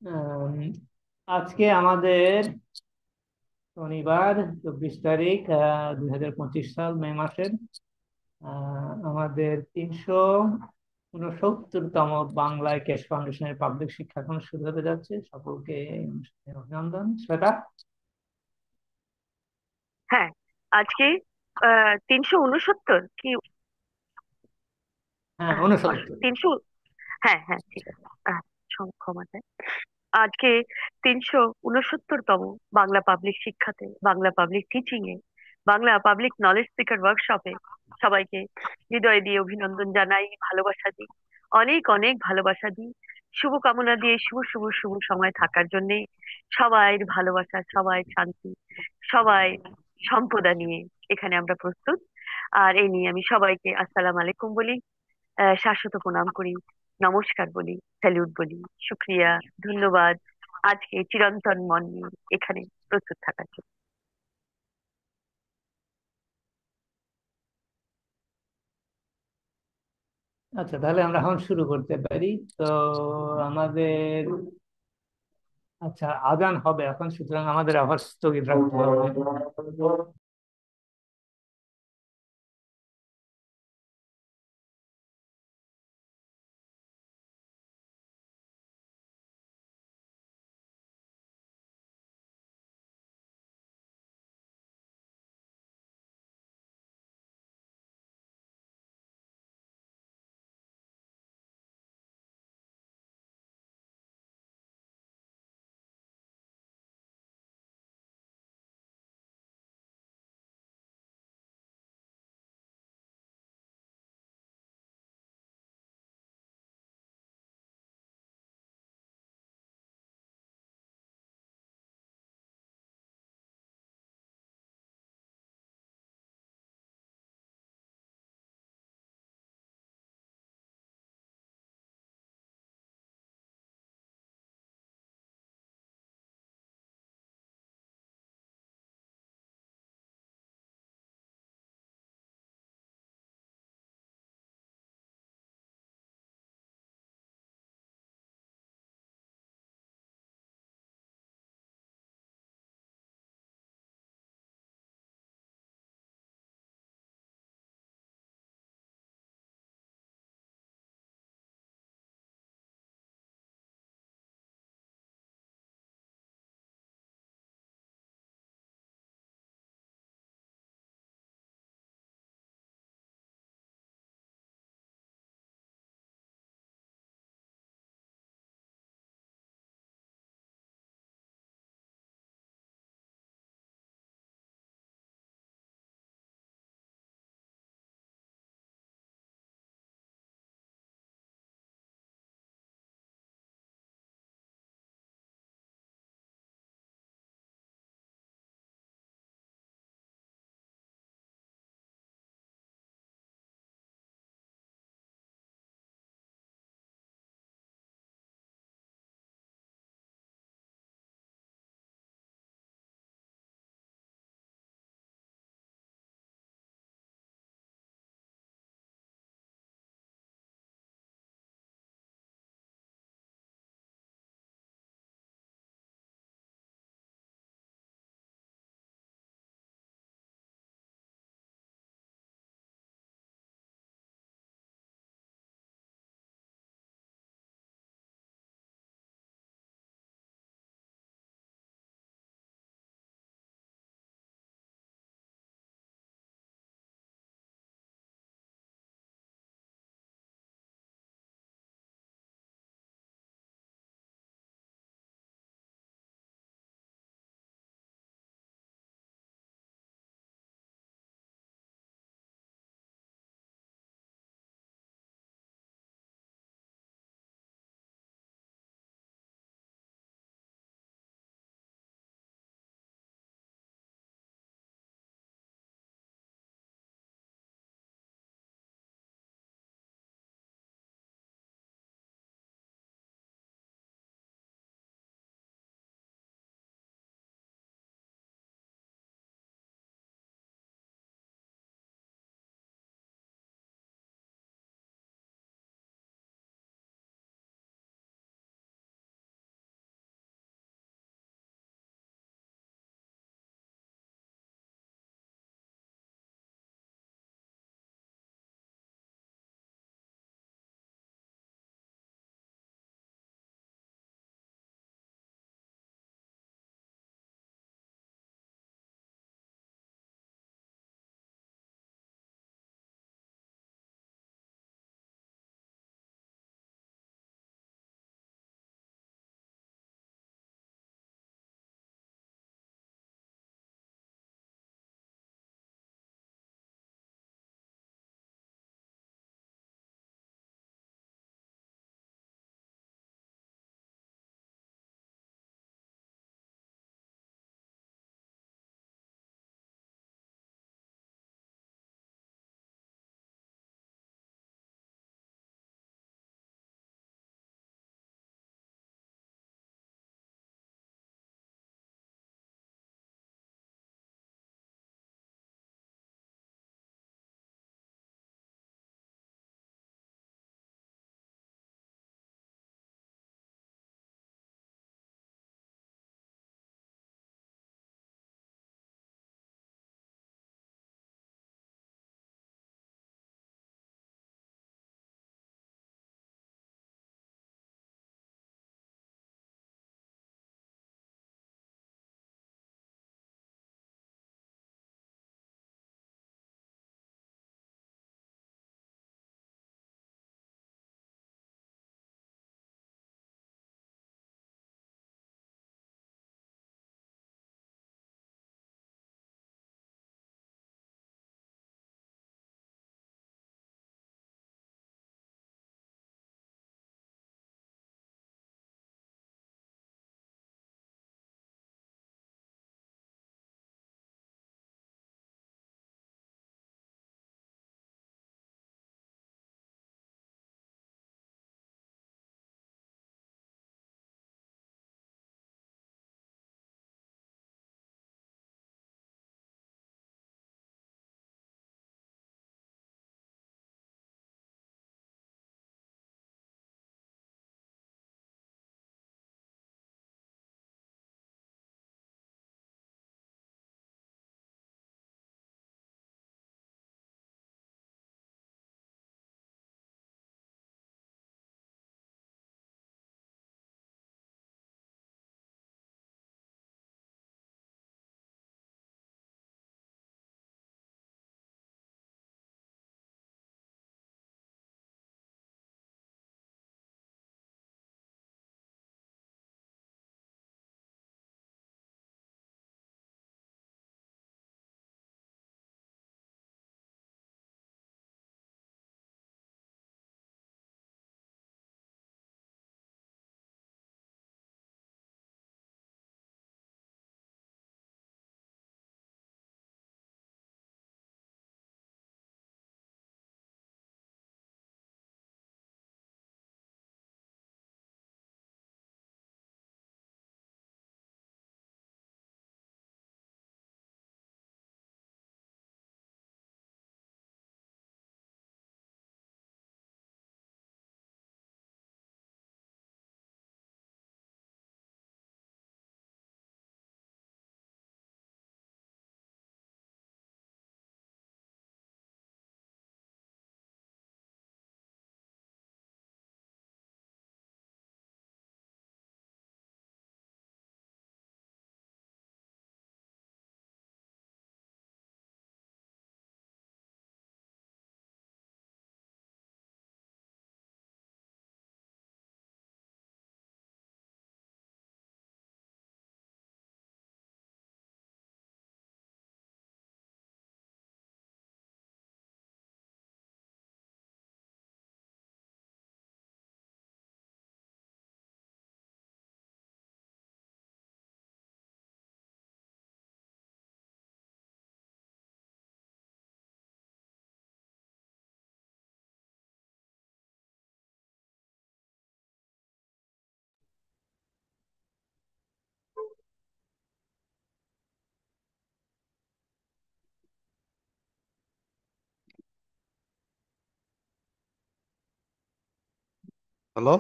আম, আজকে আমাদের শনিবার 24 তারিখ 2025 সাল মে মাসের আমাদের 369তম বাংলা ক্যাশ ফাউন্ডেশনের পাবলিক শিক্ষা এখন শুরু হতে যাচ্ছে। সকলকে এই অনুষ্ঠানে অভিনন্দন। শ্বেতা। হ্যাঁ, আজকে 369 কি? হ্যাঁ, 69। 300। হ্যাঁ হ্যাঁ, ঠিক আছে। ক্ষমা চাই। আজকে 369তম বাংলা পাবলিক শিক্ষাতে, বাংলা পাবলিক টিচিং এ, বাংলা পাবলিক নলেজ স্পিকার ওয়ার্কশপে সবাইকে হৃদয় দিয়ে অভিনন্দন জানাই, ভালোবাসা দিই, অনেক অনেক ভালোবাসা দিই, শুভকামনা দিয়ে শুভ শুভ শুভ সময় থাকার জন্যে সবাই ভালোবাসা, সবাই শান্তি, সবাই সম্পদা নিয়ে এখানে আমরা প্রস্তুত। আর এই নিয়ে আমি সবাইকে আসসালাম আলাইকুম বলি, শাশ্বত প্রণাম করি, নমস্কার বলি, স্যালিউট বলি, শুক্রিয়া, ধন্যবাদ। আজকে চিরন্তন মন নিয়ে এখানে প্রস্তুত থাকার জন্য। আচ্ছা, তাহলে আমরা এখন শুরু করতে পারি। তো আমাদের, আচ্ছা, আজান হবে এখন, সুতরাং আমাদের আবার স্থগিত রাখতে হবে। হ্যালো।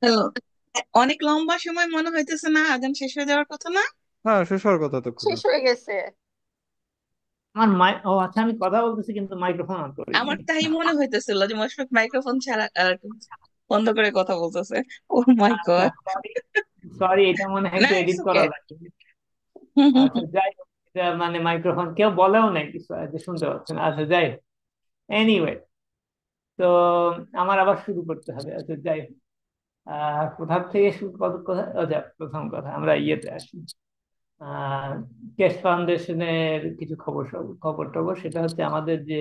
তো অনেক লম্বা সময় মনে হইতেছে না, আজান শেষ হয়ে যাওয়ার কথা না? হ্যাঁ, শেষ হওয়ার কথা তো শেষ হয়ে গেছে। আমার ও আচ্ছা, আমি কথা বলতেছি কিন্তু মাইক্রোফোন অন করি আমার নাই। তাই মনে হইতেছিল যে মোশফিক মাইক্রোফোন ছাড়া বন্ধ করে কথা বলতেছে। ও মাই আচ্ছা, গড। সরি। সরি, এটা মনে হয় না, একটু ইটস এডিট ওকে। করা লাগবে। আচ্ছা, যাই হোক, এটা মানে মাইক্রোফোন কেউ বলেও নাই কিছু, যে শুনতে পাচ্ছেন। আচ্ছা, যাই হোক, এনিওয়ে। তো আমার আবার শুরু করতে হবে। আচ্ছা, যাই হোক, কোথা থেকে শুরু, কত কথা, আচ্ছা, প্রথম কথা আমরা ইয়েতে আসি। আহ কেস ফাউন্ডেশনের কিছু খবর টবর, সেটা হচ্ছে আমাদের যে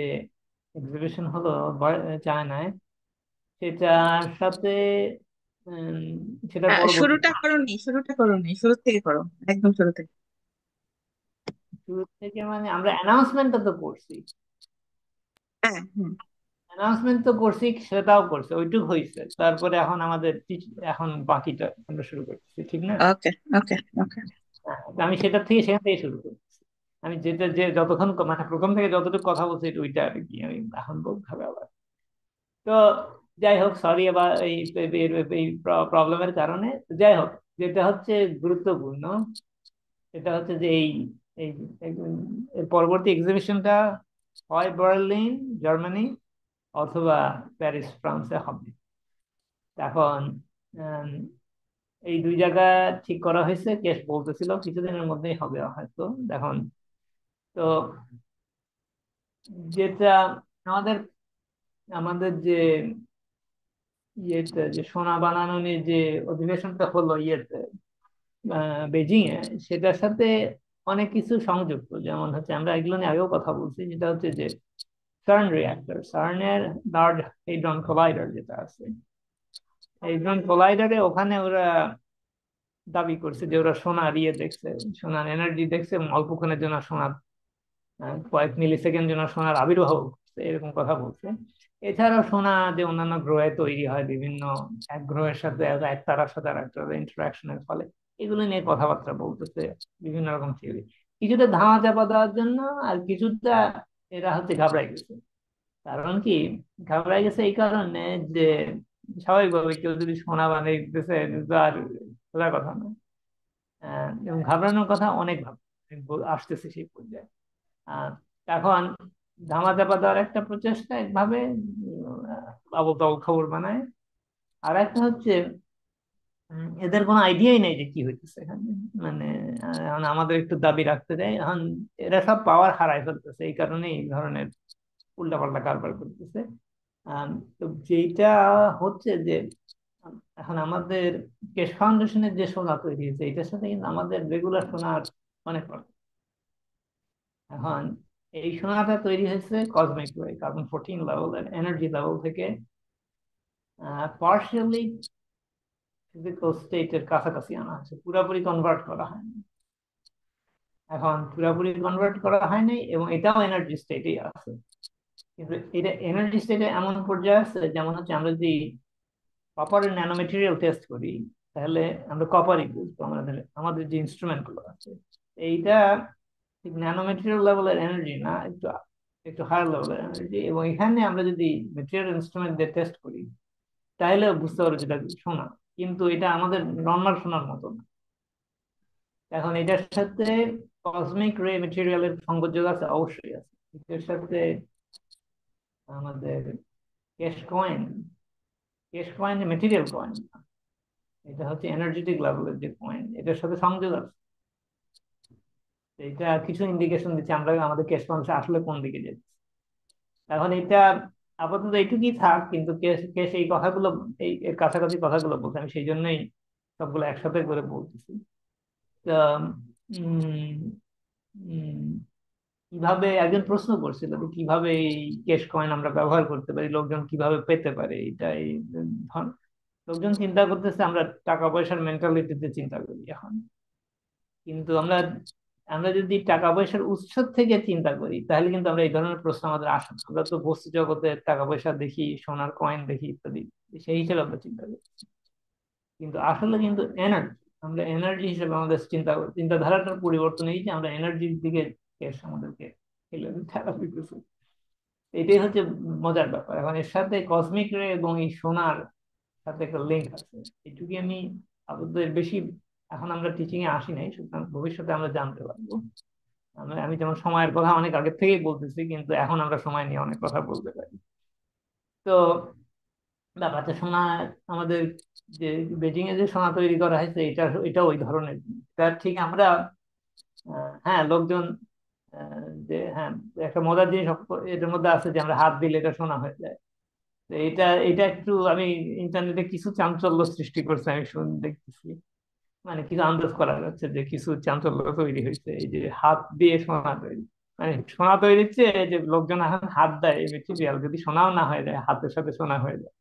এক্সিবিশন হলো চায়নায়, সেটার সাথে উম, সেটার পরবর্তী শুরুটা করোনি, শুরু থেকে করো, একদম শুরু থেকে। শুরু থেকে মানে আমরা অ্যানাউন্সমেন্টটা তো করছি। হ্যাঁ, হ্যাঁ। অ্যানাউন্সমেন্ট তো করছি, সেটাও করছে, ওইটুক হয়েছে। তারপরে এখন আমাদের এখন বাকিটা আমরা শুরু করতেছি, ঠিক না? ওকে, ওকে, ওকে। তো আমি সেখান থেকে শুরু করতেছি। আমি যেটা যে যতক্ষণ মানে প্রথম থেকে যতটুকু কথা বলছি ওইটা আর কি আমি এখন বলতে হবে আবার। তো যাই হোক, সরি আবার এই প্রবলেমের কারণে। যাই হোক, যেটা হচ্ছে গুরুত্বপূর্ণ, সেটা হচ্ছে যে এই এর পরবর্তী এক্সিবিশনটা হয় বার্লিন, জার্মানি, অথবা প্যারিস, ফ্রান্সে হবে। এখন উম, এই দুই জায়গা ঠিক করা হয়েছে। কেস বলতেছিল কিছুদিনের মধ্যেই হবে হয়তো। এখন তো যেটা আমাদের আমাদের যে ইয়েতে, যে সোনা বানানো নিয়ে যে অধিবেশনটা হলো ইয়েতে, বেজিং এ, সেটার সাথে অনেক কিছু সংযুক্ত। যেমন হচ্ছে আমরা এগুলো নিয়ে আগেও কথা বলছি, যেটা হচ্ছে যে সার্ন রিঅ্যাক্টর, সার্নের লার্জ হেড্রন কোলাইডার যেটা আছে, হেড্রন কোলাইডারে ওখানে ওরা দাবি করছে যে ওরা সোনার ইয়ে দেখছে, সোনার এনার্জি দেখছে, এবং অল্পক্ষণের জন্য সোনার কয়েক মিলি সেকেন্ড জন্য সোনার আবির্ভাব ঘটছে, এরকম কথা বলছে। এছাড়াও সোনা যে অন্যান্য গ্রহে তৈরি হয় বিভিন্ন, এক গ্রহের সাথে এক তারার সাথে আর একটা ইন্টারাকশনের ফলে, এগুলো নিয়ে কথাবার্তা বলতেছে, বিভিন্ন রকম থিওরি। কিছুটা ধামা চাপা দেওয়ার জন্য, আর কিছুটা এরা হচ্ছে ঘাবড়াই গেছে। কারণ কি ঘাবড়াই গেছে? এই কারণে যে স্বাভাবিকভাবে কেউ যদি সোনা বানিয়ে দিতেছে, এটা তো আর সোজা কথা না। এবং ঘাবড়ানোর কথা অনেক আসতেছে সেই পর্যায়ে। আহ, এখন ধামাচাপা দেওয়ার একটা প্রচেষ্টা একভাবে, আবল তাবল খবর বানায়। আর একটা হচ্ছে এদের কোনো আইডিয়াই নেই যে কি হইতেছে এখানে। মানে এখন আমাদের একটু দাবি রাখতে দেয়, এখন এরা সব পাওয়ার হারাই ফেলতেছে, এই কারণে এই ধরনের উল্টাপাল্টা কারবার করতেছে। আম, তো যেটা হচ্ছে যে এখন আমাদের কেশ ফাউন্ডেশনের যে সোনা তৈরি হয়েছে, এটার সাথে কিন্তু আমাদের রেগুলার সোনার অনেক পার্থক্য। এখন এই সোনাটা তৈরি হয়েছে কসমিক ওয়ে, কার্বন 14 লেভেলের এনার্জি লেভেল থেকে, পার্শিয়ালি ফিজিক্যাল স্টেটের কাছাকাছি আনা হয়েছে, পুরোপুরি কনভার্ট করা হয়নি। এখন পুরোপুরি কনভার্ট করা হয়নি, এবং এটাও এনার্জি স্টেটেই আছে। কিন্তু এটা এনার্জি স্টেটে এমন পর্যায়ে আছে, যেমন হচ্ছে আমরা যদি কপারের ন্যানো মেটেরিয়াল টেস্ট করি, তাহলে আমরা কপারই বুঝবো। আমাদের আমাদের যে ইনস্ট্রুমেন্ট গুলো আছে, এইটা ঠিক ন্যানো মেটেরিয়াল লেভেলের এনার্জি না, একটু একটু হায়ার লেভেলের এনার্জি। এবং এখানে আমরা যদি মেটেরিয়াল ইনস্ট্রুমেন্ট দিয়ে টেস্ট করি, তাহলে বুঝতে পারবো যেটা সোনা। কিন্তু এটা আমাদের নর্মাল সোনার মতো না। এখন এটার সাথে কসমিক রে মেটেরিয়ালের সংযোগ আছে, অবশ্যই আছে। এটার সাথে আমাদের cash coin, cash coin material coin, এটা হচ্ছে এনার্জেটিক লেভেলের যে কয়েন, এটার সাথে সংযোগ আছে। এটা কিছু ইন্ডিকেশন দিচ্ছে আমরা আমাদের ক্যাশ কয়েন আসলে কোন দিকে যাচ্ছে। এখন এটা আপাতত এইটুকুই থাক, কিন্তু কেস কেস এই কথাগুলো, এই এর কাছাকাছি কথাগুলো বলতে, আমি সেই জন্যই সবগুলো একসাথে করে বলতেছি। তা, উম, উম, কিভাবে একজন প্রশ্ন করছিল যে কিভাবে এই ক্যাশ কয়েন আমরা ব্যবহার করতে পারি, লোকজন কিভাবে পেতে পারে এটা, এই ধর- লোকজন চিন্তা করতেছে আমরা টাকা পয়সার মেন্টালিটিতে চিন্তা করি এখন। কিন্তু আমরা আমরা যদি টাকা পয়সার উৎস থেকে চিন্তা করি, তাহলে কিন্তু আমরা এই ধরনের প্রশ্ন আমাদের আসে না। আমরা তো বস্তু জগতে টাকা পয়সা দেখি, সোনার কয়েন দেখি ইত্যাদি, সেই হিসেবে আমরা চিন্তা করি। কিন্তু আসলে কিন্তু এনার্জি, আমরা এনার্জি হিসেবে আমাদের চিন্তাধারাটার পরিবর্তন এই যে আমরা এনার্জির দিকে কেস আমাদেরকে ঠেলা দিতেছে। এটাই হচ্ছে মজার ব্যাপার। এখন এর সাথে কসমিক রে এবং এই সোনার সাথে একটা লিঙ্ক আছে, এটুকুই আমি আপাতত। এর বেশি এখন আমরা টিচিং এ আসি নাই, সুতরাং ভবিষ্যতে আমরা জানতে পারবো। আমি যেমন সময়ের কথা অনেক আগে থেকেই বলতেছি, কিন্তু এখন আমরা সময় নিয়ে অনেক কথা বলতে পারি। তো ব্যাপারটা সোনা, আমাদের যে বেজিং এ যে সোনা তৈরি করা হয়েছে, এটা ওই ধরনের জিনিস। তার ঠিক আমরা হ্যাঁ, লোকজন যে হ্যাঁ, একটা মজার জিনিস এটার মধ্যে আছে যে আমরা হাত দিলে এটা সোনা হয়ে যায়। তো এটা একটু আমি ইন্টারনেটে কিছু চাঞ্চল্য সৃষ্টি করছে, আমি দেখতেছি। মানে কিছু আন্দাজ করা যাচ্ছে যে কিছু চাঞ্চল্য তৈরি হয়েছে, এই যে হাত দিয়ে সোনা তৈরি। মানে সোনা তৈরির চেয়ে যে লোকজন এখন হাত দেয়, এই মেটেরিয়াল যদি সোনাও না হয়ে যায়, হাতের সাথে সোনা হয়ে যায়।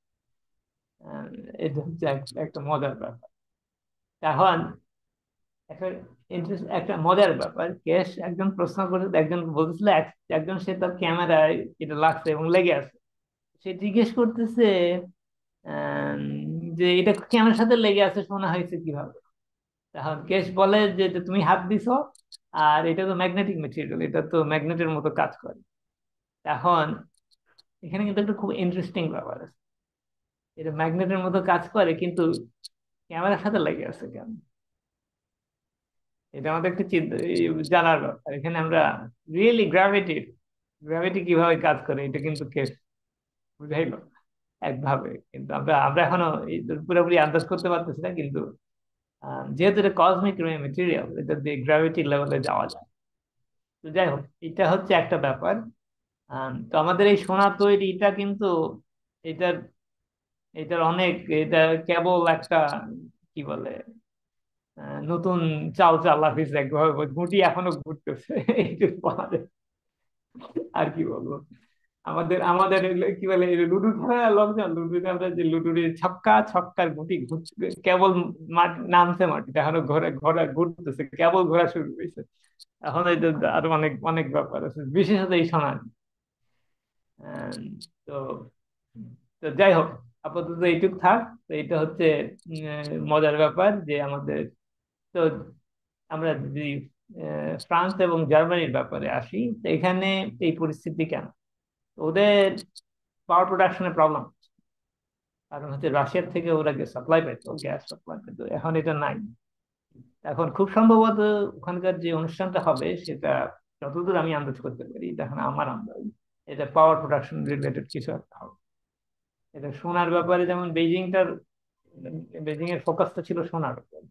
আহ, এটা হচ্ছে একটা মজার ব্যাপার। এখন একটা একটা মজার ব্যাপার, কেশ একজন প্রশ্ন করে, একজন বলতেছিল একজন সে তার ক্যামেরায় এটা লাগছে এবং লেগে আছে। সে জিজ্ঞেস করতেছে আহ, যে এটা ক্যামেরার সাথে লেগে আছে, শোনা হয়েছে কিভাবে? তখন কেশ বলে যে তুমি হাত দিছো, আর এটা তো ম্যাগনেটিক মেটেরিয়াল, এটা তো ম্যাগনেটের মতো কাজ করে। এখন এখানে কিন্তু একটা খুব ইন্টারেস্টিং ব্যাপার আছে। এটা ম্যাগনেটের মতো কাজ করে, কিন্তু ক্যামেরার সাথে লেগে আছে কেন? এটা আমাদের একটা জানার ব্যাপার। এখানে আমরা রিয়েলি গ্র্যাভিটি কিভাবে কাজ করে, এটা কিন্তু কেস বুঝাইলো একভাবে, কিন্তু আমরা আমরা এখনো এই পুরোপুরি আন্দাজ করতে পারতেছি না। কিন্তু যেহেতু এটা কসমিক মেটেরিয়াল, এটা দিয়ে গ্র্যাভিটি লেভেলে যাওয়া যায়। তো যাই হোক, এটা হচ্ছে একটা ব্যাপার। তো আমাদের এই সোনা তৈরিটা কিন্তু এটার এটার অনেক, এটা কেবল একটা কি বলে নতুন চাল চালা হয়েছে একভাবে, ঘুঁটি এখনো ঘুরতেছে এইটুকু বলা যায়। আর কি বলবো, আমাদের আমাদের কি বলে এই লুডো খেলা লোকজন, লুডুতে আমরা যে লুডুর ছক্কা ছক্কার গুটি ঘুরছে, কেবল মাটি নামছে, মাটিতে এখনো ঘোরা ঘোরা ঘুরতেছে, কেবল ঘোরা শুরু হয়েছে। এখন এই যে আরো অনেক অনেক ব্যাপার আছে, বিশেষত এই সোনার। আহ, তো তো যাই হোক, আপাতত এইটুক থাক। তো এটা হচ্ছে মজার ব্যাপার যে আমাদের, তো আমরা যদি ফ্রান্স এবং জার্মানির ব্যাপারে আসি, তো এখানে এই পরিস্থিতি কেন? ওদের পাওয়ার প্রোডাকশনে প্রবলেম, কারণ হচ্ছে রাশিয়ার থেকে ওরা সাপ্লাই পেতো, গ্যাস সাপ্লাই পেতো, এখন এটা নাই। এখন খুব সম্ভবত ওখানকার যে অনুষ্ঠানটা হবে সেটা, যতদূর আমি আন্দাজ করতে পারি, দেখেন আমার আন্দাজ, এটা পাওয়ার প্রোডাকশন রিলেটেড কিছু একটা হবে। এটা সোনার ব্যাপারে, যেমন বেজিং এর ফোকাসটা ছিল সোনার উপর,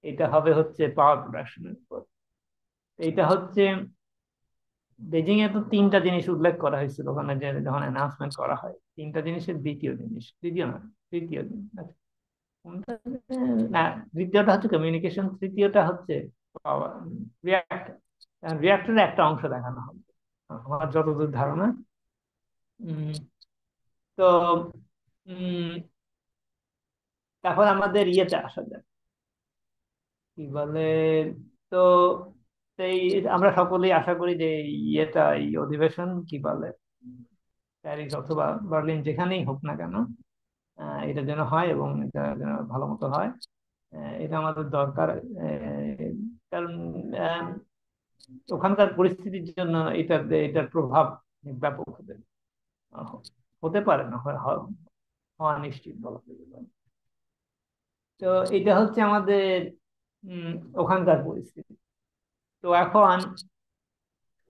এটা হবে হচ্ছে পাওয়ার প্রোডাকশনের উপর। এটা হচ্ছে বেজিং এ তো তিনটা জিনিস উল্লেখ করা হয়েছিল ওখানে, যে যখন অ্যানাউন্সমেন্ট করা হয়, তিনটা জিনিসের দ্বিতীয় জিনিস, তৃতীয় না, তৃতীয় জিনিস, আচ্ছা, কোনটা না, দ্বিতীয়টা হচ্ছে কমিউনিকেশন, তৃতীয়টা হচ্ছে রিয়াক্টর। রিয়াক্টরের একটা অংশ দেখানো হবে আমার যতদূর ধারণা। উম, তো উম, তারপর আমাদের ইয়েতে আসা যায়, কি বলে, তো সেই আমরা সকলেই আশা করি যে এই অধিবেশন কি বলে, প্যারিস অথবা বার্লিন, যেখানেই হোক না কেন, এটা যেন হয় এবং এটা যেন ভালো মতো হয়। এটা আমাদের দরকার। কারণ আহ, ওখানকার পরিস্থিতির জন্য এটার প্রভাব ব্যাপক আহ, হতে পারে না, হওয়া নিশ্চিত বলা যেতে পারে। তো এটা হচ্ছে আমাদের উম, ওখানকার পরিস্থিতি। তো এখন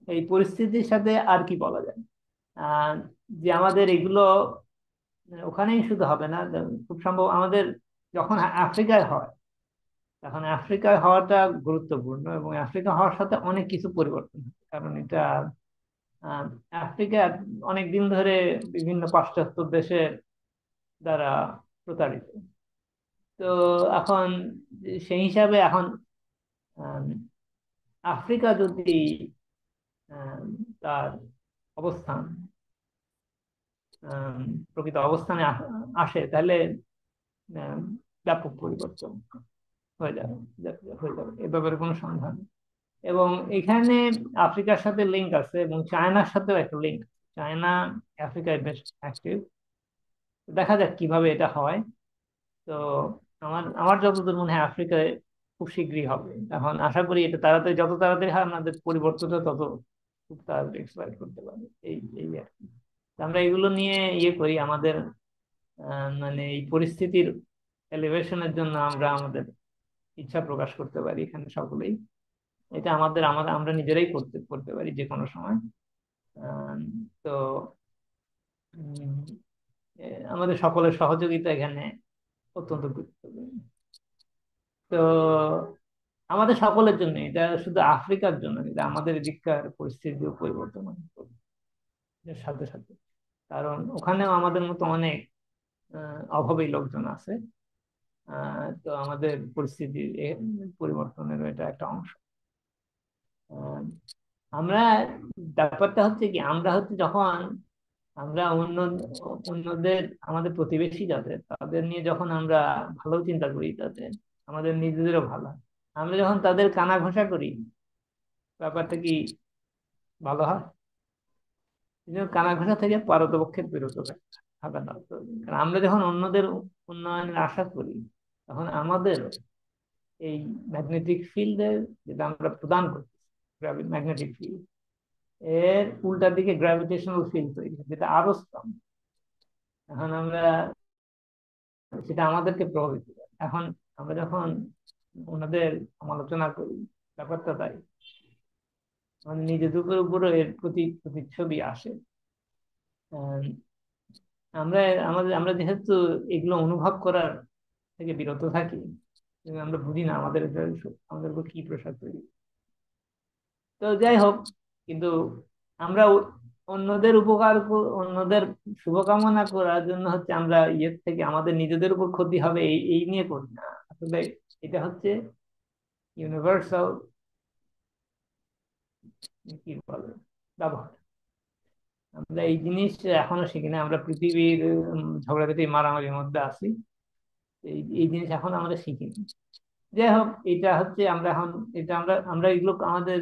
এই পরিস্থিতির সাথে আর কি বলা যায়, আহ, যে আমাদের এগুলো ওখানেই শুধু হবে না, খুব সম্ভব আমাদের যখন আফ্রিকায় হয়, তখন আফ্রিকায় হওয়াটা গুরুত্বপূর্ণ, এবং আফ্রিকা হওয়ার সাথে অনেক কিছু পরিবর্তন হয়। কারণ এটা আহ, আফ্রিকা অনেক দিন ধরে বিভিন্ন পাশ্চাত্য দেশের দ্বারা প্রতারিত। তো এখন সেই হিসাবে এখন আম, আফ্রিকা যদি আম, তার অবস্থান আম, প্রকৃত অবস্থানে আসে, তাহলে আম, ব্যাপক পরিবর্তন হয়ে যাবে, হয়ে যাবে, এ ব্যাপারে কোনো সন্দেহ নেই। এবং এখানে আফ্রিকার সাথে লিঙ্ক আছে, এবং চায়নার সাথেও একটা লিঙ্ক। চায়না আফ্রিকায় বেশ অ্যাক্টিভ। দেখা যাক কিভাবে এটা হয়। তো আমার আমার যতদূর মনে হয় আফ্রিকায় খুব শীঘ্রই হবে। এখন আশা করি এটা তাড়াতাড়ি, যত তাড়াতাড়ি হয় আমাদের পরিবর্তনটা তত খুব তাড়াতাড়ি এক্সপায়ার করতে পারে। এই এই আর কি। আমরা এগুলো নিয়ে ইয়ে করি আমাদের মানে এই পরিস্থিতির এলিভেশনের জন্য আমরা আমাদের ইচ্ছা প্রকাশ করতে পারি এখানে সকলেই। এটা আমাদের আমাদের আমরা নিজেরাই করতে করতে পারি যে কোনো সময়। আহ, তো উম, আমাদের সকলের সহযোগিতা এখানে অত্যন্ত গুরুত্বপূর্ণ। তো আমাদের সকলের জন্য, এটা শুধু আফ্রিকার জন্য, এটা আমাদের এদিককার পরিস্থিতিও পরিবর্তন হবে এর সাথে সাথে। কারণ ওখানেও আমাদের মতো অনেক অভাবী লোকজন আছে। তো আমাদের পরিস্থিতির পরিবর্তনের এটা একটা অংশ। আহ, আমরা ব্যাপারটা হচ্ছে কি, আমরা হচ্ছে যখন আমরা অন্যদের, আমাদের প্রতিবেশী যাদের, তাদের নিয়ে যখন আমরা ভালো চিন্তা করি, তাদের আমাদের নিজেদেরও ভালো হয়। আমরা যখন তাদের কানা ঘষা করি, ব্যাপারটা কি ভালো হয়? এই জন্য কানা ঘষা থেকে পারতপক্ষে বিরত থাকা দরকার। কারণ আমরা যখন অন্যদের উন্নয়নের আশা করি, তখন আমাদের এই ম্যাগনেটিক ফিল্ডের, যেটা আমরা প্রদান করছি, ম্যাগনেটিক ফিল্ড, এর উল্টা দিকে গ্র্যাভিটেশনাল ফিল্ড তৈরি হয়, যেটা আরো স্ট্রং। এখন আমরা সেটা আমাদেরকে প্রভাবিত করে। এখন আমরা যখন ওনাদের সমালোচনা করি, ব্যাপারটা তাই, মানে নিজেদের উপরও এর প্রতিচ্ছবি আসে। আহ, আমরা আমরা যেহেতু এগুলো অনুভব করার থেকে বিরত থাকি, আমরা বুঝি না আমাদের আমাদের উপর কি প্রসাদ তৈরি। তো যাই হোক, কিন্তু আমরা অন্যদের অন্যদের শুভকামনা করার জন্য হচ্ছে আমরা ইয়ের থেকে আমাদের নিজেদের উপর ক্ষতি হবে এই এই নিয়ে করি না আসলে। এটা হচ্ছে ইউনিভার্সাল, কি বলে, ব্যবহার। আমরা এই জিনিস এখনো শিখি না, আমরা পৃথিবীর ঝগড়াঝাটি মারামারির মধ্যে আছি। এই এই জিনিস এখন আমরা শিখিনি। যাই হোক, এটা হচ্ছে আমরা এখন, এটা আমরা আমরা এগুলো আমাদের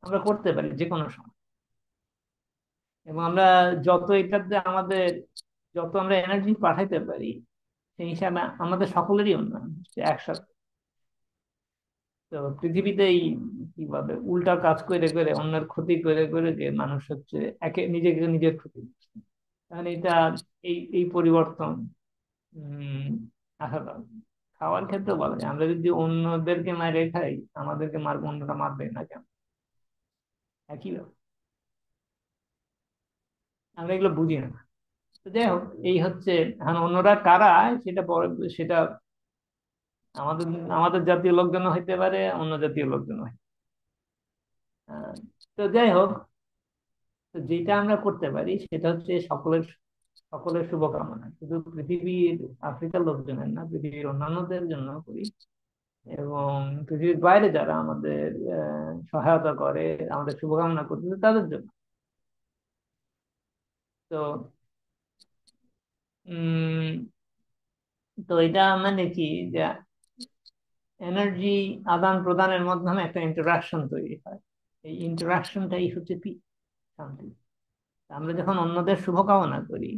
আমরা করতে পারি যে কোনো সময়। এবং আমরা যত এটাতে আমাদের, যত আমরা এনার্জি পাঠাইতে পারি, সেই হিসাবে আমাদের সকলেরই উন্নয়ন হচ্ছে একসাথে। তো পৃথিবীতে এই কি বলে উল্টা কাজ করে করে, অন্যের ক্ষতি করে করে, যে মানুষ হচ্ছে একে নিজেকে নিজের ক্ষতি করছে। তাহলে এটা এই এই পরিবর্তন উম আসা দরকার। খাওয়ার ক্ষেত্রে বলা যায়, আমরা যদি অন্যদেরকে মারে খাই, আমাদেরকে মারবো, অন্যরা মারবে না কেন? একই ব্যাপার। আমরা এগুলো বুঝি না। তো যাই হোক, এই হচ্ছে, এখন অন্যরা কারা সেটা পরে, সেটা আমাদের আমাদের জাতীয় লোকজন হইতে পারে, অন্য জাতীয় লোকজন হইতে আহ, তো যাই হোক, তো যেটা আমরা করতে পারি সেটা হচ্ছে সকলের সকলের শুভকামনা, শুধু পৃথিবীর আফ্রিকার লোকজনের না, পৃথিবীর অন্যান্যদের জন্য করি। এবং পৃথিবীর বাইরে যারা আমাদের সহায়তা করে, আমাদের শুভকামনা করতেছে, তাদের জন্য। তো উম তো এটা মানে কি, যে এনার্জি আদান প্রদানের মাধ্যমে একটা ইন্টারাকশন তৈরি হয়। এই ইন্টারাকশনটাই হচ্ছে শান্তি। আমরা যখন অন্যদের শুভকামনা করি,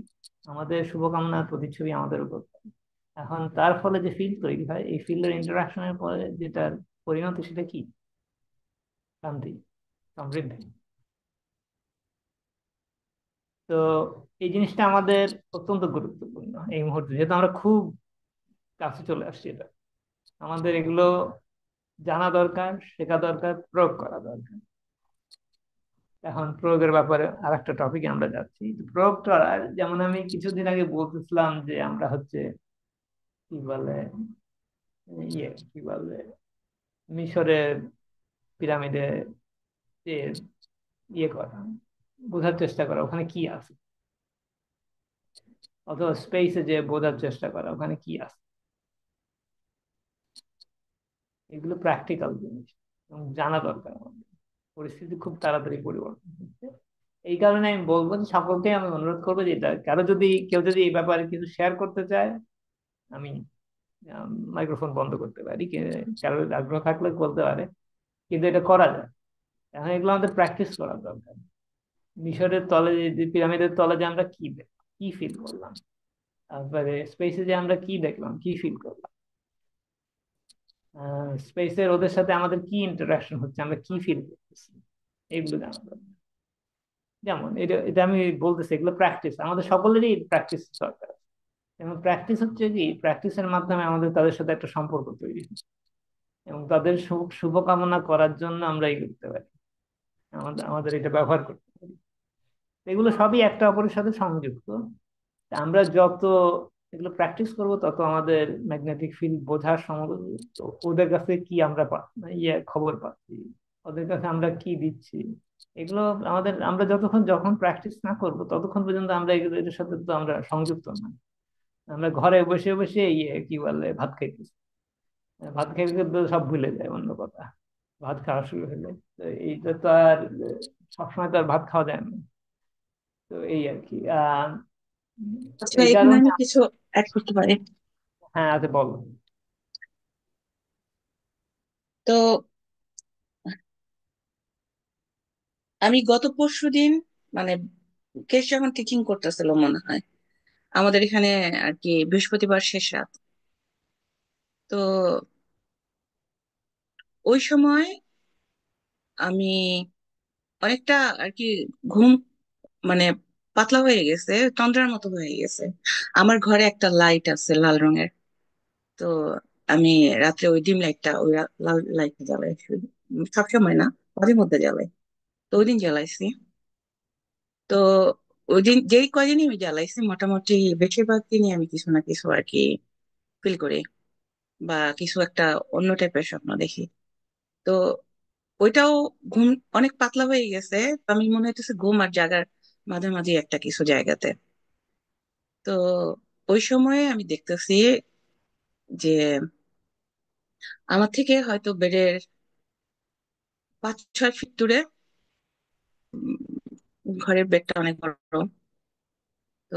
আমাদের শুভকামনার প্রতিচ্ছবি আমাদের উপর পড়ে। এখন তার ফলে যে ফিল্ড তৈরি হয়, এই ফিল্ডের ইন্টারাকশনের পরে যেটার পরিণতি, সেটা কি? শান্তি, সমৃদ্ধি। তো এই জিনিসটা আমাদের অত্যন্ত গুরুত্বপূর্ণ এই মুহূর্তে, যেহেতু আমরা খুব কাছে চলে আসছি। এটা আমাদের এগুলো জানা দরকার, শেখা দরকার, প্রয়োগ করা দরকার। এখন প্রয়োগের ব্যাপারে আর একটা টপিকে আমরা যাচ্ছি। প্রয়োগ করার, যেমন আমি কিছুদিন আগে বলতেছিলাম যে আমরা হচ্ছে কি বলে, কি বলে, মিশরের পিরামিডে যে করা, বোঝার চেষ্টা করা ওখানে কি আছে, অথবা স্পেসে যে বোঝার চেষ্টা করা ওখানে কি আছে। এগুলো প্র্যাকটিক্যাল জিনিস এবং জানা দরকার আমাদের। পরিস্থিতি খুব তাড়াতাড়ি পরিবর্তন হচ্ছে। এই কারণে আমি বলবো যে সকলকে আমি অনুরোধ করবো যে এটা কারো যদি কেউ যদি এই ব্যাপারে কিছু শেয়ার করতে চায়, আমি মাইক্রোফোন বন্ধ করতে পারি। কারোর আগ্রহ থাকলে বলতে পারে, কিন্তু এটা করা যায়। এখন এগুলো আমাদের প্র্যাকটিস করা দরকার। মিশরের তলে, যে পিরামিডের তলে যে আমরা কি কি ফিল করলাম, তারপরে স্পেসে যে আমরা কি দেখলাম, কি ফিল করলাম, স্পেসের ওদের সাথে আমাদের কি ইন্টারাকশন হচ্ছে, আমরা কি ফিল করতেছি, এগুলো জানা দরকার। যেমন এটা এটা আমি বলতেছি, এগুলো প্র্যাকটিস, আমাদের সকলেরই প্র্যাকটিস দরকার। এবং প্র্যাকটিস হচ্ছে কি, প্র্যাকটিসের মাধ্যমে আমাদের তাদের সাথে একটা সম্পর্ক তৈরি হয়, এবং তাদের শুভকামনা করার জন্য আমরা এই করতে পারি, আমাদের আমাদের এটা ব্যবহার করতে পারি। এগুলো সবই একটা অপরের সাথে সংযুক্ত। তা আমরা যত এগুলো প্র্যাকটিস করব, তত আমাদের ম্যাগনেটিক ফিল্ড বোঝার ওদের কাছে কি আমরা খবর পাচ্ছি, ওদের কাছে আমরা কি দিচ্ছি, এগুলো আমরা যখন প্র্যাকটিস না করব, ততক্ষণ পর্যন্ত আমরা এদের সাথে তো আমরা সংযুক্ত না। আমরা ঘরে বসে বসে কি বলে ভাত খাইতেছি, ভাত খাইতে খাইতে সব ভুলে যায় অন্য কথা, ভাত খাওয়া শুরু হলে। তো এইটা তো আর সবসময় তো আর ভাত খাওয়া যায় না। তো এই আর কি আচ্ছা, এই এখানে কারণে। আমি কিছু অ্যাড করতে পারি। হ্যাঁ, আচ্ছা বলো। তো আমি গত পরশুদিন, মানে কেস যখন টিচিং করতেছিল মনে হয়, আমাদের এখানে আর কি বৃহস্পতিবার শেষ রাত। তো ওই সময় আমি অনেকটা আর কি ঘুম, মানে পাতলা হয়ে গেছে, তন্দ্রার মতো হয়ে গেছে। আমার ঘরে একটা লাইট আছে লাল রঙের। তো আমি রাত্রে ওই ডিম লাইটটা, ওই লাল লাইটটা জ্বালাই সবসময় না, মাঝে মধ্যে জ্বালাই। তো ওই দিন জ্বালাইছি। তো ওই দিন যেই কয়দিনই আমি জ্বালাইছি, মোটামুটি বেশিরভাগ দিনই আমি কিছু না কিছু আর কি ফিল করি, বা কিছু একটা অন্য টাইপের স্বপ্ন দেখি। তো ওইটাও ঘুম অনেক পাতলা হয়ে গেছে। তো আমি মনে হইতেছে ঘুম আর জাগার মাঝামাঝি একটা কিছু জায়গাতে। তো ওই সময়ে আমি দেখতেছি যে আমার থেকে হয়তো বেডের 5-6 ফিট দূরে, ঘরের বেডটা অনেক বড়, তো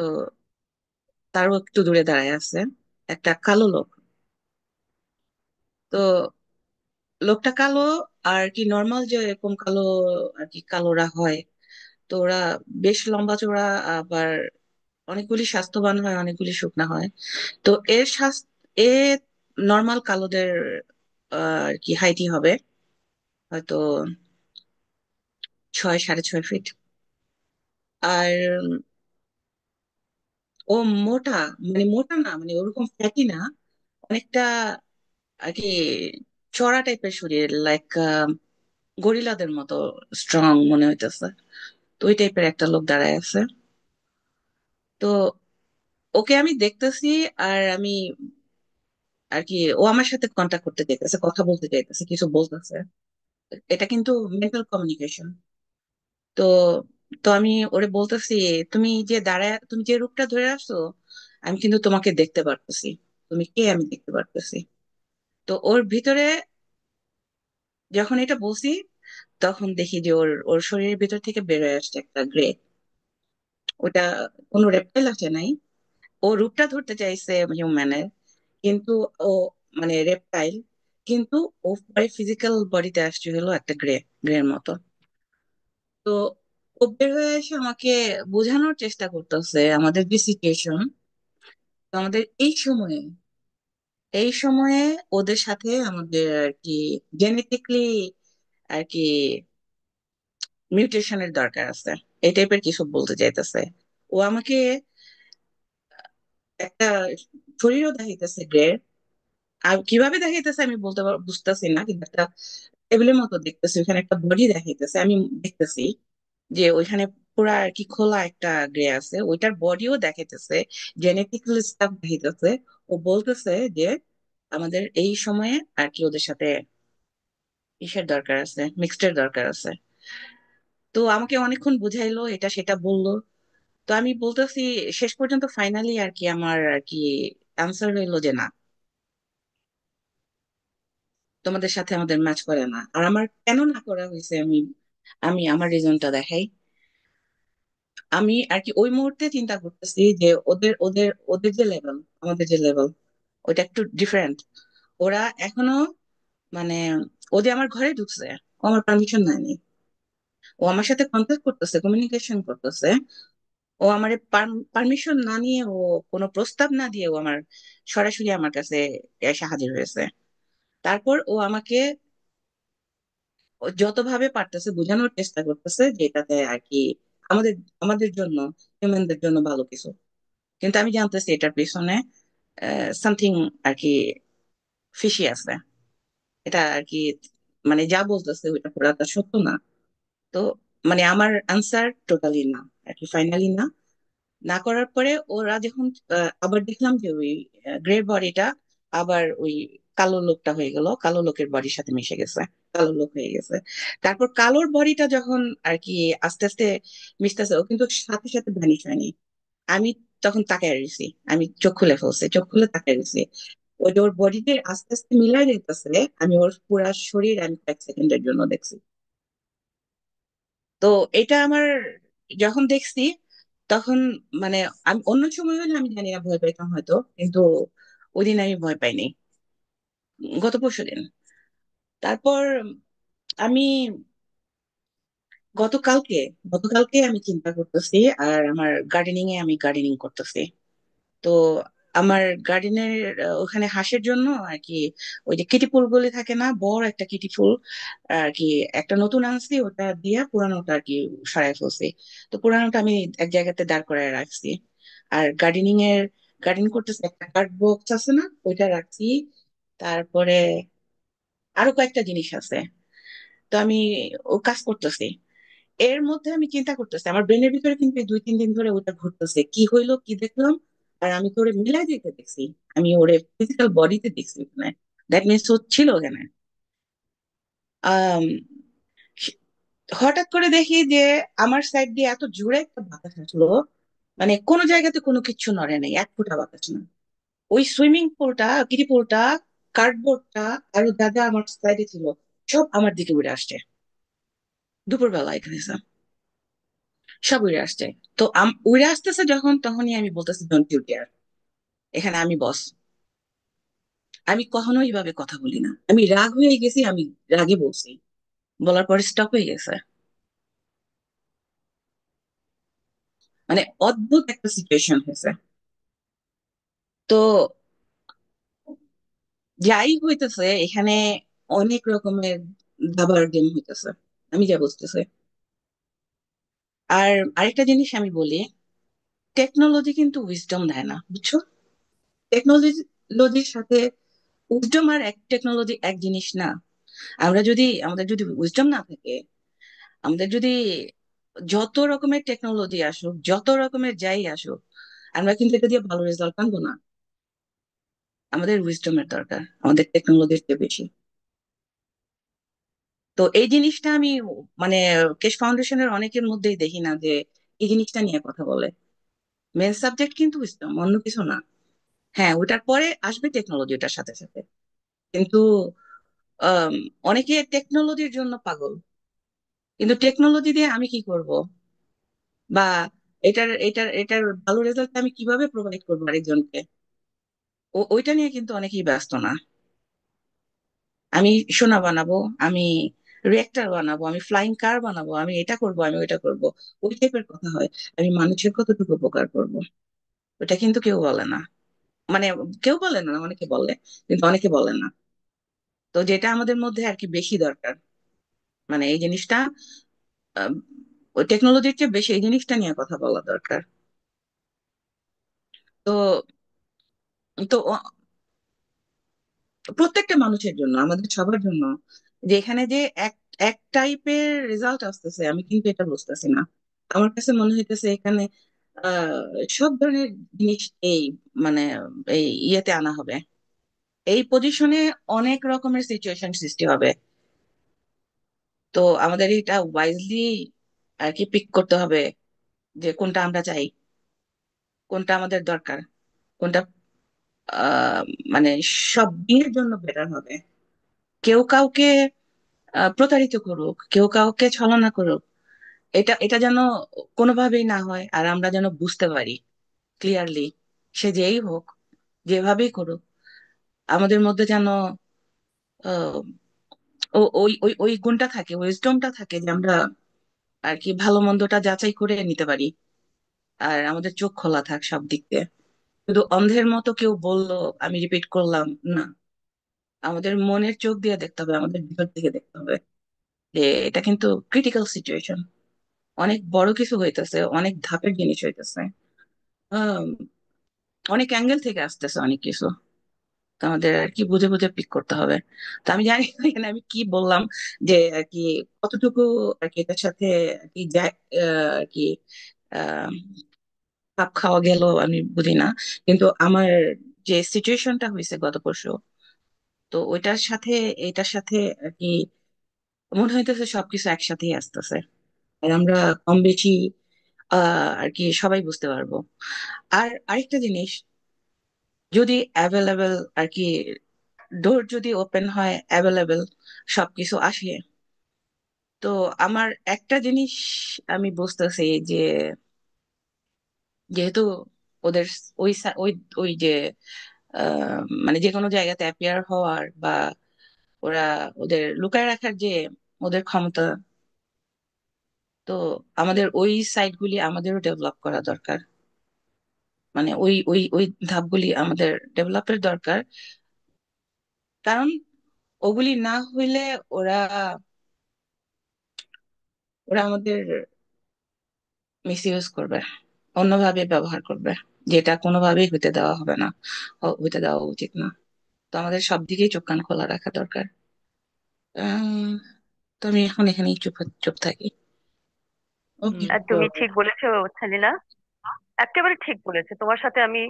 তারও একটু দূরে দাঁড়ায় আছে একটা কালো লোক। তো লোকটা কালো, আর কি নর্মাল যে এরকম কালো আর কি কালোরা হয়, তো ওরা বেশ লম্বা চওড়া, আবার অনেকগুলি স্বাস্থ্যবান হয়, অনেকগুলি শুকনা হয়। তো এর স্বাস্থ্য, এ নর্মাল কালোদের আর কি হাইটই হবে হয়তো 6-6.5 ফিট। আর ও মোটা, মানে মোটা না, মানে ওরকম ফ্যাটি না, অনেকটা আর কি চড়া টাইপের শরীর, লাইক গরিলাদের মতো স্ট্রং মনে হইতেছে। তো ওই টাইপের একটা লোক দাঁড়ায় আছে। তো ওকে আমি দেখতেছি, আর আমি আর কি ও আমার সাথে কন্ট্যাক্ট করতে চাইতেছে, কথা বলতে চাইতেছে, কিছু বলতেছে। এটা কিন্তু মেন্টাল কমিউনিকেশন। তো তো আমি ওরে বলতেছি, তুমি যে রূপটা ধরে আসছো, আমি কিন্তু তোমাকে দেখতে পারতেছি, তুমি কে আমি দেখতে পারতেছি। তো ওর ভিতরে যখন এটা বলছি, তখন দেখি যে ওর ওর শরীরের ভিতর থেকে বেরোয় আসছে একটা গ্রে। ওটা কোনো রেপটাইল আসে নাই। ও রূপটা ধরতে চাইছে হিউম্যানের, কিন্তু ও মানে রেপটাইল, কিন্তু ও পরে ফিজিক্যাল বডিতে আসছে হলো একটা গ্রের মতো। তো ও বের হয়ে এসে আমাকে বোঝানোর চেষ্টা করতেছে আমাদের যে সিচুয়েশন। আমাদের এই সময়ে ওদের সাথে আমাদের আর কি জেনেটিকলি আর কি মিউটেশনের দরকার আছে, এই টাইপের কিছু বলতে চাইতেছে। ও আমাকে একটা শরীরও দেখাইতেছে গ্রে। আর কিভাবে দেখাইতেছে আমি বুঝতেছি না, কিন্তু একটা টেবিলের মতো দেখতেছি, ওখানে একটা বডি দেখাইতেছে, আমি দেখতেছি যে ওইখানে পুরা আর কি খোলা একটা গ্রে আছে, ওইটার বডিও দেখাইতেছে, জেনেটিক্যাল স্টাফ দেখাইতেছে। ও বলতেছে যে আমাদের এই সময়ে আর কি ওদের সাথে ইসের দরকার আছে, মিক্সডের দরকার আছে। তো আমাকে অনেকক্ষণ বুঝাইলো, এটা সেটা বললো। তো আমি বলতেছি, শেষ পর্যন্ত ফাইনালি আর কি আমার আর কি আনসার হইলো যে না, তোমাদের সাথে আমাদের ম্যাচ করে না। আর আমার কেন না করা হয়েছে, আমি আমি আমার রিজনটা দেখাই। আমি আর কি ওই মুহূর্তে চিন্তা করতেছি যে ওদের ওদের ওদের যে লেভেল, আমাদের যে লেভেল, ওইটা একটু ডিফারেন্ট। ওরা এখনো মানে ও যে আমার ঘরে ঢুকছে, ও আমার পারমিশন নেয়নি। ও আমার সাথে কন্ট্যাক্ট করতেছে, কমিউনিকেশন করতেছে। ও আমার পারমিশন না নিয়ে, ও কোনো প্রস্তাব না দিয়ে ও আমার সরাসরি আমার কাছে এসে হাজির হয়েছে। তারপর ও আমাকে ও যতভাবে পারতেছে বোঝানোর চেষ্টা করতেছে যে এটাতে আর কি আমাদের আমাদের জন্য, হিউম্যানদের জন্য ভালো কিছু। কিন্তু আমি জানতেছি এটার পিছনে সামথিং আর কি ফিশি আছে। এটা আর কি মানে যা বলতেছে ওইটা পুরাটা সত্য না। তো মানে আমার আনসার টোটালি না, আর কি ফাইনালি না। না করার পরে ওরা যখন আবার দেখলাম যে ওই গ্রে বডিটা আবার ওই কালো লোকটা হয়ে গেল, কালো লোকের বডির সাথে মিশে গেছে, কালো লোক হয়ে গেছে। তারপর কালোর বডিটা যখন আর কি আস্তে আস্তে মিশতেছে, ও কিন্তু সাথে সাথে ভ্যানিশ হয়নি। আমি তখন তাকায় রয়েছি, আমি চোখ খুলে ফেলছি, চোখ খুলে তাকায় রয়েছি। ওই যে ওর বডিতে আস্তে আস্তে মিলাই যেতেছে, আমি ওর পুরা শরীর আমি কয়েক সেকেন্ডের জন্য দেখছি। তো এটা আমার যখন দেখছি তখন মানে আমি অন্য সময় হলে আমি জানি না ভয় পাইতাম হয়তো, কিন্তু ওই দিন আমি ভয় পাইনি, গত পরশু দিন। তারপর আমি গতকালকে গতকালকে আমি চিন্তা করতেছি, আর আমার গার্ডেনিং এ আমি গার্ডেনিং করতেছি। তো আমার গার্ডেনের ওখানে হাঁসের জন্য আর কি ওই যে কিটি ফুল গুলি থাকে না, বড় একটা কিটি ফুল আর কি, একটা নতুন আনছি, ওটা দিয়া পুরানোটা আর কি সরাই ফেলছি। তো পুরানোটা আমি এক জায়গাতে দাঁড় করায় রাখছি। আর গার্ডেনিং করতেছে, একটা কার্ড বক্স আছে না, ওইটা রাখছি। তারপরে আরো কয়েকটা জিনিস আছে। তো আমি ও কাজ করতেছি, এর মধ্যে আমি চিন্তা করতেছি, আমার ব্রেনের ভিতরে কিন্তু এই 2-3 দিন ধরে ওটা ঘুরতেছে, কি হইলো কি দেখলাম। আর আমি তো ওরে মিলাই দিতে দেখছি, আমি ওরে ফিজিক্যাল বডিতে দেখছি ওখানে, দ্যাট মিনস ও ছিল ওখানে। আম, হঠাৎ করে দেখি যে আমার সাইড দিয়ে এত জোরে একটা বাতাস আসলো, মানে কোনো জায়গাতে কোনো কিচ্ছু নড়ে নেই, এক ফোঁটা বাতাস না। ওই সুইমিং পুলটা, কিডি পুলটা, কার্ডবোর্ডটা, আরো যা যা আমার সাইডে ছিল সব আমার দিকে উড়ে আসছে। দুপুরবেলা এখানে সব উড়ে আসছে। তো উড়ে আসতেছে যখন, তখনই আমি বলতেছি ডোন্ট ইউ কেয়ার, এখানে আমি বস। আমি কখনো এইভাবে কথা বলি না, আমি রাগ হয়ে গেছি, আমি রাগে বলছি, বলার পরে স্টপ হয়ে গেছে। মানে অদ্ভুত একটা সিচুয়েশন হয়েছে। তো যাই হইতেছে এখানে, অনেক রকমের দাবার গেম হইতেছে, আমি যা বুঝতেছি। আর আরেকটা জিনিস আমি বলি, টেকনোলজি কিন্তু উইজডম দেয় না, বুঝছো? টেকনোলজির সাথে উইজডম আর এক টেকনোলজি এক জিনিস না। আমাদের যদি উইজডম না থাকে, আমাদের যদি যত রকমের টেকনোলজি আসুক, যত রকমের যাই আসুক, আমরা কিন্তু এটা দিয়ে ভালো রেজাল্ট আনবো না। আমাদের উইজডমের দরকার, আমাদের টেকনোলজির চেয়ে বেশি। তো এই জিনিসটা আমি মানে কেশ ফাউন্ডেশনের অনেকের মধ্যেই দেখি না যে এই জিনিসটা নিয়ে কথা বলে। মেন সাবজেক্ট কিন্তু উইজডম, অন্য কিছু না। হ্যাঁ, ওটার পরে আসবে টেকনোলজি, ওটার সাথে সাথে। কিন্তু আম, অনেকে টেকনোলজির জন্য পাগল, কিন্তু টেকনোলজি দিয়ে আমি কি করব, বা এটার ভালো রেজাল্ট আমি কিভাবে প্রোভাইড করবো আরেকজনকে, ওইটা নিয়ে কিন্তু অনেকেই ব্যস্ত না। আমি সোনা বানাবো, আমি রিয়েক্টর বানাবো, আমি ফ্লাইং কার বানাবো, আমি এটা করব, আমি ওইটা করব, ওই টাইপের কথা হয়। আমি মানুষের কতটুকু উপকার করব, ওটা কিন্তু কেউ বলে না। মানে কেউ বলে না, অনেকে বলে, কিন্তু অনেকে বলে না। তো যেটা আমাদের মধ্যে আর কি বেশি দরকার, মানে এই জিনিসটা, আম, ওই টেকনোলজির চেয়ে বেশি এই জিনিসটা নিয়ে কথা বলা দরকার। তো তো প্রত্যেকটা মানুষের জন্য, আমাদের সবার জন্য, যে এখানে যে এক এক টাইপের রেজাল্ট আসতেছে, আমি কিন্তু এটা বুঝতেছি না। আমার কাছে মনে হইতেছে এখানে আহ সব ধরনের জিনিস এই মানে এই ইয়েতে আনা হবে, এই পজিশনে অনেক রকমের সিচুয়েশন সৃষ্টি হবে। তো আমাদের এটা ওয়াইজলি আর কি পিক করতে হবে, যে কোনটা আমরা চাই, কোনটা আমাদের দরকার, কোনটা আহ মানে সব দিনের জন্য বেটার হবে। কেউ কাউকে প্রতারিত করুক, কেউ কাউকে ছলনা করুক, এটা এটা যেন কোনোভাবেই না হয়। আর আমরা যেন বুঝতে পারি ক্লিয়ারলি, সে যেই হোক, যেভাবেই করুক, আমাদের মধ্যে যেন আহ, ওই ওই ওই গুণটা থাকে, উইজডমটা থাকে, যে আমরা আর কি ভালো মন্দটা যাচাই করে নিতে পারি। আর আমাদের চোখ খোলা থাক সব দিক দিয়ে। শুধু অন্ধের মতো কেউ বললো আমি রিপিট করলাম না, আমাদের মনের চোখ দিয়ে দেখতে হবে, আমাদের ভিতর থেকে দেখতে হবে যে এটা কিন্তু ক্রিটিক্যাল সিচুয়েশন। অনেক বড় কিছু হইতেছে, অনেক ধাপের জিনিস হইতেছে, আহ অনেক অ্যাঙ্গেল থেকে আসতেছে অনেক কিছু। তো আমাদের আর কি বুঝে বুঝে পিক করতে হবে। তো আমি জানি না এখানে আমি কি বললাম, যে আর কি কতটুকু আর কি এটার সাথে আর কি আর কি আহ খাপ খাওয়া গেল আমি বুঝি না। কিন্তু আমার যে সিচুয়েশনটা হয়েছে গত পরশু, তো ওইটার সাথে এটার সাথে আর কি মনে হইতেছে সবকিছু একসাথেই আসতেছে। আর আমরা কম বেশি আর কি সবাই বুঝতে পারবো। আর আরেকটা জিনিস, যদি অ্যাভেলেবেল আর কি ডোর যদি ওপেন হয়, অ্যাভেলেবেল সবকিছু আসে, তো আমার একটা জিনিস আমি বুঝতেছি যে যেহেতু ওদের ওই ওই ওই যে মানে যে কোনো জায়গাতে অ্যাপিয়ার হওয়ার বা ওরা ওদের লুকায় রাখার যে ওদের ক্ষমতা, তো আমাদের ওই সাইটগুলি আমাদেরও ডেভেলপ করা দরকার। মানে ওই ওই ওই ধাপগুলি আমাদের ডেভেলপের দরকার। কারণ ওগুলি না হইলে ওরা ওরা আমাদের মিস ইউজ করবে, অন্যভাবে ব্যবহার করবে, যেটা কোনোভাবেই হইতে দেওয়া হবে না, হইতে দেওয়া উচিত না। তো আমাদের সব দিকেই চোখ কান খোলা রাখা দরকার। আহ তো আমি এখন এখানেই চুপ চুপ থাকি। ওকে। আর তো তুমি ঠিক বলেছো সালিনা, একেবারে ঠিক বলেছো। তোমার সাথে আমি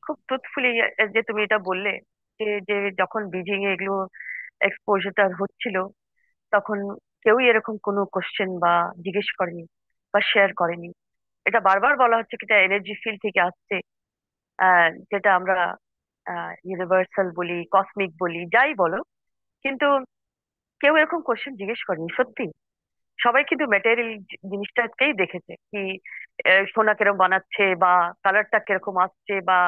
খুব ট্রুথফুলি, যে তুমি এটা বললে, যে যে যখন বিজিং এ এগুলো এক্সপোজারটা হচ্ছিল, তখন কেউই এরকম কোনো কোশ্চেন বা জিজ্ঞেস করেনি বা শেয়ার করেনি। এটা বারবার বলা হচ্ছে কি এটা এনার্জি ফিল্ড থেকে আসছে, যেটা আমরা ইউনিভার্সাল বলি, কসমিক বলি, যাই বলো, কিন্তু কেউ এরকম কোশ্চেন জিজ্ঞেস করেনি সত্যি। সবাই কিন্তু ম্যাটেরিয়াল জিনিসটাকেই দেখেছে কি, সোনা কিরকম বানাচ্ছে, বা কালারটা কিরকম আসছে, বা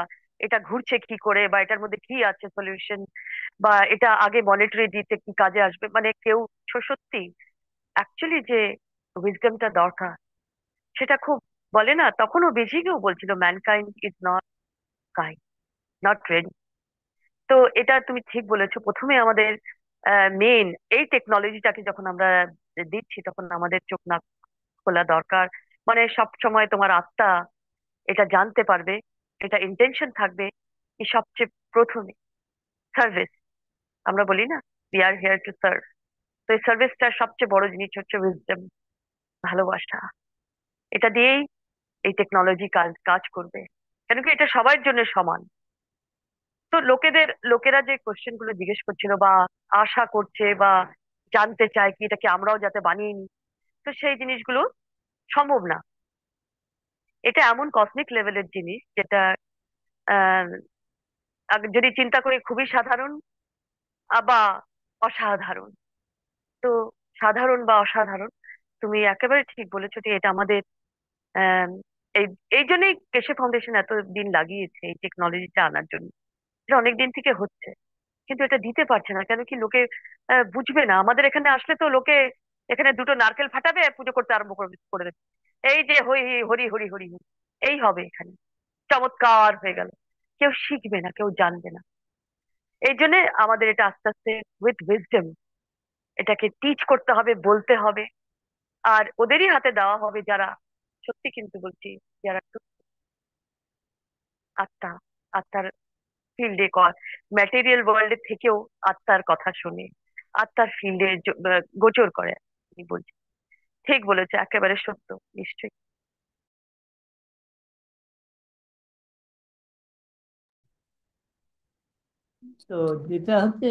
এটা ঘুরছে কি করে, বা এটার মধ্যে কি আছে সলিউশন, বা এটা আগে মনিটরি দিতে কি কাজে আসবে। মানে কেউ সত্যি অ্যাকচুয়ালি যে উইজডমটা দরকার, সেটা খুব বলে না, তখনও বেশি কেউ বলছিল mankind is not kind, not ready. তো এটা তুমি ঠিক বলেছো। প্রথমে আমাদের মেন এই টেকনোলজিটাকে যখন আমরা দিচ্ছি, তখন আমাদের চোখ না খোলা দরকার। মানে সব সময় তোমার আত্মা এটা জানতে পারবে, এটা ইন্টেনশন থাকবে কি সবচেয়ে প্রথমে সার্ভিস। আমরা বলি না, we are here to serve. তো এই সার্ভিসটার সবচেয়ে বড় জিনিস হচ্ছে উইজডম, ভালোবাসা। এটা দিয়েই এই টেকনোলজি কাজ কাজ করবে, কেন কি এটা সবার জন্য সমান। তো লোকেরা যে কোশ্চেন গুলো জিজ্ঞেস করছিল বা আশা করছে বা জানতে চায় কি এটাকে আমরাও যাতে বানিয়ে নিই, তো সেই জিনিসগুলো সম্ভব না। এটা এমন কসমিক লেভেলের জিনিস যেটা আহ যদি চিন্তা করি খুবই সাধারণ বা অসাধারণ। তো সাধারণ বা অসাধারণ, তুমি একেবারে ঠিক বলেছো যে এটা আমাদের আহ এই এই জন্যই কেশে ফাউন্ডেশন এত দিন লাগিয়েছে এই টেকনোলজিটা আনার জন্য। এটা অনেক দিন থেকে হচ্ছে, কিন্তু এটা দিতে পারছে না। কেন কি লোকে বুঝবে না। আমাদের এখানে আসলে তো লোকে এখানে দুটো নারকেল ফাটাবে, পুজো করতে আরম্ভ করে দেবে। এই যে হই হরি হরি হরি হরি, এই হবে এখানে, চমৎকার হয়ে গেল। কেউ শিখবে না, কেউ জানবে না। এই জন্য আমাদের এটা আস্তে আস্তে উইথ উইজডম এটাকে টিচ করতে হবে, বলতে হবে। আর ওদেরই হাতে দেওয়া হবে যারা, সত্যি কিন্তু বলছি, যারা একটু আত্মা আত্মার ফিল্ডে, ম্যাটেরিয়াল ওয়ার্ল্ডের থেকেও আত্মার কথা শুনে, আত্মার ফিল্ডে গোচর করে। আমি বলছি ঠিক বলেছে, একেবারে সত্য, নিশ্চয়ই। তো যেটা হচ্ছে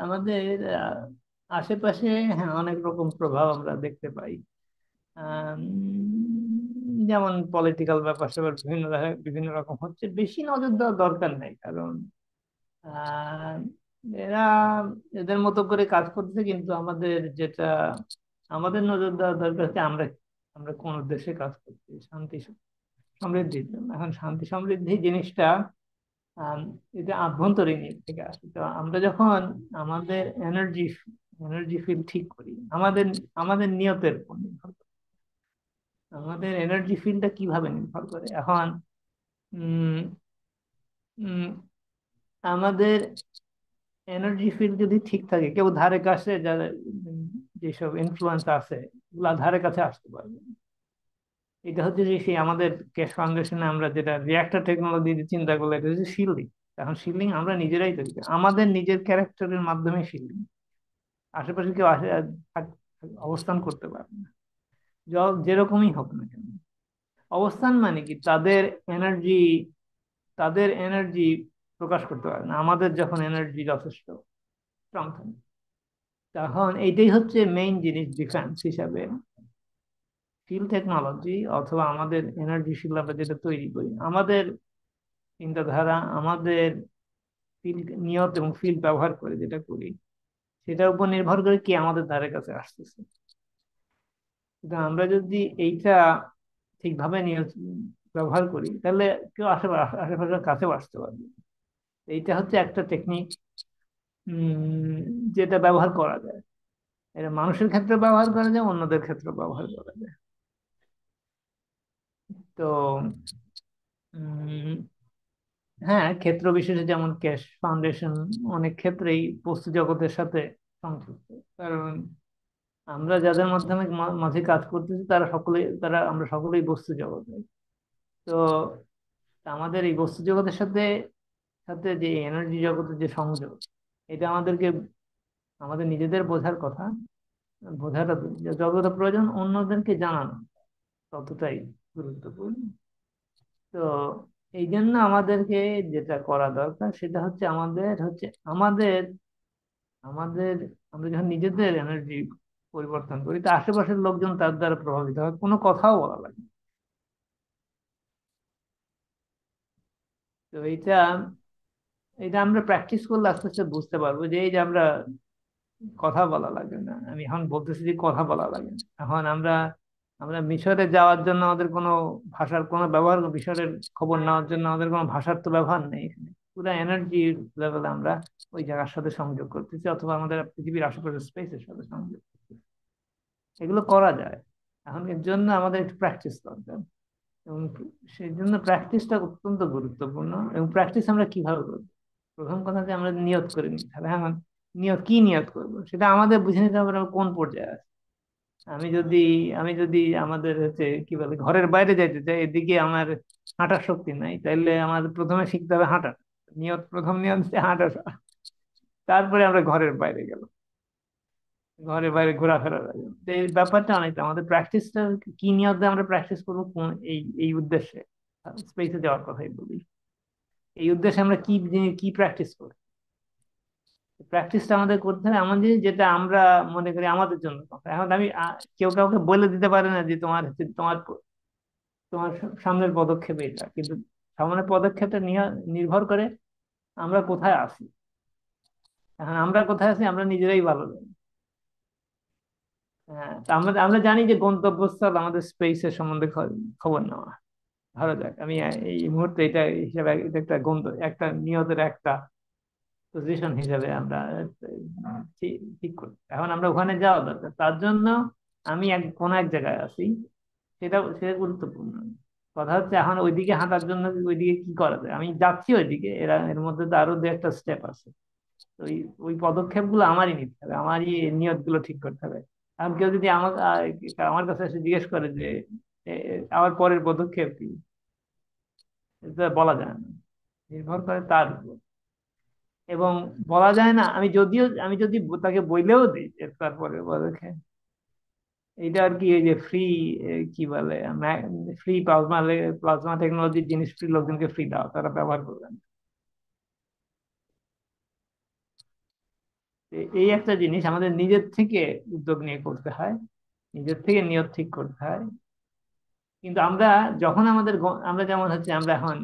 আমাদের আশেপাশে, হ্যাঁ, অনেক রকম প্রভাব আমরা দেখতে পাই। আম, যেমন পলিটিক্যাল ব্যাপার স্যাপার বিভিন্ন রকম হচ্ছে, বেশি নজর দেওয়ার দরকার নেই, কারণ আহ, এরা এদের মতো করে কাজ করছে। কিন্তু আমাদের নজর দেওয়া দরকার হচ্ছে আমরা আমরা কোন উদ্দেশ্যে কাজ করছি, শান্তি সমৃদ্ধির জন্য। এখন শান্তি সমৃদ্ধি জিনিসটা আম, এটা আভ্যন্তরীণ দিক থেকে আসে। তো আমরা যখন আমাদের এনার্জি ফিল ঠিক করি, আমাদের আমাদের নিয়তের উপর নির্ভর করে। আমাদের এনার্জি ফিলটা কিভাবে নির্ভর করে এখন, উম উম, আমাদের এনার্জি ফিল যদি ঠিক থাকে, কেউ ধারে কাছে যারা যেসব ইনফ্লুয়েন্স আছে, ওগুলা ধারে কাছে আসতে পারবে না। এটা হচ্ছে যে সেই আমাদের ক্যাশ ফাউন্ডেশনে আমরা যেটা রিয়াক্টর টেকনোলজি চিন্তা করলে, এটা হচ্ছে শিল্ডিং। এখন শিল্ডিং আমরা নিজেরাই তৈরি করি, আমাদের নিজের ক্যারেক্টারের মাধ্যমে শিল্ডিং। আশেপাশে কেউ অবস্থান করতে পারবে না, যেরকমই হোক না কেন। অবস্থান মানে কি, তাদের এনার্জি প্রকাশ করতে পারে না। আমাদের যখন এনার্জি যথেষ্ট স্ট্রং থাকে, তখন এইটাই হচ্ছে মেইন জিনিস ডিফেন্স হিসাবে। ফিল টেকনোলজি অথবা আমাদের এনার্জি আমরা যেটা তৈরি করি, আমাদের চিন্তাধারা, আমাদের ফিল, নিয়ত এবং ফিল ব্যবহার করে যেটা করি, সেটার উপর নির্ভর করে কি আমাদের ধারে কাছে আসতেছে। কিন্তু আমরা যদি এইটা ঠিকভাবে নিয়ত ব্যবহার করি, তাহলে কেউ আশেপাশের কাছেও আসতে পারবে। এইটা হচ্ছে একটা টেকনিক যেটা ব্যবহার করা যায়। এটা মানুষের ক্ষেত্রে ব্যবহার করা যায়, অন্যদের ক্ষেত্রে ব্যবহার করা যায়। তো উম, হ্যাঁ, ক্ষেত্র বিশেষে যেমন ক্যাশ ফাউন্ডেশন অনেক ক্ষেত্রেই বস্তু জগতের সাথে সংযুক্ত। কারণ আমরা যাদের মাধ্যমে মাঝে কাজ করতেছি, আমরা সকলেই বস্তু জগতে। তো আমাদের এই বস্তু জগতের সাথে সাথে যে এনার্জি জগতের যে সংযোগ, এটা আমাদের নিজেদের বোঝার কথা। বোঝাটা যতটা প্রয়োজন, অন্যদেরকে জানানো ততটাই গুরুত্বপূর্ণ। তো এই জন্য আমাদেরকে যেটা করা দরকার, সেটা হচ্ছে আমাদের আমাদের আমরা যখন নিজেদের এনার্জি পরিবর্তন করি, তা আশেপাশের লোকজন তার দ্বারা প্রভাবিত হয়, কোনো কথাও বলা লাগে না। তো এইটা এটা আমরা প্র্যাকটিস করলে আস্তে আস্তে বুঝতে পারবো যে এই যে আমরা কথা বলা লাগে না, আমি এখন বলতেছি যে কথা বলা লাগে না। এখন আমরা আমরা মিশরে যাওয়ার জন্য আমাদের কোনো ভাষার কোনো ব্যবহার, মিশরের খবর নেওয়ার জন্য আমাদের কোনো ভাষার তো ব্যবহার নেই এখানে। পুরো এনার্জি লেভেলে আমরা ওই জায়গার সাথে সংযোগ করতেছি, অথবা আমাদের পৃথিবীর আশেপাশের স্পেসের সাথে সংযোগ করতেছি। এগুলো করা যায়। এখন এর জন্য আমাদের একটু প্র্যাকটিস দরকার, এবং সেই জন্য প্র্যাকটিসটা অত্যন্ত গুরুত্বপূর্ণ। এবং প্র্যাকটিস আমরা কিভাবে করবো? প্রথম কথা যে আমরা নিয়ত করে নিতে হবে। হ্যাঁ, কি নিয়ত করবো সেটা আমাদের বুঝে নিতে হবে আমরা কোন পর্যায়ে আছি। আমি যদি আমি যদি আমাদের হচ্ছে কি বলে ঘরের বাইরে যাইতে চাই, এদিকে আমার হাঁটার শক্তি নাই, তাইলে আমাদের প্রথমে শিখতে হবে হাঁটা। প্রথম নিয়ত হচ্ছে হাঁটা। তারপরে আমরা ঘরের বাইরে গেলাম, ঘরের বাইরে ঘোরাফেরা লাগবে। তো এই ব্যাপারটা অনেকটা আমাদের প্র্যাকটিসটা, কি নিয়ত দিয়ে আমরা প্র্যাকটিস করবো, কোন এই এই উদ্দেশ্যে স্পেসে যাওয়ার কথাই বলি। এই উদ্দেশ্যে আমরা কি প্র্যাকটিস করি? প্র্যাকটিসটা আমাদের করতে হবে এমন জিনিস যেটা আমরা মনে করি আমাদের জন্য কথা। এখন আমি কেউ কাউকে বলে দিতে পারে না যে তোমার তোমার সামনের পদক্ষেপ এটা, কিন্তু সামনের পদক্ষেপটা নির্ভর করে আমরা কোথায় আছি। এখন আমরা কোথায় আছি আমরা নিজেরাই ভালো জানি। হ্যাঁ, তা আমরা আমরা জানি যে গন্তব্যস্থল আমাদের স্পেসের সম্বন্ধে খবর নেওয়া। ধরা যাক আমি এই মুহূর্তে এটা হিসাবে, এটা একটা একটা নিয়তের একটা পজিশন হিসাবে আমরা ঠিক করি। এখন আমরা ওখানে যাওয়া দরকার, তার জন্য আমি কোন এক জায়গায় আছি, সেটা গুরুত্বপূর্ণ। কথা হচ্ছে এখন ওইদিকে হাঁটার জন্য ওইদিকে কি করা যায়। আমি যাচ্ছি ওইদিকে, এর মধ্যে তো আরো দু একটা স্টেপ আছে। তো ওই ওই পদক্ষেপ গুলো আমারই নিতে হবে, আমারই নিয়ত গুলো ঠিক করতে হবে। এখন কেউ যদি আমার কাছে এসে জিজ্ঞেস করে যে আমার পরের পদক্ষেপ কি, এটা বলা যায় না, নির্ভর করে তার উপর। এবং বলা যায় না, আমি যদি তাকে বইলেও দিই যে তারপরে পদক্ষেপ, এটা আর কি, এই যে ফ্রি, কি বলে, ফ্রি প্লাজমা টেকনোলজির জিনিস ফ্রি, লোকজনকে ফ্রি দাও, তারা ব্যবহার করবেন। এই একটা জিনিস আমাদের নিজের থেকে উদ্যোগ নিয়ে করতে হয়, নিজের থেকে নিয়ত ঠিক করতে হয়। কিন্তু আমরা যখন আমরা যেমন হচ্ছে আমরা এখন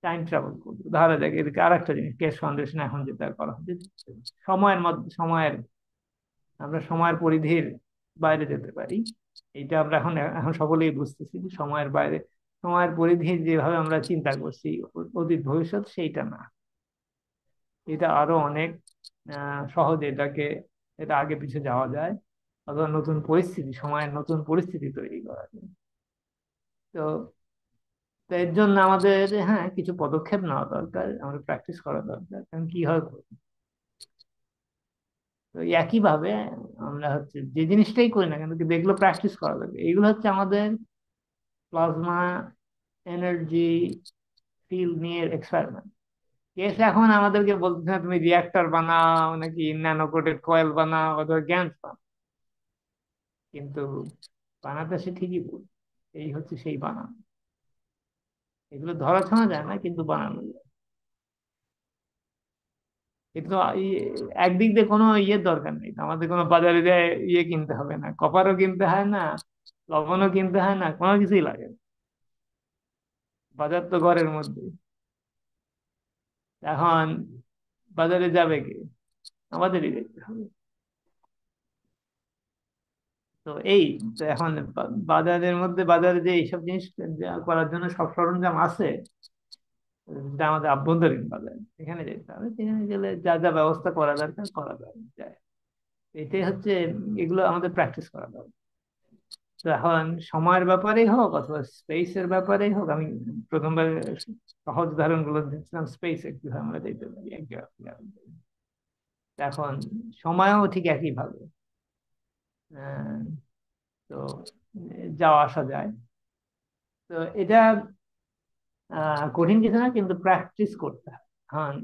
টাইম ট্রাভেল করি, ধরা যাক এদিকে আর একটা জিনিস ক্যাশ ফাউন্ডেশন এখন যেটা করা হচ্ছে, আমরা সময়ের পরিধির বাইরে যেতে পারি। এইটা আমরা এখন এখন সকলেই বুঝতেছি যে সময়ের পরিধি যেভাবে আমরা চিন্তা করছি অতীত ভবিষ্যৎ, সেইটা না। এটা আরো অনেক সহজে এটা আগে পিছে যাওয়া যায়, অথবা সময়ের নতুন পরিস্থিতি তৈরি করা যায়। তো তো এর জন্য আমাদের, হ্যাঁ, কিছু পদক্ষেপ নেওয়া দরকার, আমাদের প্র্যাকটিস করা দরকার। কারণ কি হয়, তো একই ভাবে আমরা হচ্ছে যে জিনিসটাই করি না কেন, কিন্তু এগুলো প্র্যাকটিস করা লাগবে। এগুলো হচ্ছে আমাদের প্লাজমা এনার্জি ফিল্ড নিয়ে এক্সপেরিমেন্ট। কেস এখন আমাদেরকে বলতেছে না তুমি রিয়াক্টর বানাও নাকি ন্যানো কোটেড কয়েল বানাও অথবা গ্যাস বানাও, কিন্তু বানাতে সে ঠিকই বলবে। এই হচ্ছে সেই বানানো, এগুলো ধরা ছোঁয়া যায় না কিন্তু বানানো যায়। কিন্তু একদিক দিয়ে কোনো ইয়ের দরকার নেই, আমাদের কোনো বাজারে যায় ইয়ে কিনতে হবে না, কপারও কিনতে হয় না, লবণও কিনতে হয় না, কোনো কিছুই লাগে না, বাজার তো ঘরের মধ্যে। এখন বাজারে যাবে কে? আমাদেরই দেখতে হবে। তো এই, তো এখন বাজারের মধ্যে, বাজারে যে এইসব জিনিস যা করার জন্য সব সরঞ্জাম আছে, যেটা আমাদের আভ্যন্তরীণ বাজার, এখানে যেতে হবে, সেখানে গেলে যা যা ব্যবস্থা করা দরকার করা যায়। এটাই হচ্ছে, এগুলো আমাদের প্র্যাকটিস করা দরকার। তো এখন সময়ের ব্যাপারেই হোক অথবা স্পেসের ব্যাপারেই হোক, আমি প্রথমবার সহজ উদাহরণগুলো দিচ্ছিলাম, স্পেসে কিভাবে আমরা যেতে পারি এক জায়গা থেকে আরেক জায়গায়। এখন সময়ও ঠিক একইভাবে, আহ, তো যাওয়া আসা যায়। তো এটা কঠিন কিছু না, কিন্তু প্র্যাকটিস করতে হয়। হ্যাঁ,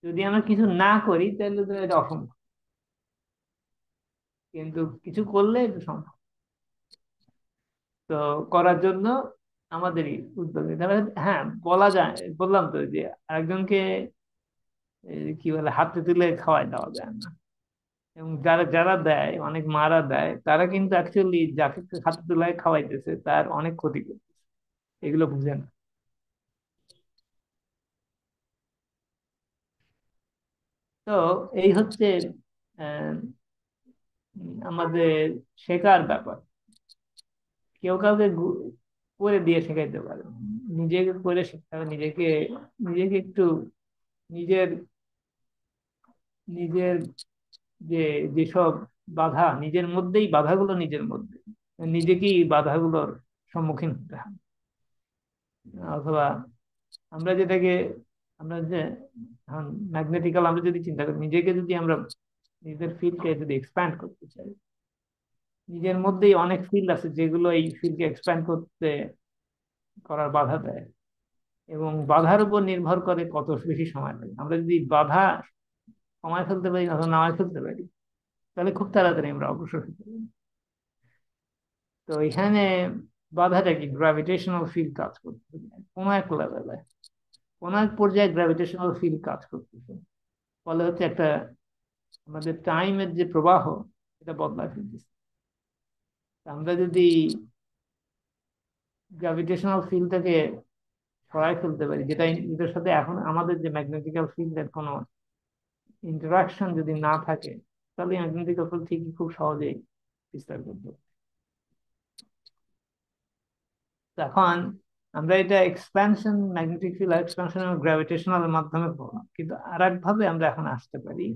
যদি আমরা কিছু না করি তাহলে তো এটা অসম্ভব, কিন্তু কিছু করলে এটা সম্ভব। তো করার জন্য আমাদেরই উদ্যোগ নিতে হবে। হ্যাঁ, বলা যায়, বললাম তো যে আরেকজনকে কি বলে হাতে তুলে খাওয়াই দেওয়া যায় না। এবং যারা যারা দেয়, অনেক মারা দেয়, তারা কিন্তু অ্যাকচুয়ালি যাকে হাতে তুলে খাওয়াইতেছে তার অনেক ক্ষতি করতেছে, এগুলো বুঝে না। তো এই হচ্ছে আহ, আমাদের শেখার ব্যাপার। কেউ কাউকে করে দিয়ে শেখাইতে পারে না। নিজেকে করে শিখতে হবে, নিজেকে নিজেকে একটু নিজের নিজের যে যেসব বাধা নিজের মধ্যেই, বাধাগুলো নিজের মধ্যে, নিজেকেই বাধাগুলোর সম্মুখীন হতে হবে। অথবা আমরা যেটাকে, আমরা যে ম্যাগনেটিক্যাল, আমরা যদি চিন্তা করি নিজেকে, যদি আমরা নিজের ফিল্ডকে যদি এক্সপ্যান্ড করতে চাই, নিজের মধ্যেই অনেক ফিল্ড আছে যেগুলো এই ফিল্ডকে এক্সপ্যান্ড করতে করার বাধা দেয়, এবং বাধার উপর নির্ভর করে কত বেশি সময় লাগে। আমরা যদি বাধা কমায় ফেলতে পারি অথবা নামায় ফেলতে পারি, তাহলে খুব তাড়াতাড়ি আমরা অগ্রসর হতে পারি। তো এখানে বাধাটা কি, গ্রাভিটেশনাল ফিল্ড কাজ করতেছে কোনো এক লেভেলে, কোনো এক পর্যায়ে গ্রাভিটেশনাল ফিল্ড কাজ করতেছে, ফলে হচ্ছে একটা আমাদের টাইমের যে প্রবাহ, এটা বদলায় ফেলতেছে। আমরা যদি গ্রাভিটেশনাল ফিল্ডটাকে সরাই ফেলতে পারি, যেটা এটার সাথে এখন আমাদের যে ম্যাগনেটিক্যাল ফিল্ডের কোনো ইন্টারাকশন যদি না থাকে, তাহলে ম্যাগনেটিক্যাল ফিল্ড ঠিকই খুব সহজেই বিস্তার করতে পারে। তো এখন আমরা এটা এক্সপ্যানশন, ম্যাগনেটিক ফিল্ড এক্সপ্যানশন এবং গ্র্যাভিটেশনাল মাধ্যমে পড়লাম, কিন্তু আর এক ভাবে আমরা এখন আসতে পারি,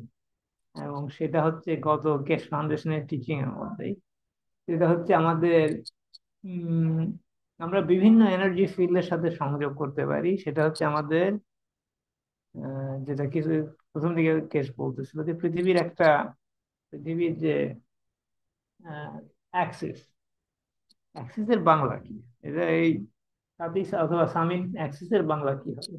এবং সেটা হচ্ছে গত কেশ ফাউন্ডেশনের টিচিং এর মধ্যেই। সেটা হচ্ছে আমাদের উম আমরা বিভিন্ন এনার্জি ফিল্ডের সাথে সংযোগ করতে পারি। সেটা হচ্ছে আমাদের যেটা কিছু প্রথম দিকে কেশ বলতেছিল যে পৃথিবীর যে অ্যাক্সিস, অ্যাক্সিসের বাংলা কি? এটা এই সাদিস অথবা সামিন, অ্যাক্সিসের বাংলা কি হবে?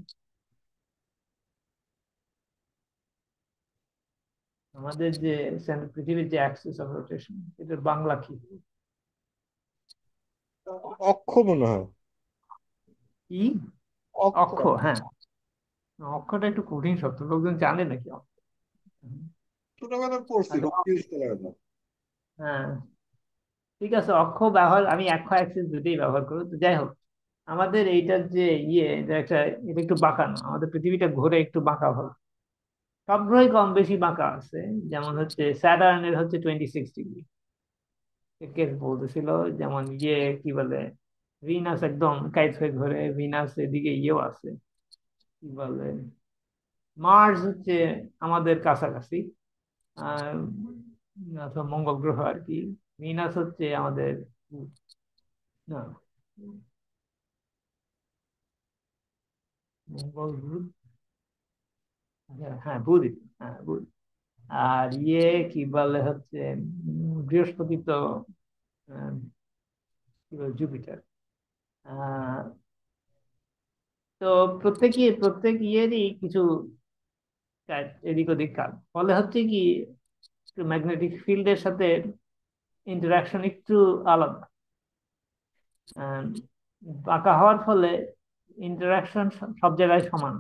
আমাদের যে পৃথিবীর যে অ্যাক্সিস অফ রোটেশন, এটার বাংলা কি হবে? অক্ষ মনে হয়। কি? অক্ষ। অক্ষ, হ্যাঁ। অক্ষটা একটু কঠিন শব্দ, লোকজন জানে নাকি অক্ষ? ছোটবেলায় পড়ছি, আচ্ছা, ইউজ করা হয় না। হ্যাঁ, ঠিক আছে, অক্ষ ব্যবহার, আমি অক্ষ অ্যাক্সিস দুটোই ব্যবহার করি। তো যাই হোক, আমাদের এইটার যে ইয়ে, এটা একটা, এটা একটু বাঁকানো, আমাদের পৃথিবীটা ঘুরে একটু বাঁকা ভাবে। সব গ্রহই কম বেশি বাঁকা আছে। যেমন হচ্ছে স্যাটার্নের হচ্ছে 26 ডিগ্রি, কেস বলতেছিল। যেমন ইয়ে কি বলে, ভিনাস একদম কাইত হয়ে ঘোরে, ভিনাস এদিকে ইয়েও আছে, কি বলে, মার্স হচ্ছে আমাদের কাছাকাছি, আহ অথবা মঙ্গল গ্রহ আর কি। ভিনাস হচ্ছে আমাদের, না, মঙ্গল বুধ, হ্যাঁ বুধ, হ্যাঁ বুধ। আর ইয়ে কি বলে হচ্ছে বৃহস্পতি তো, আহ, কি বলে, জুপিটার। আহ তো প্রত্যেক ইয়েরই কিছু কাজ, এদিক ওদিক কাজ, ফলে হচ্ছে কি ম্যাগনেটিক ফিল্ডের সাথে ইন্টারাকশন একটু আলাদা। আহ, বাঁকা হওয়ার ফলে ইন্টারাকশন সব জায়গায় সমান।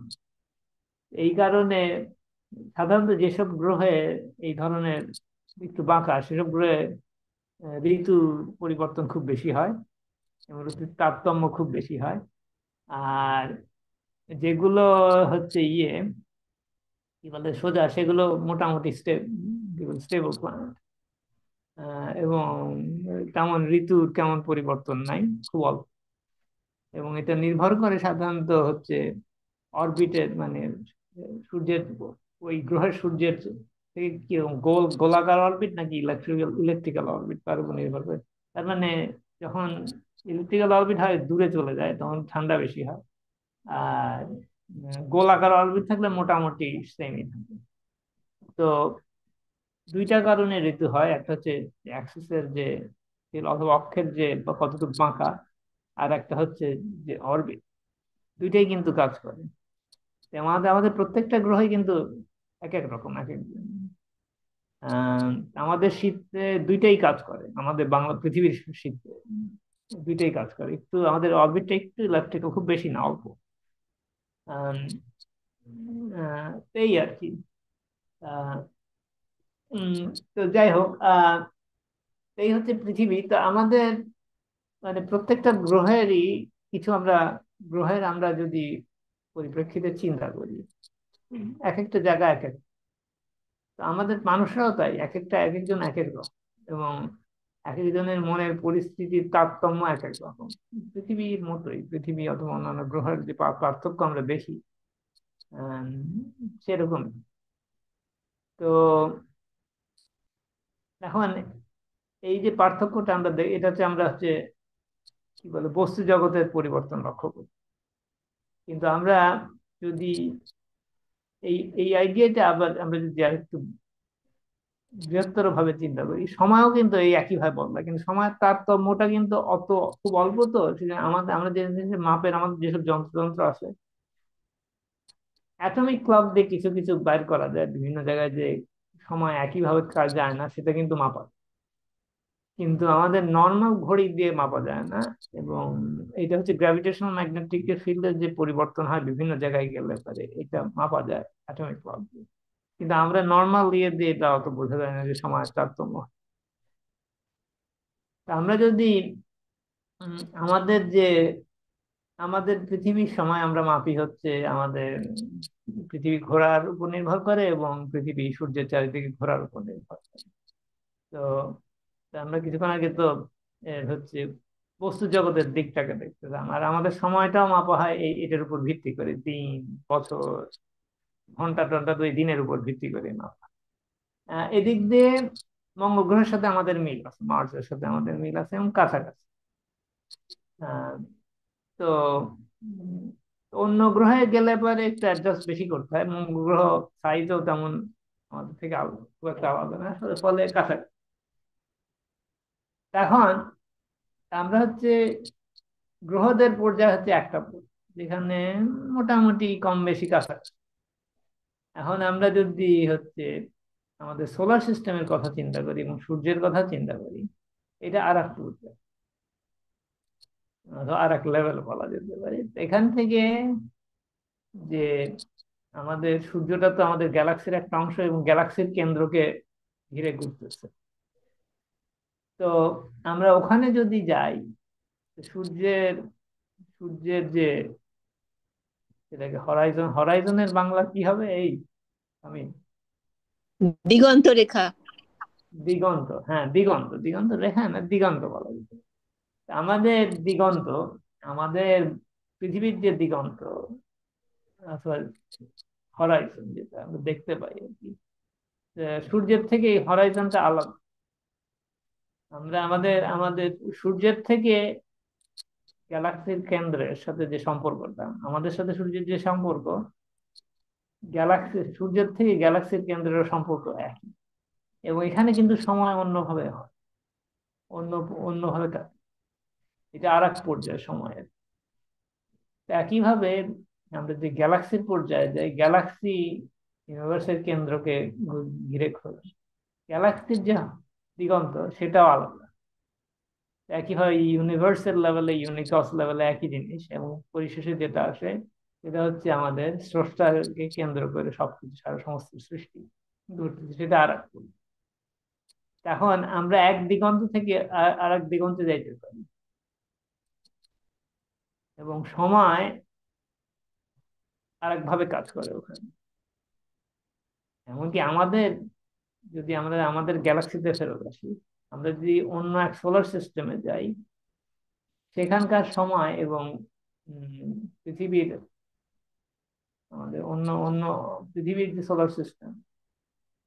এই কারণে সাধারণত যেসব গ্রহে এই ধরনের একটু বাঁকা, সেসব গ্রহে ঋতু পরিবর্তন খুব বেশি হয় এবং ঋতুর তারতম্য খুব বেশি হয়। আর যেগুলো হচ্ছে কি বলে সোজা, সেগুলো মোটামুটি স্টেবল প্ল্যানেট, এবং তেমন ঋতুর কেমন পরিবর্তন নাই, খুব অল্প। এবং এটা নির্ভর করে সাধারণত হচ্ছে অরবিটের, মানে সূর্যের, ওই গ্রহের সূর্যের থেকে কিরকম গোলাকার অরবিট নাকি ইলেকট্রিক্যাল অরবিট, তার উপর নির্ভর করে। তার মানে যখন ইলেকট্রিক্যাল অরবিট হয় দূরে চলে যায় তখন ঠান্ডা বেশি হয়, আর গোলাকার অরবিট থাকলে মোটামুটি সেমই থাকে। তো দুইটা কারণে ঋতু হয়, একটা হচ্ছে অ্যাক্সিসের যে অথবা অক্ষের যে কতটুকু বাঁকা, আর একটা হচ্ছে যে অরবিট। দুইটাই কিন্তু কাজ করে। তো আমাদের আমাদের প্রত্যেকটা গ্রহই কিন্তু এক এক রকম, এক এক আহ, আমাদের শীতে দুইটাই কাজ করে, আমাদের বাংলা পৃথিবীর শীতে দুইটাই কাজ করে। একটু আমাদের অরবিটটা একটু ইলেকট্রিক্যাল, খুব বেশি না, অল্প। আম, এই আর কি। আহ, উম, তো যাই হোক, এই হচ্ছে পৃথিবী। তো আমাদের মানে প্রত্যেকটা গ্রহেরই কিছু আমরা, গ্রহের আমরা যদি পরিপ্রেক্ষিতে চিন্তা করি, এক একটা জায়গা এক এক। তো আমাদের মানুষরাও তাই, এক একটা, এক একজন এক এক রকম, এবং এক একজনের মনের পরিস্থিতির তারতম্য এক এক রকম। পৃথিবীর মতোই, পৃথিবী অথবা অন্যান্য গ্রহের যে পার্থক্য আমরা দেখি, আহ সেরকম। তো এখন এই যে পার্থক্যটা আমরা দেখি, এটা হচ্ছে আমরা হচ্ছে কি বলে বস্তু জগতের পরিবর্তন লক্ষ্য করি। কিন্তু আমরা যদি এই এই আইডিয়াটা আবার আমরা যদি আরেকটু বৃহত্তর ভাবে চিন্তা করি, সময়ও কিন্তু এই একই ভাবে বদলায়, কিন্তু সময়ের তারতম্যটা কিন্তু অত, খুব অল্প। তো সেজন্য আমরা যে যে মাপের আমাদের যেসব যন্ত্র আছে, অ্যাটমিক ক্লক দিয়ে কিছু কিছু বাইর করা যায় বিভিন্ন জায়গায়, যে সময় একই ভাবে কাজ যায় না, সেটা কিন্তু মাপা যায়। কিন্তু আমাদের নর্মাল ঘড়ি দিয়ে মাপা যায় না। এবং এটা হচ্ছে গ্র্যাভিটেশনাল ম্যাগনেটিক ফিল্ডের যে পরিবর্তন হয় বিভিন্ন জায়গায় গেলে পারে, এটা মাপা যায় অ্যাটমিক ক্লক দিয়ে। কিন্তু আমরা নর্মাল ইয়ে দিয়ে এটা অত বোঝা যায় না যে সময়ের তারতম্য। তা আমরা যদি আমাদের যে আমাদের পৃথিবীর সময় আমরা মাপি হচ্ছে আমাদের পৃথিবী ঘোরার উপর নির্ভর করে, এবং পৃথিবী সূর্যের চারিদিকে ঘোরার উপর নির্ভর করে। তো তো আমরা কিছুক্ষণ আগে তো হচ্ছে বস্তু জগতের দিকটাকে দেখতেলাম, আর আমাদের সময়টাও মাপা হয় এটার উপর ভিত্তি করে, দিন, বছর, ঘন্টা টন্টা, তো এই দিনের উপর ভিত্তি করে মাপা। এদিক দিয়ে মঙ্গল গ্রহের সাথে আমাদের মিল আছে, মার্সের সাথে আমাদের মিল আছে, এবং কাছাকাছি। আহ, তো উম, অন্য গ্রহে গেলে পরে একটু অ্যাডজাস্ট বেশি করতে হয়। মঙ্গল গ্রহ সাইজও তেমন আমাদের থেকে খুব একটা আলাদা না, ফলে কাছাকাছি। এখন আমরা হচ্ছে গ্রহদের পর্যায়ে হচ্ছে একটা পর্যায়, যেখানে মোটামুটি কম বেশি কাছাকাছি। এখন আমরা যদি হচ্ছে আমাদের সোলার সিস্টেমের কথা চিন্তা করি এবং সূর্যের কথা চিন্তা করি, এটা আর এক পর্যায়ে, আর এক লেভেল বলা যেতে পারে। এখান থেকে যে আমাদের সূর্যটা তো আমাদের গ্যালাক্সির একটা অংশ, এবং গ্যালাক্সির কেন্দ্রকে ঘিরে ঘুরতেছে। তো আমরা ওখানে যদি যাই, সূর্যের সূর্যের যে সেটাকে হরাইজনের বাংলা কি হবে, আমি দিগন্ত রেখা। দিগন্ত, হ্যাঁ দিগন্ত, দিগন্ত রেখা না, দিগন্ত বলা যেত। আমাদের দিগন্ত, আমাদের পৃথিবীর যে দিগন্ত, অথবা হরাইজন যেটা আমরা দেখতে পাই আর কি, সূর্যের থেকে এই হরাইজনটা আলাদা। আমরা আমাদের আমাদের সূর্যের থেকে গ্যালাক্সির কেন্দ্রের সাথে যে সম্পর্কটা, আমাদের সাথে সূর্যের যে সম্পর্ক, সূর্যের থেকে গ্যালাক্সির কেন্দ্রের সম্পর্ক একই। এবং এখানে কিন্তু সময় অন্যভাবে হয়, অন্য অন্যভাবে কাটে। এটা আর এক পর্যায়ে সময়ের। তো একইভাবে আমরা যে গ্যালাক্সির পর্যায়ে যাই, গ্যালাক্সি ইউনিভার্সের কেন্দ্রকে ঘিরে ঘোরে। গ্যালাক্সির যে দিগন্ত সেটাও আলাদা। একইভাবে ইউনিভার্সাল লেভেলে, ইউনিকস লেভেলে একই জিনিস, এবং পরিশেষে যেটা আসে সেটা হচ্ছে আমাদের স্রষ্টাকে কেন্দ্র করে সবকিছু, সারা সমস্ত সৃষ্টি ঘটতেছে, সেটা আর এক পর্যায়ে। এখন আমরা এক দিগন্ত থেকে আর এক দিগন্তে যাইতে পারি, এবং সময় আর ভাবে কাজ করে ওখানে। এমনকি আমাদের, যদি আমরা আমাদের গ্যালাক্সিতে ফেরত আসি, আমরা যদি অন্য এক সোলার সিস্টেমে যাই, সেখানকার সময় এবং পৃথিবীর, আমাদের অন্য অন্য পৃথিবীর যে সোলার সিস্টেম,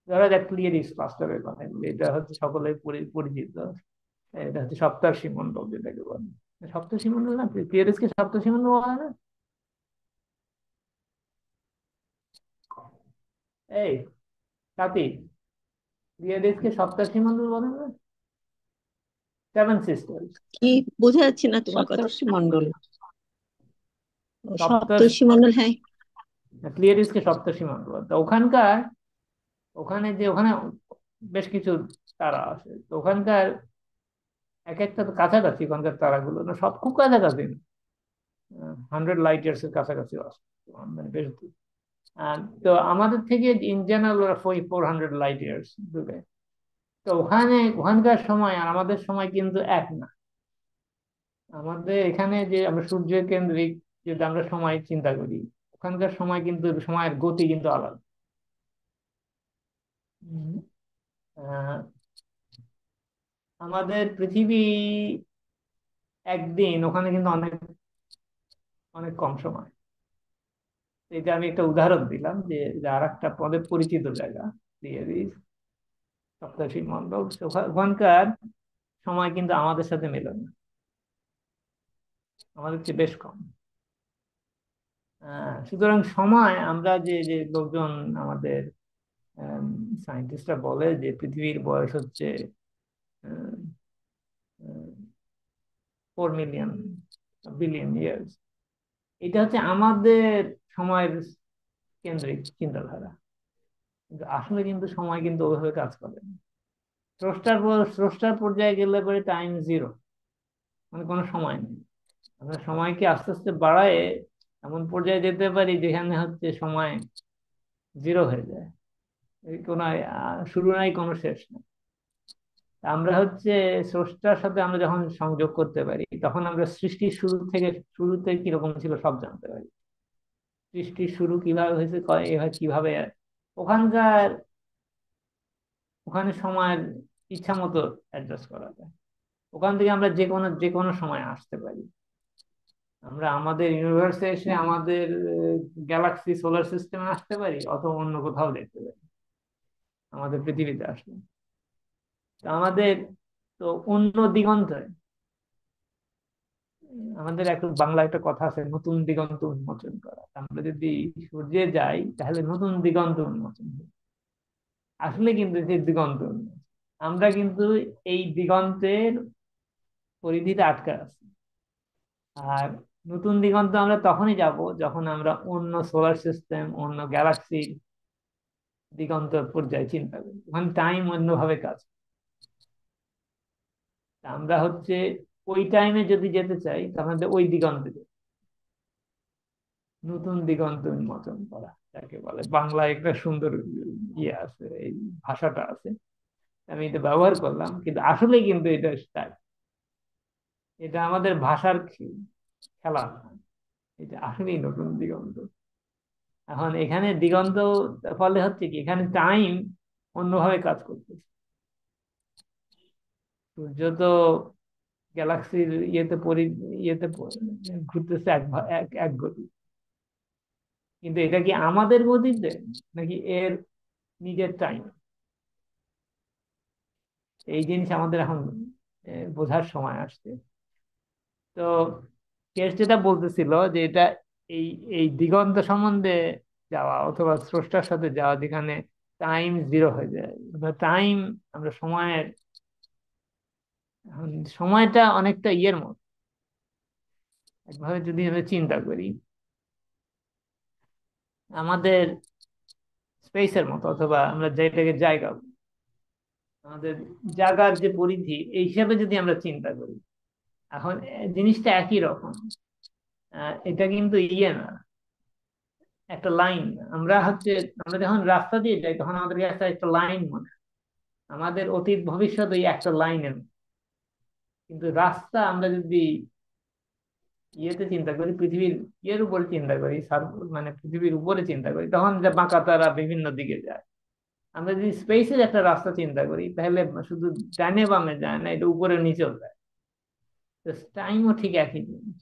ধরা যাক প্লিয়েডিস ক্লাস্টারের কথা বলি, এটা হচ্ছে সকলের পরিচিত। এটা হচ্ছে সপ্তর্ষি মণ্ডল যেটাকে বলে। সপ্তর্ষি মণ্ডল না, প্লিয়েডিসকে সপ্তর্ষি মণ্ডল বলা হয় না? এই সাথী, প্লিয়েডিসকে সপ্তর্ষি মণ্ডল বলে না? Seven sisters. কি বোঝা যাচ্ছে না তোমার কথা। সপ্তর্ষি মণ্ডল। ও, সপ্তর্ষি, সপ্তর্ষি মণ্ডল, হ্যাঁ। প্লিয়েডিসকে সপ্তর্ষি মণ্ডল। তো ওখানকার, ওখানে বেশ কিছু তারা আছে, তো ওখানকার এক একটা তো কাছাকাছি, ওখানকার তারাগুলো না সব খুব কাছাকাছি, 100 লাইট ইয়ার্স এর কাছাকাছি আছে, মানে বেশ দূর। তো আমাদের থেকে ইন জেনারেল ওরা 400 লাইট ইয়ার্স দূরে। তো ওখানকার সময় আর আমাদের সময় কিন্তু এক না। আমাদের এখানে যে আমরা সূর্য কেন্দ্রিক যদি আমরা সময় চিন্তা করি, ওখানকার সময় কিন্তু, সময়ের গতি কিন্তু আলাদা। উম, আহ, আমাদের পৃথিবী একদিন, ওখানে কিন্তু অনেক অনেক কম সময়। এটা আমি একটা উদাহরণ দিলাম, যে আর একটা পদের পরিচিত জায়গা দিয়ে দিই, সপ্তর্ষি মণ্ডল। ওখানকার সময় কিন্তু আমাদের সাথে মেলে না, আমাদের চেয়ে বেশ কম। সুতরাং সময়, আমরা যে যে লোকজন, আমাদের সায়েন্টিস্টরা বলে যে পৃথিবীর বয়স হচ্ছে 4 মিলিয়ন বিলিয়ন ইয়ার্স, এটা হচ্ছে আমাদের সময়ের কেন্দ্রিক চিন্তাধারা। কিন্তু আসলে কিন্তু সময় কিন্তু ওইভাবে কাজ করে না। স্রষ্টার পর্যায়ে গেলে পরে টাইম জিরো, মানে কোনো সময় নেই। আমরা সময়কে আস্তে আস্তে বাড়ায় এমন পর্যায়ে যেতে পারি যেখানে হচ্ছে সময় জিরো হয়ে যায়, এই কোনো শুরু নাই, কোনো শেষ নাই। আমরা হচ্ছে স্রষ্টার সাথে আমরা যখন সংযোগ করতে পারি, তখন আমরা সৃষ্টির শুরুতে কিরকম ছিল সব জানতে পারি। সৃষ্টির শুরু কিভাবে হয়েছে, এভাবে কিভাবে ওখানকার, ওখানে সময়ের ইচ্ছা মতো অ্যাডজাস্ট করা যায়। ওখান থেকে আমরা যে কোনো সময় আসতে পারি। আমরা আমাদের ইউনিভার্সে এসে আমাদের গ্যালাক্সি সোলার সিস্টেমে আসতে পারি, অথবা অন্য কোথাও দেখতে পারি আমাদের পৃথিবীতে আসলে। তো আমাদের, তো অন্য দিগন্তে, আমাদের একটা বাংলা একটা কথা আছে, নতুন দিগন্ত উন্মোচন করা। আমরা যদি সূর্যে যাই তাহলে নতুন দিগন্ত উন্মোচন হবে। আসলে কিন্তু যে দিগন্ত উন্মোচন, আমরা কিন্তু এই দিগন্তের পরিধিতে আটকে আছি। আর নতুন দিগন্ত আমরা তখনই যাব যখন আমরা অন্য সোলার সিস্টেম, অন্য গ্যালাক্সির দিগন্ত পর্যায়ে চিন্তা করি। ওখানে টাইম অন্যভাবে কাজ করে। আমরা হচ্ছে ওই টাইমে যদি যেতে চাই, তাহলে ওই দিগন্তে নতুন দিগন্ত উন্মোচন করা, যাকে বলে বাংলায় একটা সুন্দর ইয়ে আছে, এই ভাষাটা আছে, আমি এটা ব্যবহার করলাম, কিন্তু আসলে কিন্তু এটা তাই। এটা আমাদের ভাষার খেলা না, এটা আসলেই নতুন দিগন্ত। এখন এখানে দিগন্ত, ফলে হচ্ছে কি, এখানে টাইম অন্যভাবে কাজ করতেছে। সূর্য তো গ্যালাক্সির ঘুরতেছে এক গতি, কিন্তু এটা কি আমাদের গতিতে, নাকি এর নিজের টাইম? এই জিনিস আমাদের এখন বোঝার সময় আসছে। তো কেস যেটা বলতেছিল যে এটা, এই এই দিগন্ত সম্বন্ধে যাওয়া, অথবা স্রষ্টার সাথে যাওয়া, যেখানে টাইম জিরো হয়ে যায়। টাইম, আমরা সময়ের, এখন সময়টা অনেকটা ইয়ের মতো, একভাবে যদি আমরা চিন্তা করি, আমাদের স্পেসের মতো, অথবা আমরা যেটাকে জায়গা বলি, আমাদের জায়গার যে পরিধি এই হিসাবে যদি আমরা চিন্তা করি, এখন জিনিসটা একই রকম। এটা কিন্তু ইয়ে না, একটা লাইন। আমরা যখন রাস্তা দিয়ে যাই তখন আমাদের কাছে একটা লাইন মনে হয়। আমাদের অতীত ভবিষ্যৎ ওই একটা লাইনের। কিন্তু রাস্তা আমরা যদি ইয়েতে চিন্তা করি, পৃথিবীর ইয়ের উপরে চিন্তা করি, মানে পৃথিবীর উপরে চিন্তা করি, তখন যে বাঁকা তারা বিভিন্ন দিকে যায়। আমরা যদি স্পেসের একটা রাস্তা চিন্তা করি, তাহলে শুধু ডানে বামে যায় না, এটা উপরে নিচেও যায়। তো টাইমও ঠিক একই জিনিস।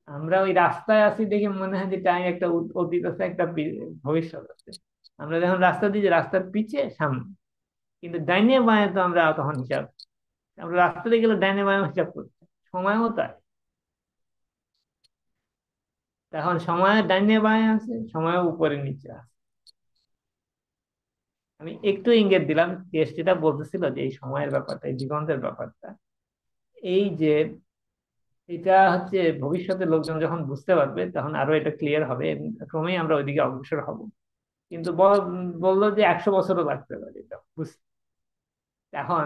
আমরা ওই রাস্তায় আছি দেখে মনে হয় যে টাইম একটা অতীত আছে, একটা ভবিষ্যৎ আছে। আমরা যখন রাস্তা দিয়ে যে রাস্তার পিছে সামনে, কিন্তু ডাইনে বামে তো আমরা তখন হিসাব, আমরা রাস্তা দিয়ে গেলে ডাইনে বামে হিসাব করতে সময়ও তাই। তখন সময় ডাইনে বামে আছে, সময় উপরে নিচে আছে। আমি একটু ইঙ্গিত দিলাম, টেস্ট যেটা বলতেছিল যে এই সময়ের ব্যাপারটা, এই দিগন্তের ব্যাপারটা, এই যে এটা হচ্ছে ভবিষ্যতে লোকজন যখন বুঝতে পারবে তখন আরো এটা ক্লিয়ার হবে এবং ক্রমেই আমরা ওইদিকে অগ্রসর হব। কিন্তু বললো যে 100 বছরও লাগতে পারে এটা বুঝতে। এখন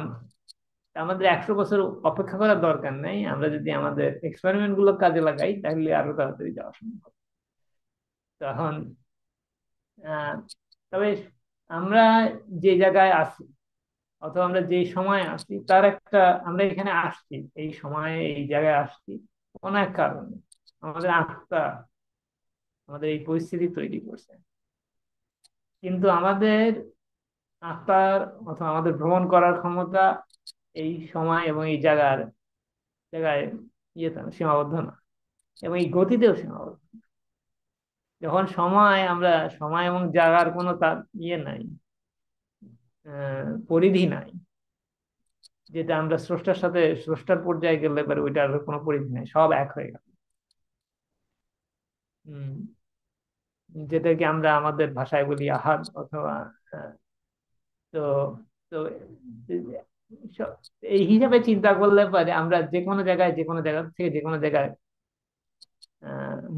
আমাদের 100 বছর অপেক্ষা করার দরকার নেই, আমরা যদি আমাদের এক্সপেরিমেন্ট গুলো কাজে লাগাই তাহলে আরো তাড়াতাড়ি যাওয়া সম্ভব। তখন আহ তবে আমরা যে জায়গায় আছি, অথবা আমরা যে সময় আসছি তার একটা, আমরা এখানে আসছি এই সময়ে এই জায়গায় আসছি কোন এক কারণে। আমাদের আত্মা আমাদের এই পরিস্থিতি তৈরি করছে। কিন্তু আমাদের আত্মার অথবা আমাদের ভ্রমণ করার ক্ষমতা এই সময় এবং এই জায়গায় ইয়েতে না, সীমাবদ্ধ না, এবং এই গতিতেও সীমাবদ্ধ। যখন আমরা সময় এবং জায়গার কোনো তার ইয়ে নাই, পরিধি নাই, যেটা আমরা স্রষ্টার পর্যায়ে গেলে এবার ওইটার কোনো পরিধি নাই, সব এক হয়ে গেল। হম যেটাকে আমরা আমাদের ভাষায় বলি আহাদ, অথবা তো তো স- এই হিসাবে চিন্তা করলে পারে আমরা যে কোনো জায়গা থেকে যে কোনো জায়গায়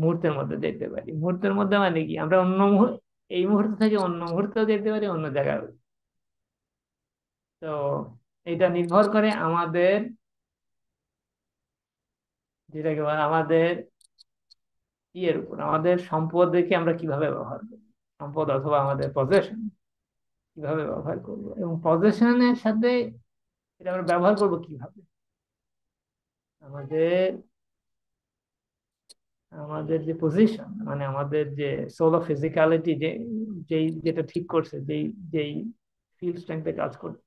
মুহূর্তের মধ্যে যেতে পারি। মুহূর্তের মধ্যে মানে কি, আমরা এই মুহূর্ত থেকে অন্য মুহূর্তেও যেতে পারি, অন্য জায়গায়। তো এটা নির্ভর করে আমাদের, যেটাকে বলে আমাদের ইয়ের উপর, আমাদের সম্পদকে আমরা কিভাবে ব্যবহার করি, সম্পদ অথবা আমাদের পজেশন কিভাবে ব্যবহার করবো, এবং পজেশনের সাথে এটা আমরা ব্যবহার করবো কিভাবে। আমাদের আমাদের যে পজিশন, মানে আমাদের যে সোল অফ ফিজিক্যালিটি, যেটা ঠিক করছে, যেই ফিল্ড স্ট্রেংথে কাজ করছে,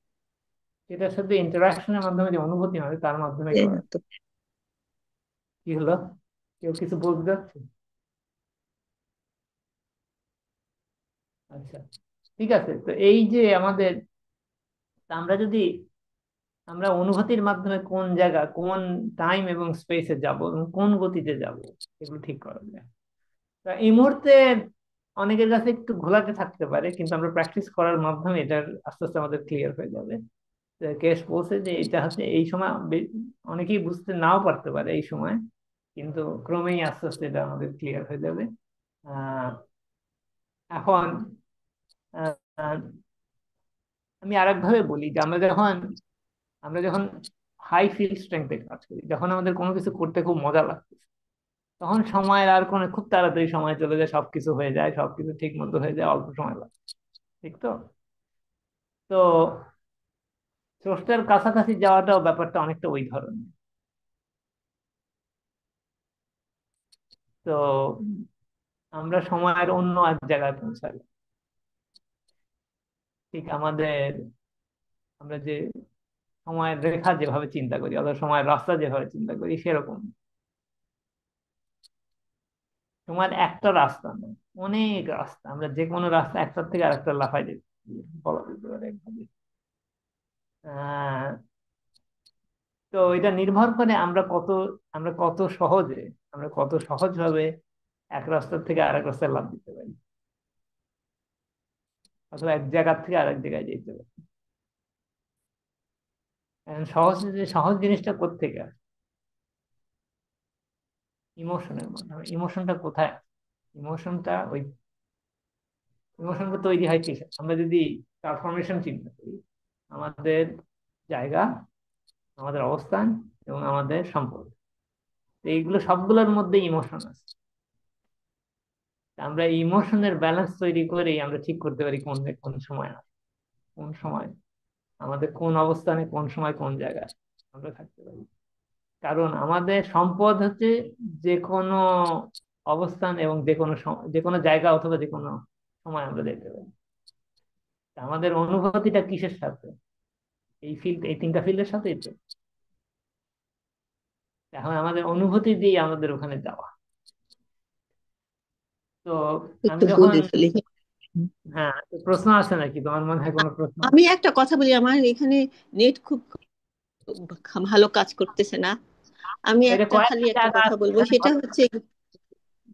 সেটার সাথে ইন্টারাকশনের মাধ্যমে যে অনুভূতি হবে তার মাধ্যমে এই করা। না তো। কি হলো, কেউ কিছু বলতে যাচ্ছে? আচ্ছা, ঠিক আছে। তো এই যে আমাদের, আমরা যদি আমরা অনুভূতির মাধ্যমে কোন জায়গা, কোন টাইম এবং স্পেসে যাব এবং কোন গতিতে যাব, এগুলো ঠিক করা যায়। তা এই মুহূর্তে অনেকের কাছে একটু ঘোলাটে থাকতে পারে, কিন্তু আমরা প্র্যাকটিস করার মাধ্যমে এটা আস্তে আস্তে আমাদের ক্লিয়ার হয়ে যাবে। কেস বলছে যে এটা হচ্ছে এই সময় অনেকেই বুঝতে নাও পারতে পারে এই সময়, কিন্তু ক্রমেই আস্তে আস্তে এটা আমাদের ক্লিয়ার হয়ে যাবে। আহ এখন আহ, আহ, আমি আরেক ভাবে বলি যে আমরা যখন হাই ফিল্ড স্ট্রেংথে কাজ করি, যখন আমাদের কোনো কিছু করতে খুব মজা লাগছে, তখন সময়ের আর কোনো, খুব তাড়াতাড়ি সময় চলে যায়, সবকিছু হয়ে যায়, সবকিছু ঠিক মতো হয়ে যায়, অল্প সময় লাগে। ঠিক তো? তো স্রষ্টার কাছাকাছি যাওয়াটাও ব্যাপারটা অনেকটা ওই ধরনের। তো আমরা সময়ের অন্য এক জায়গায় পৌঁছাই, ঠিক আমরা যে সময়ের রেখা যেভাবে চিন্তা করি, অথবা সময়ের রাস্তা যেভাবে চিন্তা করি সেরকম। সময়ের একটা রাস্তা নয়, অনেক রাস্তা, আমরা যে কোনো রাস্তা একটার থেকে আরেকটা লাফাই যেতে পারি, বলা যেতে পারে একভাবে। আহ তো এটা নির্ভর করে আমরা কত সহজভাবে এক রাস্তার থেকে আরেক রাস্তায় লাফ দিতে পারি, অথবা এক জায়গা থেকে আরেক জায়গায় যেতে পারি। সহজ জিনিসটা কোত্থেকে আসে? ইমোশনের মাধ্যমে। ইমোশনটা কোথায়? ইমোশনটা ওই ইমোশনটা তৈরি হয় কিসে? আমরা যদি ট্রান্সফরমেশন চিন্তা করি, আমাদের জায়গা, আমাদের অবস্থান এবং আমাদের সম্পদ, তো এইগুলো সবগুলোর মধ্যে ইমোশন আছে। আমরা ইমোশনের ব্যালেন্স তৈরি করেই আমরা ঠিক করতে পারি কোন কোন সময় কোন সময় আমাদের কোন অবস্থানে, কোন সময় কোন জায়গায় আমরা থাকতে পারি। কারণ আমাদের সম্পদ হচ্ছে যে কোনো অবস্থান এবং যে কোনো যে কোনো জায়গা অথবা যে কোনো সময় আমরা দেখতে পারি। তা আমাদের অনুভূতিটা কিসের সাথে? এই তিনটা ফিল্ডের সাথেই তো। এখন আমাদের অনুভূতি দিয়ে আমাদের ওখানে যাওয়া। তো আমি একটু যখন, বুঝে ফেলি। হ্যাঁ, তো প্রশ্ন আছে নাকি তোমার মনে হয় কোনো প্রশ্ন? আমি একটা কথা বলি, আমার এখানে নেট খুব ভালো কাজ করতেছে না। আমি এটা একটা খালি কয়েকটা একটা জায়গা কথা আছে বলবো, যেখানে সেটা ভালো, হচ্ছে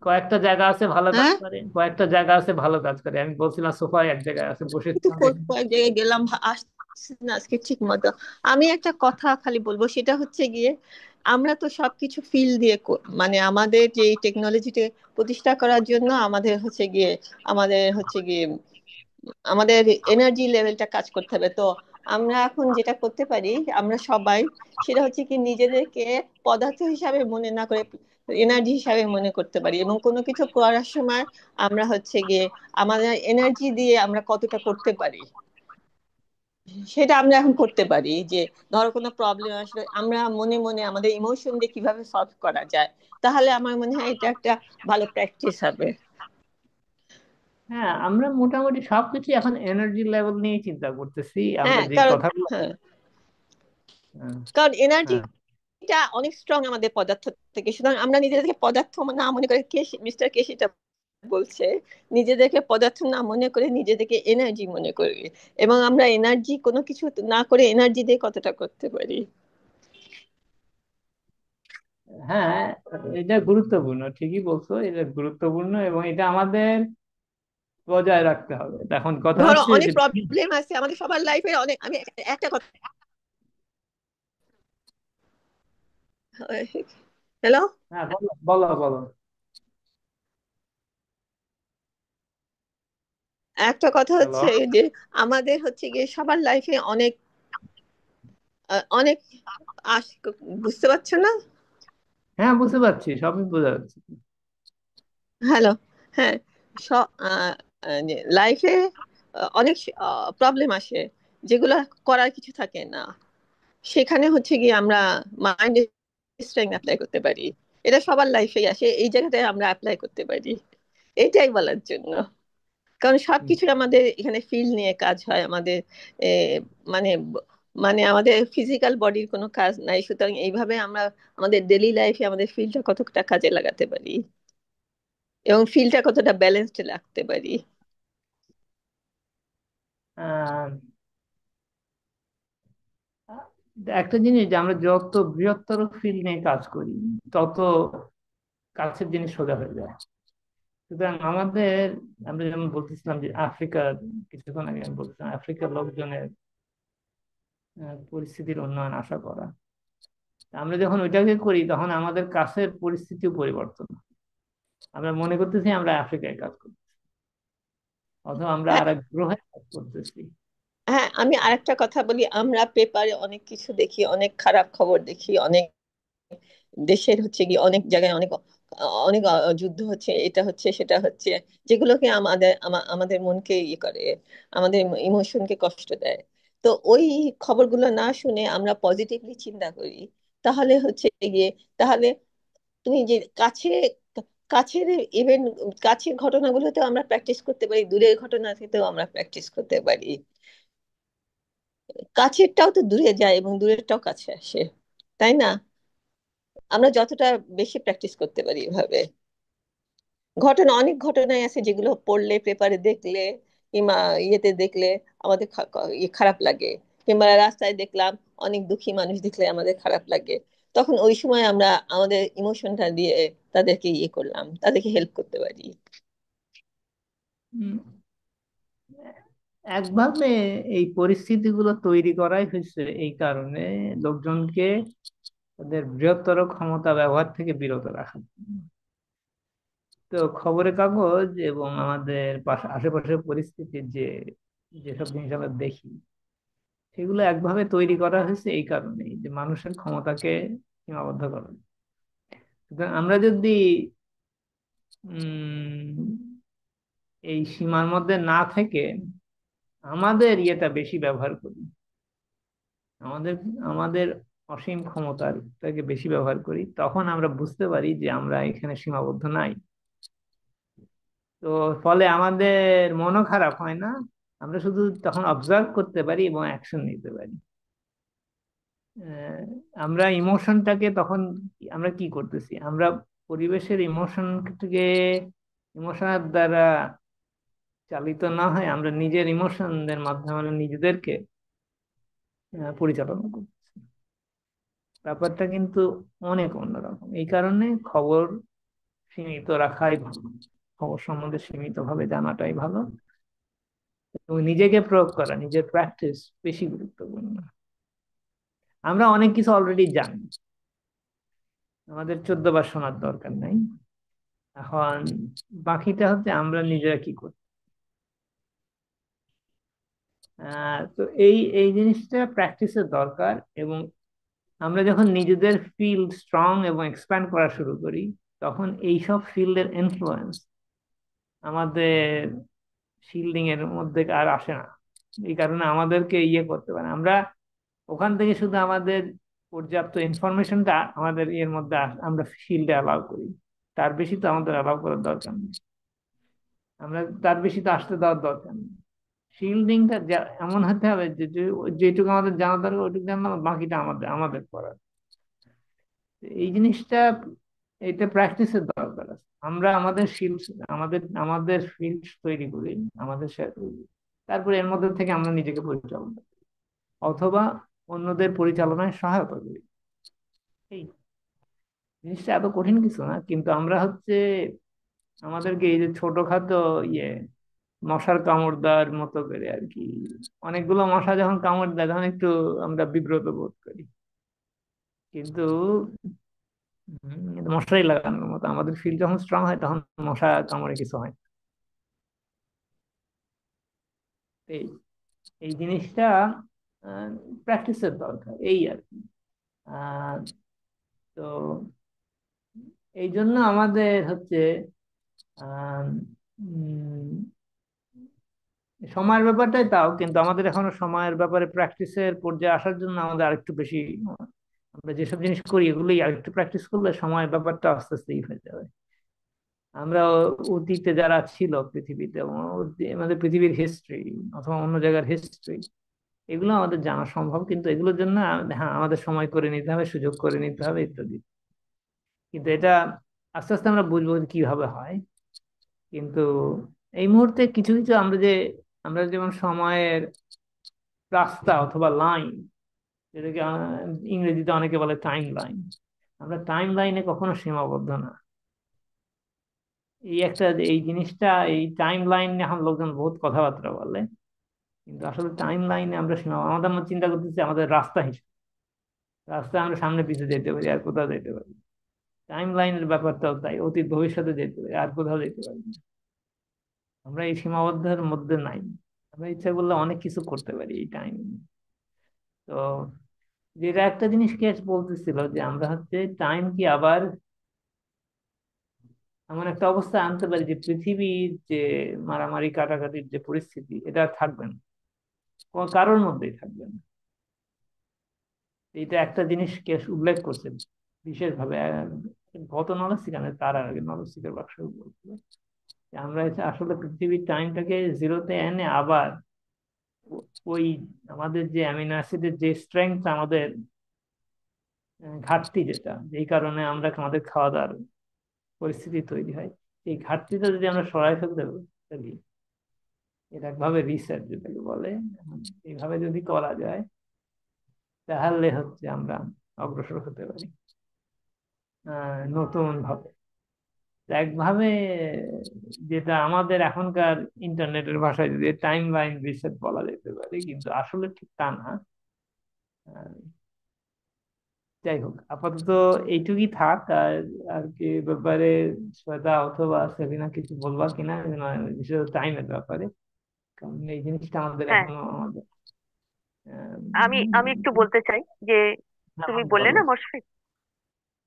কয়েকটা জায়গা আছে ভালো কাজ হ্যাঁ, করে, কয়েকটা জায়গা আছে ভালো কাজ করে। আমি বলছিলাম সোফায় এক জায়গায় আছে, কিন্তু বসেছিলাম দেখে। কয়েক জায়গায় গেলাম, আসছে না আজকে ঠিক মতো। আমি একটা কথা খালি বলবো, সেটা হচ্ছে গিয়ে আমরা তো সবকিছু ফিল দিয়ে মানে আমাদের যে টেকনোলজিতে প্রতিষ্ঠা করার জন্য আমাদের হচ্ছে গিয়ে আমাদের এনার্জি লেভেলটা কাজ করতে হবে। তো আমরা এখন যেটা করতে পারি, আমরা সবাই, সেটা হচ্ছে কি নিজেদেরকে পদার্থ হিসাবে মনে না করে এনার্জি হিসাবে মনে করতে পারি, এবং কোনো কিছু করার সময় আমরা হচ্ছে গিয়ে আমাদের এনার্জি দিয়ে আমরা কতটা করতে পারি সেটা আমরা এখন করতে পারি। যে ধরো কোনো প্রবলেম আসলে আমরা মনে মনে আমাদের ইমোশন দিয়ে কিভাবে সলভ করা যায়, তাহলে আমার মনে হয় এটা একটা ভালো প্র্যাকটিস হবে। হ্যাঁ, আমরা মোটামুটি সবকিছু এখন এনার্জি লেভেল নিয়ে চিন্তা করতেছি, আমরা হ্যাঁ, যে কারণ কথাগুলো। হ্যাঁ, হ্যাঁ, কারণ এনার্জি হ্যাঁ, এটা অনেক স্ট্রং আমাদের পদার্থ থেকে, সুতরাং আমরা নিজেদেরকে পদার্থ না মনে করে, মিস্টার কে সেটা বলছে, নিজেদেরকে পদার্থ না মনে করে নিজেদেরকে এনার্জি মনে করি, এবং আমরা এনার্জি কোনো কিছু না করে এনার্জি দিয়ে কতটা করতে পারি। হ্যাঁ, এটা গুরুত্বপূর্ণ, ঠিকই বলছো, এটা গুরুত্বপূর্ণ এবং এটা আমাদের বজায় রাখতে হবে। এখন কথা ধরো হচ্ছে অনেক যে, প্রবলেম আছে আমাদের সবার লাইফে, অনেক, আমি একটা কথা, হ্যালো, হ্যাঁ, বলো বলো বলো। একটা কথা হ্যালো। হচ্ছে যে আমাদের হচ্ছে গিয়ে সবার লাইফে অনেক অনেক আস বুঝতে পারছো না? হ্যাঁ, বুঝতে পারছি, সবই বোঝা যাচ্ছে। হ্যালো, হ্যাঁ, লাইফে অনেক প্রবলেম আসে যেগুলো করার কিছু থাকে না, সেখানে হচ্ছে গিয়ে আমরা মাইন্ড স্ট্রেংথ অ্যাপ্লাই করতে পারি। এটা সবার লাইফেই আসে, এই জায়গাটায় আমরা অ্যাপ্লাই করতে পারি, এইটাই বলার জন্য। কারণ হুম। সবকিছু আমাদের এখানে ফিল নিয়ে কাজ হয় আমাদের, এ, মানে মানে আমাদের ফিজিক্যাল বডির কোনো কাজ নাই, সুতরাং এইভাবে আমরা আমাদের ডেইলি লাইফে আমাদের ফিলটা কতটা কাজে লাগাতে পারি এবং ফিলটা কতটা ব্যালেন্সড রাখতে পারি। আহ, একটা জিনিস, যে আমরা যত বৃহত্তর ফিল্ড নিয়ে কাজ করি, তত কাছের জিনিস সোজা হয়ে যায়। সুতরাং আমাদের, আমরা যেমন বলতেছিলাম যে আফ্রিকার, কিছুক্ষণ আগে আমি বলছিলাম আফ্রিকার লোকজনের পরিস্থিতির উন্নয়ন আশা করা, আমরা যখন ওইটাকে করি তখন আমাদের কাছের পরিস্থিতিও পরিবর্তন হয়। আমরা মনে করতেছি আমরা আফ্রিকায় কাজ করতেছি, অথবা আমরা হ্যাঁ, আর এক গ্রহে কাজ করতেছি। হ্যাঁ, আমি আরেকটা কথা বলি, আমরা পেপারে অনেক কিছু দেখি, অনেক খারাপ খবর দেখি, অনেক দেশের হচ্ছে কি অনেক জায়গায় অনেক অনেক যুদ্ধ হচ্ছে, এটা হচ্ছে সেটা হচ্ছে, যেগুলোকে আমাদের মনকে ইয়ে করে, আমাদের ইমোশনকে কষ্ট দেয়। তো ওই খবরগুলো না শুনে আমরা পজিটিভলি চিন্তা করি, তাহলে হচ্ছে গিয়ে, তাহলে তুমি যে কাছের ইভেন্ট, কাছের ঘটনাগুলোতেও আমরা প্র্যাকটিস করতে পারি, দূরের ঘটনা থেকেও আমরা প্র্যাকটিস করতে পারি। কাছেরটাও তো দূরে যায় এবং দূরেরটাও কাছে আসে, তাই না? আমরা যতটা বেশি প্র্যাকটিস করতে পারি এভাবে, অনেক ঘটনাই আছে যেগুলো পড়লে, পেপারে দেখলে, কিংবা ইয়েতে দেখলে আমাদের খারাপ লাগে, কিংবা রাস্তায় দেখলাম অনেক দুঃখী মানুষ দেখলে আমাদের খারাপ লাগে, তখন ওই সময় আমরা আমাদের ইমোশনটা দিয়ে তাদেরকে ইয়ে করলাম, তাদেরকে হেল্প করতে পারি। উম, একভাবে এই পরিস্থিতিগুলো তৈরি করাই হয়েছে এই কারণে, লোকজনকে তাদের বৃহত্তর ক্ষমতা ব্যবহার থেকে বিরত রাখা। তো খবরের কাগজ এবং আমাদের আশেপাশের পরিস্থিতির যেসব জিনিস আমরা দেখি, সেগুলো একভাবে তৈরি করা হয়েছে এই কারণেই যে মানুষের ক্ষমতাকে সীমাবদ্ধ করা। সুতরাং আমরা যদি উম এই সীমার মধ্যে না থেকে আমাদের ইয়েটা বেশি ব্যবহার করি, আমাদের আমাদের অসীম ক্ষমতাটাকে বেশি ব্যবহার করি, তখন আমরা বুঝতে পারি যে আমরা এখানে সীমাবদ্ধ নাই। তো ফলে আমাদের মনও খারাপ হয় না, আমরা শুধু তখন অবজার্ভ করতে পারি এবং অ্যাকশন নিতে পারি। আহ, আমরা ইমোশনটাকে তখন আমরা কি করতেছি, আমরা পরিবেশের ইমোশনকে ইমোশনের দ্বারা চালিত না হয় আমরা নিজের ইমোশনদের মাধ্যমে আমরা নিজেদেরকে পরিচালনা করতেছি। ব্যাপারটা কিন্তু অনেক অন্যরকম। এই কারণে খবর সীমিত রাখাই ভালো, খবর সম্বন্ধে সীমিত ভাবে জানাটাই ভালো, এবং নিজেকে প্রয়োগ করা, নিজের প্র্যাকটিস বেশি গুরুত্বপূর্ণ। আমরা অনেক কিছু অলরেডি জানি, আমাদের 14 বার শোনার দরকার নাই। এখন বাকিটা হচ্ছে আমরা নিজেরা কি করি। তো এই এই জিনিসটা প্র্যাকটিসের দরকার। এবং আমরা যখন নিজেদের ফিল্ড স্ট্রং এবং এক্সপ্যান্ড করা শুরু করি, তখন এইসব ফিল্ডের ইনফ্লুয়েন্স আমাদের শিল্ডিং এর মধ্যে আর আসে না। এই কারণে আমাদেরকে ইয়ে করতে পারে, আমরা ওখান থেকে শুধু আমাদের পর্যাপ্ত ইনফরমেশনটা আমাদের এর মধ্যে আমরা ফিল্ডে অ্যালাউ করি, তার বেশি তো আমাদের অ্যালাউ করার দরকার নেই। আমরা তার বেশি তো আসতে দেওয়ার দরকার নেই। শিল্ডিংটা এমন হতে হবে যে যেটুকু আমাদের জানা দরকার ওইটুকু জানলাম, বাকিটা আমাদের আমাদের করার। এই জিনিসটা, এটা প্র্যাকটিসের দরকার আছে। আমরা আমাদের শিল্ড, আমাদের ফিল্ড তৈরি করি, আমাদের সাথে, তারপরে এর মধ্যে থেকে আমরা নিজেকে পরিচালনা করি অথবা অন্যদের পরিচালনায় সহায়তা করি। এই জিনিসটা এত কঠিন কিছু না, কিন্তু আমরা হচ্ছে আমাদেরকে এই যে ছোটখাটো ইয়ে মশার কামড় দেওয়ার মতো করে আর কি, অনেকগুলো মশা যখন কামড় দেয় তখন একটু আমরা বিব্রত বোধ করি, কিন্তু মশাই লাগানোর মতো আমাদের ফিল্ড যখন স্ট্রং হয় তখন মশা কামড়ে কিছু হয় না। এই এই জিনিসটা প্র্যাকটিসের দরকার, এই আর কি। আহ, তো এই জন্য আমাদের হচ্ছে আহ সময়ের ব্যাপারটাই তাও, কিন্তু আমাদের এখনো সময়ের ব্যাপারে প্র্যাকটিসের পর্যায়ে আসার জন্য আমাদের আরেকটু বেশি, আমরা যেসব জিনিস করি এগুলোই আরেকটু প্র্যাকটিস করলে সময়ের ব্যাপারটা আস্তে আস্তে ই হয়ে যাবে। আমরা অতীতে যারা ছিল পৃথিবীতে, আমাদের পৃথিবীর হিস্ট্রি অথবা অন্য জায়গার হিস্ট্রি, এগুলো আমাদের জানা সম্ভব, কিন্তু এগুলোর জন্য হ্যাঁ আমাদের সময় করে নিতে হবে, সুযোগ করে নিতে হবে ইত্যাদি। কিন্তু এটা আস্তে আস্তে আমরা বুঝবো যে কিভাবে হয়। কিন্তু এই মুহূর্তে কিছু কিছু আমরা যেমন সময়ের রাস্তা অথবা লাইন, যেটাকে ইংরেজিতে অনেকে বলে টাইম লাইন, আমরা টাইম লাইনে কখনো সীমাবদ্ধ না। এই জিনিসটা, এই টাইম লাইন এখন লোকজন বহুত কথাবার্তা বলে, কিন্তু আসলে টাইম লাইনে আমরা আমাদের আমরা চিন্তা করতেছি আমাদের রাস্তা হিসেবে, রাস্তায় আমরা সামনে পিছু যেতে পারি আর কোথাও যেতে পারি। টাইম লাইনের ব্যাপারটাও তাই, অতীত ভবিষ্যতে যেতে পারি আর কোথাও যেতে পারি না। আমরা এই সীমাবদ্ধের মধ্যে নাই, আমরা ইচ্ছা করলে অনেক কিছু করতে পারি এই টাইম। তো যেটা একটা জিনিস কেস বলতেছিল যে আমরা হচ্ছে টাইম কি আবার এমন একটা অবস্থায় আনতে পারি যে পৃথিবীর যে মারামারি কাটাকাটির যে পরিস্থিতি, এটা আর থাকবে না, কোনো কারোর মধ্যেই থাকবে না। এটা একটা জিনিস কেস উল্লেখ করছে বিশেষভাবে, গত নরসিকানে তার আগে নরসিকের বাক্স বলছিল যে আমরা আসলে পৃথিবীর টাইমটাকে জিরোতে এনে আবার ওই আমাদের যে অ্যামিনো অ্যাসিডের যে স্ট্রেংথ, আমাদের ঘাটতি যেটা, যেই কারণে আমরা আমাদের খাওয়া দাওয়ার পরিস্থিতি তৈরি হয়, এই ঘাটতিটা যদি আমরা সরাই ফেলতে পারি, এটা একভাবে রিসেট যেটাকে বলে, এইভাবে যদি করা যায় তাহলে হচ্ছে আমরা অগ্রসর হতে পারি নতুন ভাবে, একভাবে, যেটা আমাদের এখনকার ইন্টারনেটের ভাষায় যদি টাইম লাইন রিসেট বলা যেতে পারে, কিন্তু আসলে ঠিক তা না। আহ, যাই হোক, আপাতত এইটুকুই থাক। আর আর কি ব্যাপারে শ্বেতা অথবা সেলিনা কিছু বলবা কিনা, বিশেষ টাইমের ব্যাপারে? কারণ এই জিনিসটা আমাদের হ্যাঁ, এখনো আমাদের আমি আমি একটু বলতে চাই যে তুমি বললে বলো। না মশফিক,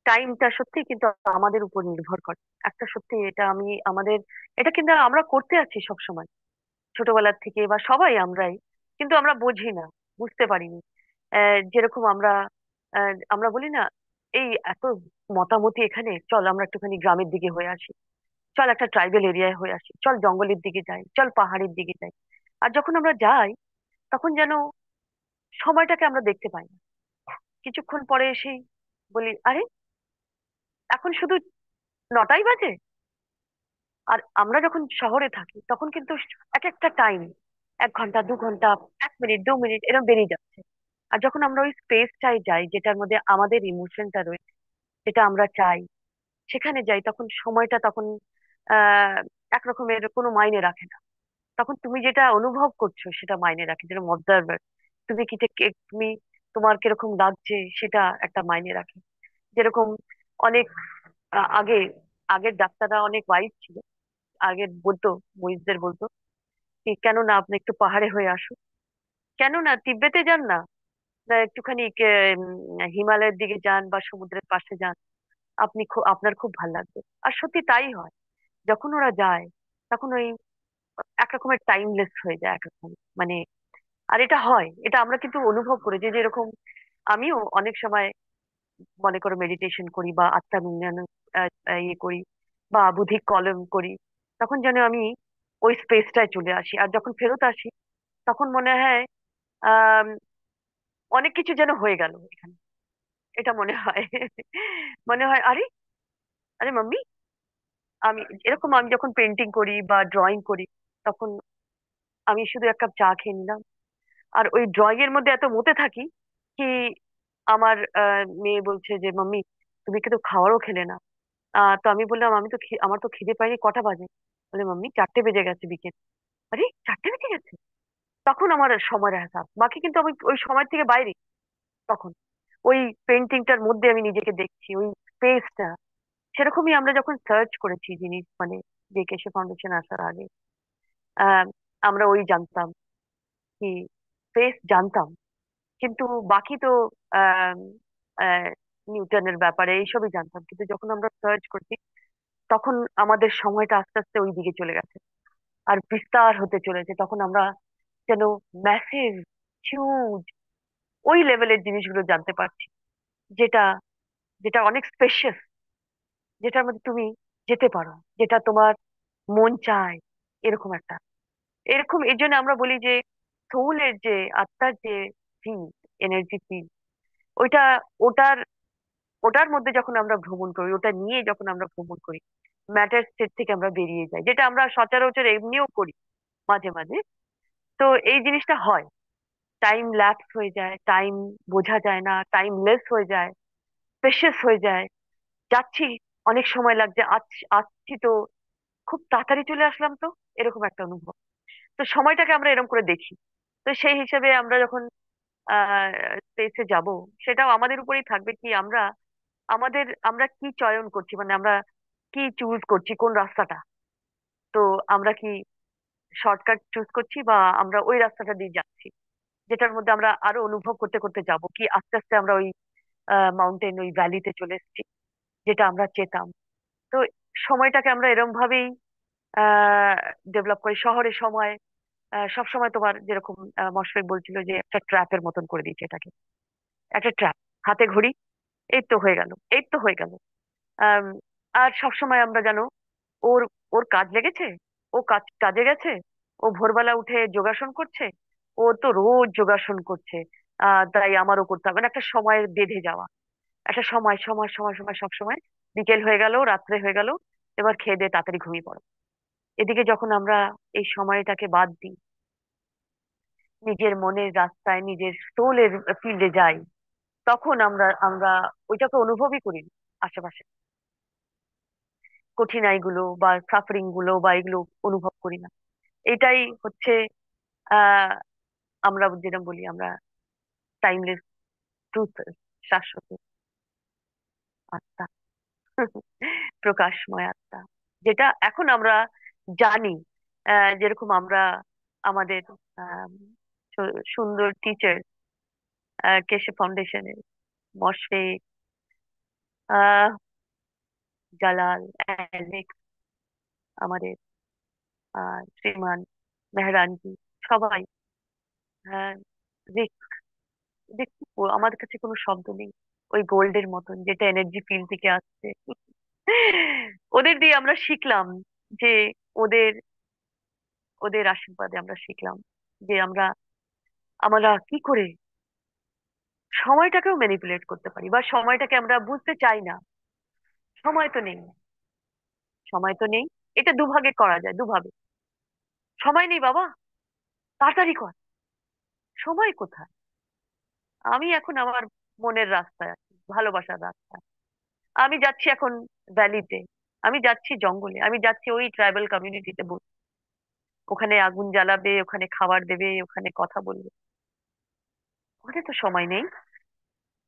টাইমটা সত্যি কিন্তু আমাদের উপর নির্ভর করে। একটা সত্যি এটা আমি আমাদের, এটা কিন্তু আমরা করতে আছি সব সময়, ছোটবেলার থেকে বা সবাই আমরাই, কিন্তু আমরা বুঝি না, বুঝতে পারিনি। যেরকম আমরা বলি না, এই এত মতামতি এখানে, চল আমরা একটুখানি গ্রামের দিকে হয়ে আসি, চল একটা ট্রাইবেল এরিয়ায় হয়ে আসি, চল জঙ্গলের দিকে যাই, চল পাহাড়ের দিকে যাই। আর যখন আমরা যাই তখন যেন সময়টাকে আমরা দেখতে পাই না। কিছুক্ষণ পরে এসেই বলি, আরে এখন শুধু 9টাই বাজে। আর আমরা যখন শহরে থাকি তখন কিন্তু এক একটা টাইম, 1 ঘন্টা 2 ঘন্টা, 1 মিনিট 2 মিনিট এরকম বেরিয়ে যাচ্ছে। আর যখন আমরা ওই স্পেসটায় যাই যেটার মধ্যে আমাদের ইমোশনটা রয়েছে, যেটা আমরা চাই, সেখানে যাই, তখন সময়টা তখন আহ একরকমের কোনো মাইনে রাখে না। তখন তুমি যেটা অনুভব করছো সেটা মাইনে রাখে, যেরকম অবজারভার, তুমি কি তুমি তোমার কিরকম লাগছে সেটা একটা মাইনে রাখে। যেরকম অনেক আগে, আগের ডাক্তাররা অনেক ওয়াইজ ছিল। আগে বলতো, মরিজদের বলতো কি, কেন না আপনি একটু পাহাড়ে হয়ে আসুন, কেন না তিব্বতে যান না, না একটুখানি হিমালয়ের দিকে যান বা সমুদ্রের পাশে যান, আপনার খুব ভালো লাগবে। আর সত্যি তাই হয়। যখন ওরা যায় তখন ওই একরকমের টাইমলেস হয়ে যায় একরকম, মানে। আর এটা হয়, এটা আমরা কিন্তু অনুভব করি যে যেরকম আমিও অনেক সময় মনে করো মেডিটেশন করি বা আত্মার উন্নয়ন ইয়ে করি বা বুদ্ধিক কলম করি, তখন যেন আমি ওই স্পেসটায় চলে আসি। আর যখন ফেরত আসি তখন মনে হয় আহ অনেক কিছু যেন হয়ে গেল এখানে, এটা মনে হয়। মনে হয় আরে, আরে মাম্মি, আমি যখন পেন্টিং করি বা ড্রয়িং করি, তখন আমি শুধু 1 কাপ চা খেয়ে নিলাম আর ওই ড্রয়িং এর মধ্যে এত মতে থাকি কি, আমার মেয়ে বলছে যে মাম্মি তুমি কিন্তু খাবারও খেলে না। তো আমি বললাম আমি তো আমার তো খিদে পাইনি, কটা বাজে? বলে মাম্মি 4টে বেজে গেছে বিকেল। আরে 4টে বেজে গেছে! তখন আমার সময়ের হিসাব বাকি, কিন্তু আমি ওই সময় থেকে বাইরে। তখন ওই পেন্টিংটার মধ্যে আমি নিজেকে দেখছি, ওই স্পেসটা। সেরকমই আমরা যখন সার্চ করেছি জিনিস, মানে যে কেশে ফাউন্ডেশন আসার আগে আহ আমরা ওই জানতাম কি, স্পেস জানতাম, কিন্তু বাকি তো আহ আহ, নিউটনের ব্যাপারে এইসবই জানতাম, কিন্তু যখন আমরা সার্চ করছি তখন আমাদের সময়টা আস্তে আস্তে ওই দিকে চলে গেছে আর বিস্তার হতে চলেছে। তখন আমরা যেন ম্যাসিভ, হিউজ, ওই লেভেলের জিনিসগুলো জানতে পারছি, যেটা যেটা অনেক স্পেশিয়াস, যেটার মধ্যে তুমি যেতে পারো, যেটা তোমার মন চায়, এরকম একটা, এরকম। এই জন্য আমরা বলি যে সোলের যে, আত্মার যে ফিল্ড, এনার্জি ফিল্ড, ওইটা, ওটার ওটার মধ্যে যখন আমরা ভ্রমণ করি, ওটা নিয়ে যখন আমরা ভ্রমণ করি, ম্যাটার স্টেট থেকে আমরা বেরিয়ে যাই, যেটা আমরা সচরাচর এমনিও করি মাঝে মাঝে। তো এই জিনিসটা হয়, টাইম ল্যাপস হয়ে যায়, টাইম বোঝা যায় না, টাইম লেস হয়ে যায়, প্রেশাস হয়ে যায়। যাচ্ছি, অনেক সময় লাগছে, আসছি তো খুব তাড়াতাড়ি চলে আসলাম, তো এরকম একটা অনুভব। তো সময়টাকে আমরা এরকম করে দেখি। তো সেই হিসেবে আমরা যখন আহ স্পেসে যাব, সেটাও আমাদের উপরেই থাকবে কি আমরা কি চয়ন করছি, মানে আমরা কি চুজ করছি, কোন রাস্তাটা। তো আমরা কি শর্টকাট চুজ করছি, বা আমরা ওই রাস্তাটা দিয়ে যাচ্ছি যেটার মধ্যে আমরা আরো অনুভব করতে করতে যাব, কি আস্তে আস্তে আমরা ওই মাউন্টেন, ওই ভ্যালিতে চলে এসেছি যেটা আমরা চেতাম। তো সময়টাকে আমরা এরম ভাবেই আহ ডেভেলপ করি। শহরের সময় সব সময় তোমার যেরকম মশফিক বলছিল যে একটা ট্র্যাপের মতন করে দিয়েছে এটাকে, একটা ট্র্যাপ, হাতে ঘড়ি, এই তো হয়ে গেল, এই তো হয়ে গেল। আম, আর সব সময় আমরা জানো, ওর ওর কাজ লেগেছে, ও কাজে গেছে, ও ভোরবেলা উঠে যোগাসন করছে, ও তো রোজ যোগাসন করছে, তাই আমারও করতে হবে, মানে একটা সময় বেঁধে যাওয়া, একটা সময় সময় সময় সময় সব সময়। বিকেল হয়ে গেল, রাত্রে হয়ে গেল, এবার খেয়ে দিয়ে তাড়াতাড়ি ঘুমিয়ে পড়ো। এদিকে যখন আমরা এই সময়টাকে বাদ দিই, নিজের মনের রাস্তায়, নিজের সোলের ফিল্ডে যাই, তখন আমরা আমরা ওইটাকে অনুভবই করি না। আশেপাশে কঠিনাইগুলো বা সাফারিং গুলো বা এগুলো অনুভব করি না। এটাই হচ্ছে আহ আমরা যেটা বলি, আমরা টাইমলেস ট্রুথ, শাশ্বত। আত্মা, প্রকাশময় আত্মা, যেটা এখন আমরা জানি। যেরকম আমরা আমাদের আম, সুন্দর টিচার, কেশব ফাউন্ডেশনের মশফিক, আহ জালাল, অ্যালেক্স, আমাদের শ্রীমান মেহরানজি, সবাই, হ্যাঁ, রিক, রিক, আমাদের কাছে কোনো শব্দ নেই। ওই গোল্ডের মতন, যেটা এনার্জি ফিল্ড থেকে আসছে। ওদের দিয়ে আমরা শিখলাম যে, ওদের ওদের আশীর্বাদে আমরা শিখলাম যে আমরা আমরা কি করে সময়টাকেও ম্যানিপুলেট করতে পারি, বা সময়টাকে আমরা বুঝতে চাই না। সময় তো নেই, সময় তো নেই। এটা দুভাগে করা যায়, দুভাবে। সময় নেই বাবা, তাড়াতাড়ি কর। সময় কোথায়? আমি এখন আমার মনের রাস্তায় আছি, ভালোবাসার রাস্তায়। আমি যাচ্ছি এখন ভ্যালিতে, আমি যাচ্ছি জঙ্গলে, আমি যাচ্ছি ওই ট্রাইবাল কমিউনিটিতে। ওখানে আগুন জ্বালাবে, ওখানে খাবার দেবে, ওখানে কথা বলবে। ওখানে তো সময় নেই।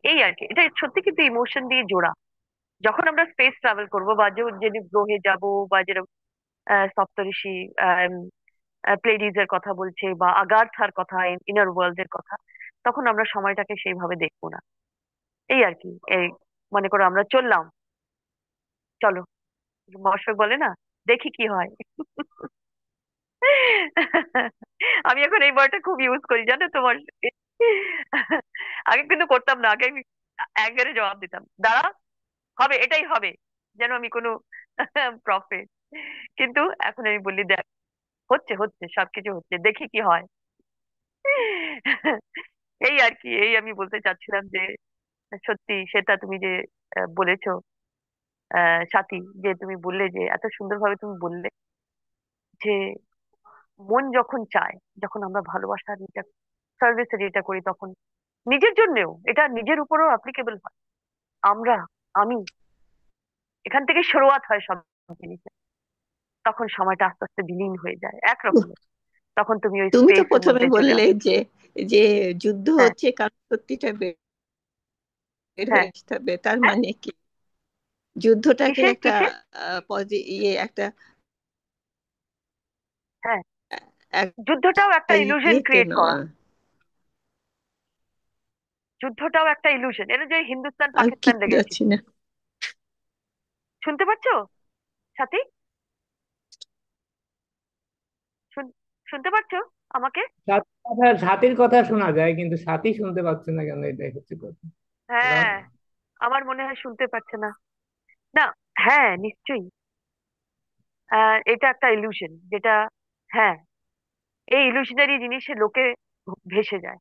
এই আর কি, এটা সত্যি কিন্তু ইমোশন দিয়ে জোড়া। যখন আমরা স্পেস ট্রাভেল করবো, বা যে গ্রহে যাব, বা যেরকম সপ্তর্ষি প্লেডিজ এর কথা বলছে, বা আগারথার কথা, ইনার ওয়ার্ল্ড এর কথা, তখন আমরা সময়টাকে সেইভাবে দেখবো না। এই আর কি। এই মনে করো আমরা চললাম, চলো, মহাশয় বলে না, দেখি কি হয়। আমি এখন এই ওয়ার্ডটা খুব ইউজ করি, জানো তোমার সাথে। আগে কিন্তু করতাম না, আগে আমি একবারে জবাব দিতাম, দাঁড়া, হবে, এটাই হবে, যেন আমি কোনো প্রফেট। কিন্তু এখন আমি বলি, দেখ, হচ্ছে হচ্ছে, সবকিছু হচ্ছে, দেখি কি হয়। এই আর কি, এই আমি বলতে চাচ্ছিলাম যে, সত্যি সেটা তুমি যে বলেছো, সাথী, যে তুমি বললে, যে এত সুন্দরভাবে তুমি বললে যে মন যখন চায়, যখন আমরা ভালোবাসার এটা, সার্ভিসের এটা করি, তখন নিজের জন্যেও এটা নিজের উপরও অ্যাপ্লিকেবল হয়। আমরা, আমি, এখান থেকে শুরুয়াত হয় সব জিনিসের। তখন সময়টা আস্তে আস্তে বিলীন হয়ে যায় একরকমের। তখন তুমি ওই তুমি তো স্পেসের প্রথমে মধ্যে চলে বললে আসো। যে যে যুদ্ধ হ্যাঁ, হচ্ছে কারণ সত্যিটা বের হ্যাঁ, হয়ে আসতে হবে, তার হ্যাঁ। মানে কি যুদ্ধটাকে কিসে একটা কিসে? একটা হ্যাঁ, একটা যুদ্ধটাও একটা ইলুশন ইয়েতে ক্রিয়েট নেওয়া। করা। যুদ্ধটাও একটা ইলুশন। এটা যে হিন্দুস্তান আমি পাকিস্তান ঠিক লেগেছিল, যাচ্ছি না। শুনতে পাচ্ছো সাথী? শুন- শুনতে পাচ্ছো আমাকে? সাথীর কথা শোনা যায়, কিন্তু সাথী শুনতে পাচ্ছে না কেন, এটাই হচ্ছে কথা। হ্যালো। হ্যাঁ, আমার মনে হয় শুনতে পাচ্ছে না। না, হ্যাঁ, নিশ্চয়ই। এটা একটা ইলুশন, যেটা, হ্যাঁ, এই ইলুশনারি জিনিসে লোকে ভেসে যায়,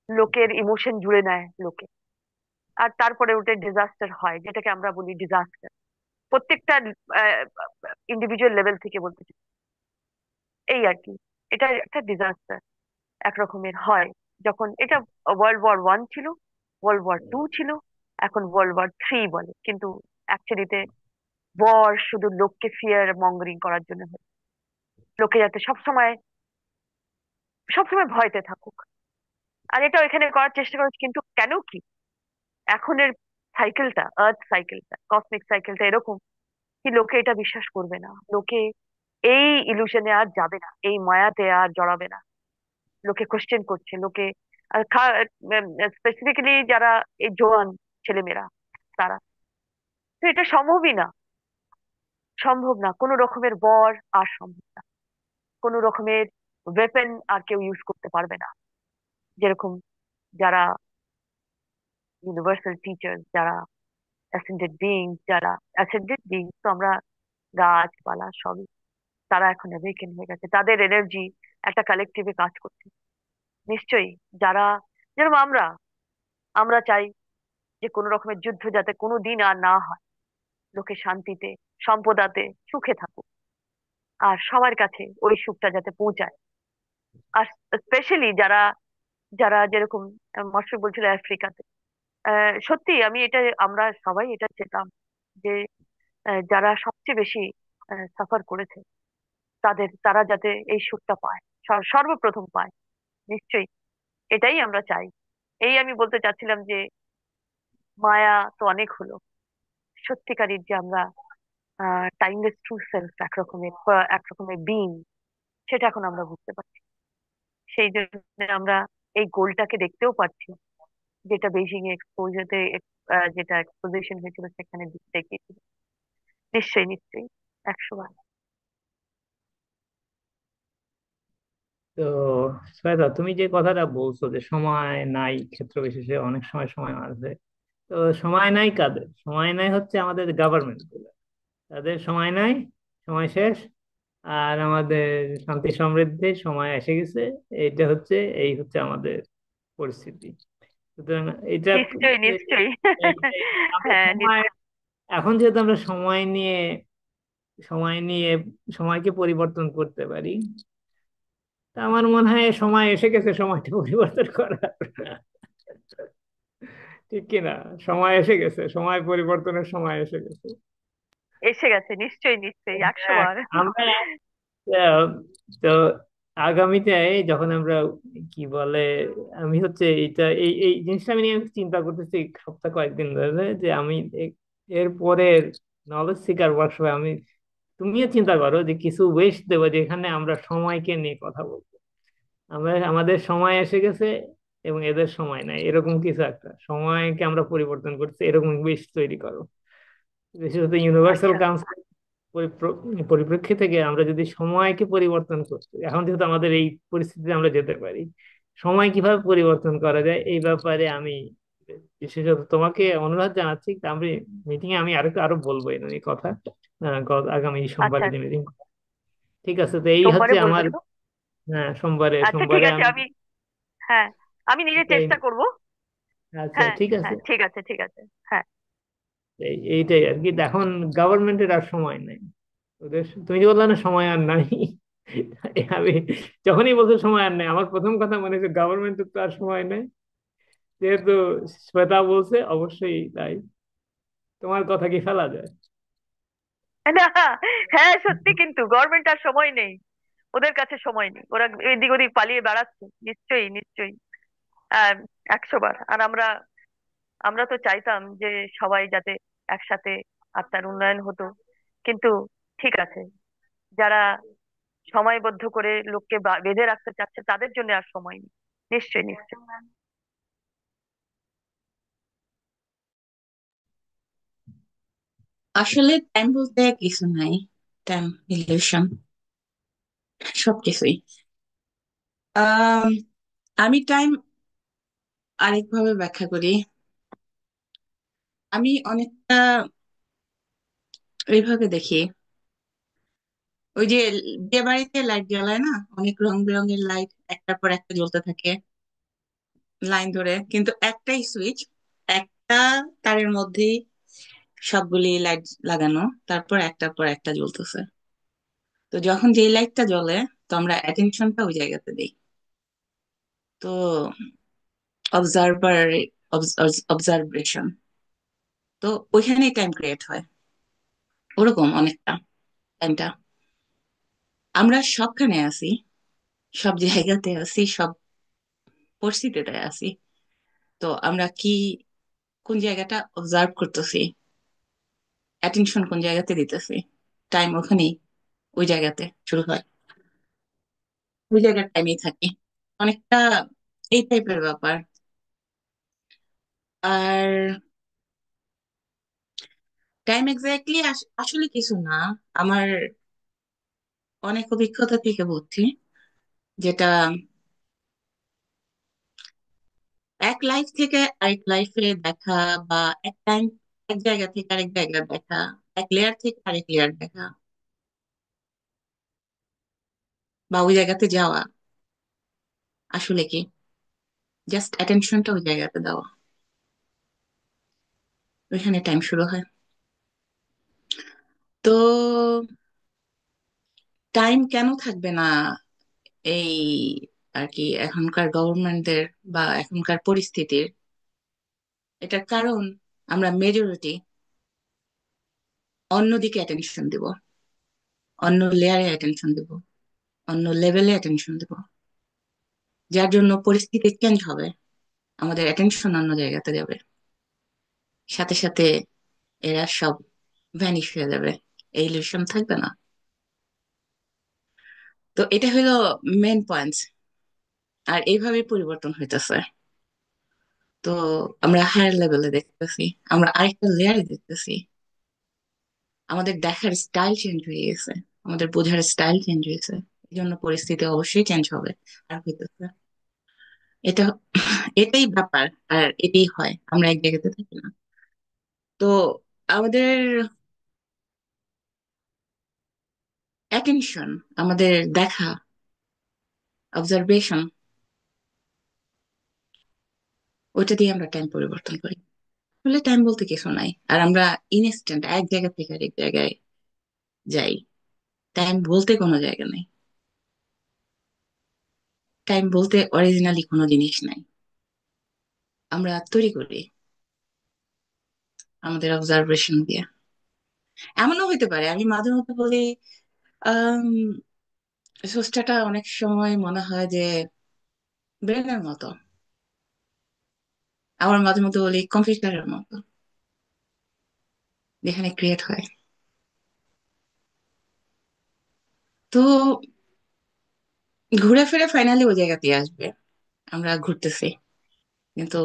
লোকের ইমোশন জুড়ে নেয় লোকে। আর তারপরে ওটা ডিজাস্টার হয়, যেটাকে আমরা বলি ডিজাস্টার। প্রত্যেকটা ইন্ডিভিজুয়াল লেভেল থেকে বলতে চাই। এই আর কি, এটা একটা ডিজাস্টার এক রকমের হয়। যখন এটা ওয়ার্ল্ড ওয়ার 1 ছিল, ওয়ার্ল্ড ওয়ার 2 ছিল, এখন ওয়ার্ল্ড ওয়ার 3 বলে, কিন্তু অ্যাকচুয়ালিতে ওয়ার শুধু লোককে ফিয়ার মঙ্গরিং করার জন্য হয়। লোকে যাতে সবসময় সবসময় ভয়তে থাকুক। আর এটা এখানে করার চেষ্টা করেছে, কিন্তু কেন কি, এখনের সাইকেলটা, আর্থ সাইকেলটা, কসমিক সাইকেলটা এরকম, কি লোকে এটা বিশ্বাস করবে না। লোকে এই ইলুশনে আর যাবে না, এই মায়াতে আর জড়াবে না। লোকে কোশ্চেন করছে, লোকে স্পেসিফিক্যালি যারা এই জোয়ান ছেলেমেয়েরা, তারা, তো এটা সম্ভবই না। সম্ভব না, কোনো রকমের বর আর সম্ভব না। কোনো রকমের ওয়েপেন আর কেউ ইউজ করতে পারবে না। যেরকম যারা ইউনিভার্সাল টিচার, যারা অ্যাসেন্ডেড বিইং, যারা অ্যাসেন্ডেড বিইং, তো আমরা গাছপালা সবই, তারা এখন অ্যাওয়েকেন হয়ে গেছে, তাদের এনার্জি একটা কালেকটিভে কাজ করছে। নিশ্চয়ই, যারা, যেরকম আমরা আমরা চাই যে কোনো রকমের যুদ্ধ যাতে কোনো দিন আর না হয়, লোকে শান্তিতে, সম্পদাতে, সুখে থাকুক, আর সবার কাছে ওই সুখটা যাতে পৌঁছায়। আর স্পেশালি যারা যারা যেরকম মৎস্য বলছিল আফ্রিকাতে, সত্যি আমি এটা, আমরা সবাই এটা চেতাম যে যারা সবচেয়ে বেশি সাফার করেছে, তারা যাতে এই সুখটা পায়, সর্বপ্রথম পায়। নিশ্চয়ই, এটাই আমরা চাই। এই আমি বলতে চাচ্ছিলাম যে মায়া তো অনেক হলো, সত্যিকারের যে আমরা টাইমলেস ট্রু সেলফ, এক রকমের বিইং, সেটা এখন আমরা বুঝতে পারছি। সেই জন্য আমরা এই গোলটাকে দেখতেও পাচ্ছি, যেটা বেজিং এ এক্সপোজারে, যেটা এক্সপোজিশন হয়েছিল সেখানে দেখিয়েছিল। নিশ্চয়ই নিশ্চয়ই, 100 বার। তো শ্বেতা, তুমি যে কথাটা বলছো যে সময় নাই, ক্ষেত্র বিশেষে অনেক সময় সময় আছে, তো সময় নাই কাদের? সময় নাই হচ্ছে আমাদের গভর্নমেন্ট গুলো, তাদের সময় নাই, সময় শেষ। আর আমাদের শান্তি সমৃদ্ধির সময় এসে গেছে। এইটা হচ্ছে, এই হচ্ছে আমাদের পরিস্থিতি। সুতরাং এটা নিশ্চয়ই নিশ্চয়ই। আমরা হ্যাঁ, সময়, এখন যেহেতু আমরা সময় নিয়ে সময়কে পরিবর্তন করতে পারি, তা আমার মনে হয় সময় এসে গেছে সময়টা পরিবর্তন করার। ঠিক কিনা? সময় এসে গেছে, সময় পরিবর্তনের সময় এসে গেছে। এসে গেছে, নিশ্চয়ই নিশ্চয়ই, 100 বার। আমরা আহ, তো আগামীতে যখন আমরা কি বলে, আমি হচ্ছে এইটা এই এই জিনিসটা আমি নিয়ে চিন্তা করতেছি সপ্তাহ কয়েকদিন ধরে, যে আমি এর পরের নলেজ সিকার ওয়ার্কশপে আমি, তুমিও চিন্তা করো যে কিছু ওয়েস্ট দেবো যেখানে আমরা সময়কে নিয়ে কথা বলবো। আমরা আমাদের সময় এসে গেছে এবং এদের সময় নাই, এরকম কিছু একটা সময়কে আমরা পরিবর্তন করছি, এরকম ওয়েস্ট তৈরি করো। বিশেষত ইউনিভার্সাল আচ্ছা কাউন্সিল পরিপ্রেক্ষিতে থেকে আমরা যদি সময়কে পরিবর্তন করতে, এখন যেহেতু আমাদের এই পরিস্থিতিতে আমরা যেতে পারি, সময় কিভাবে পরিবর্তন করা যায় এই ব্যাপারে আমি বিশেষত তোমাকে অনুরোধ জানাচ্ছি। আমি মিটিং এ আমি আরো বলবো এই নিয়ে কথা, আগামী সোমবারে আচ্ছা। যে মিটিং। ঠিক আছে, তো এই হচ্ছে সোমবারে বলবো আমার। তো। হ্যাঁ, সোমবারে আচ্ছা ঠিক সোমবারে আছে, আমি হ্যাঁ, আমি নিজে এই, চেষ্টা করব। আচ্ছা হ্যাঁ ঠিক আছে। হ্যাঁ, ঠিক আছে ঠিক আছে। হ্যাঁ। এইটাই আর কি। এখন গভর্নমেন্টের আর সময় নাই ওদের। তুমি যে বললে না সময় আর নাই, আমি যখনই বলছো সময় আর নাই, আমার প্রথম কথা মনে হচ্ছে গভর্নমেন্টের তো আর সময় নাই। যেহেতু শ্বেতা বলছে, অবশ্যই তাই। তোমার কথা কি ফেলা যায়? না, হ্যাঁ সত্যি, কিন্তু গভর্নমেন্ট আর সময় নেই, ওদের কাছে সময় নেই, ওরা এদিক ওদিক পালিয়ে বেড়াচ্ছে। নিশ্চয়ই নিশ্চয়ই। আহ 100 বার। আর আমরা আমরা তো চাইতাম যে সবাই যাতে একসাথে আত্মার উন্নয়ন হতো, কিন্তু ঠিক আছে, যারা সময়বদ্ধ করে লোককে বেঁধে রাখতে চাচ্ছে তাদের জন্য আর সময় নেই। নিশ্চয়ই নিশ্চয়ই। আসলে টাইম বলতে কিছু নাই, টাইম ইলিউশন সবকিছুই। আহ আমি টাইম আরেকভাবে ব্যাখ্যা করি। আমি অনেকটা এইভাবে দেখি, ওই যে বিয়ে বাড়িতে লাইট জ্বলায় না, অনেক রং বেরঙের লাইট একটার পর একটা জ্বলতে থাকে লাইন ধরে, কিন্তু একটাই সুইচ, একটা তারের মধ্যেই সবগুলি লাইট লাগানো, তারপর একটার পর একটা জ্বলতেছে। তো যখন যেই লাইটটা জ্বলে, তো আমরা অ্যাটেনশনটা ওই জায়গাতে দিই। তো অবজারভার অবজারভেশন, তো ওইখানেই টাইম ক্রিয়েট হয়। ওরকম অনেকটা টাইমটা আমরা সবখানে আছি, সব জায়গাতে আছি, সব পরিস্থিতিতে আছি। তো আমরা কি কোন জায়গাটা অবজার্ভ করতেছি, অ্যাটেনশন কোন জায়গাতে দিতেছি, টাইম ওখানেই, ওই জায়গাতে শুরু হয়, ওই জায়গার টাইমেই থাকি অনেকটা। এই টাইপের ব্যাপার। আর টাইম এক্স্যাক্টলি আসলে কিছু না, আমার অনেক অভিজ্ঞতা থেকে বলছি, যেটা এক লাইফ থেকে আরেক লাইফে দেখা, বা এক টাইম এক জায়গা থেকে আরেক জায়গা দেখা, এক লেয়ার থেকে আরেক লেয়ার দেখা, বা ওই জায়গাতে যাওয়া, আসলে কি জাস্ট অ্যাটেনশনটা ওই জায়গাতে দেওয়া, ওইখানে টাইম শুরু হয়। তো টাইম কেন থাকবে না এই আর কি এখনকার গভর্নমেন্টদের বা এখনকার পরিস্থিতির? এটার কারণ আমরা মেজরিটি অন্যদিকে অ্যাটেনশন দিব, অন্য লেয়ারে অ্যাটেনশন দিব, অন্য লেভেলে অ্যাটেনশন দিব, যার জন্য পরিস্থিতি চেঞ্জ হবে, আমাদের অ্যাটেনশন অন্য জায়গাতে যাবে, সাথে সাথে এরা সব ভ্যানিশ হয়ে যাবে, এই ইলিউশন থাকবে না। তো এটা হলো মেন পয়েন্ট। আর এইভাবে পরিবর্তন হইতেছে। তো আমরা হায়ার লেভেলে দেখতেছি, আমরা আরেকটা লেয়ারে দেখতেছি। আমাদের দেখার স্টাইল চেঞ্জ হয়ে গেছে, আমাদের বোঝার স্টাইল চেঞ্জ হয়েছে। এই জন্য পরিস্থিতি অবশ্যই চেঞ্জ হবে আর হইতেছে। এটা এটাই ব্যাপার। আর এটাই হয়, আমরা এক জায়গাতে থাকি না। তো আমাদের অ্যাটেনশন, আমাদের দেখা, অবজারভেশন, ওইটা দিয়ে আমরা টাইম পরিবর্তন করি। আসলে টাইম বলতে কিছু নাই, আর আমরা ইনস্ট্যান্ট এক জায়গা থেকে আরেক জায়গায় যাই। টাইম বলতে কোনো জায়গা নেই, টাইম বলতে অরিজিনালি কোনো জিনিস নাই। আমরা তৈরি করি আমাদের অবজারভেশন দিয়ে। এমনও হইতে পারে, আমি মাঝে মধ্যে বলি, আহ স্রষ্টাটা অনেক সময় মনে হয় যে ব্রেনের মতো। আমার মাঝে মধ্যে বলি কম্পিউটারের মতো, যেখানে ক্রিয়েট হয়। তো ঘুরে ফিরে ফাইনালি ওই জায়গাতেই আসবে, আমরা ঘুরতেছি। কিন্তু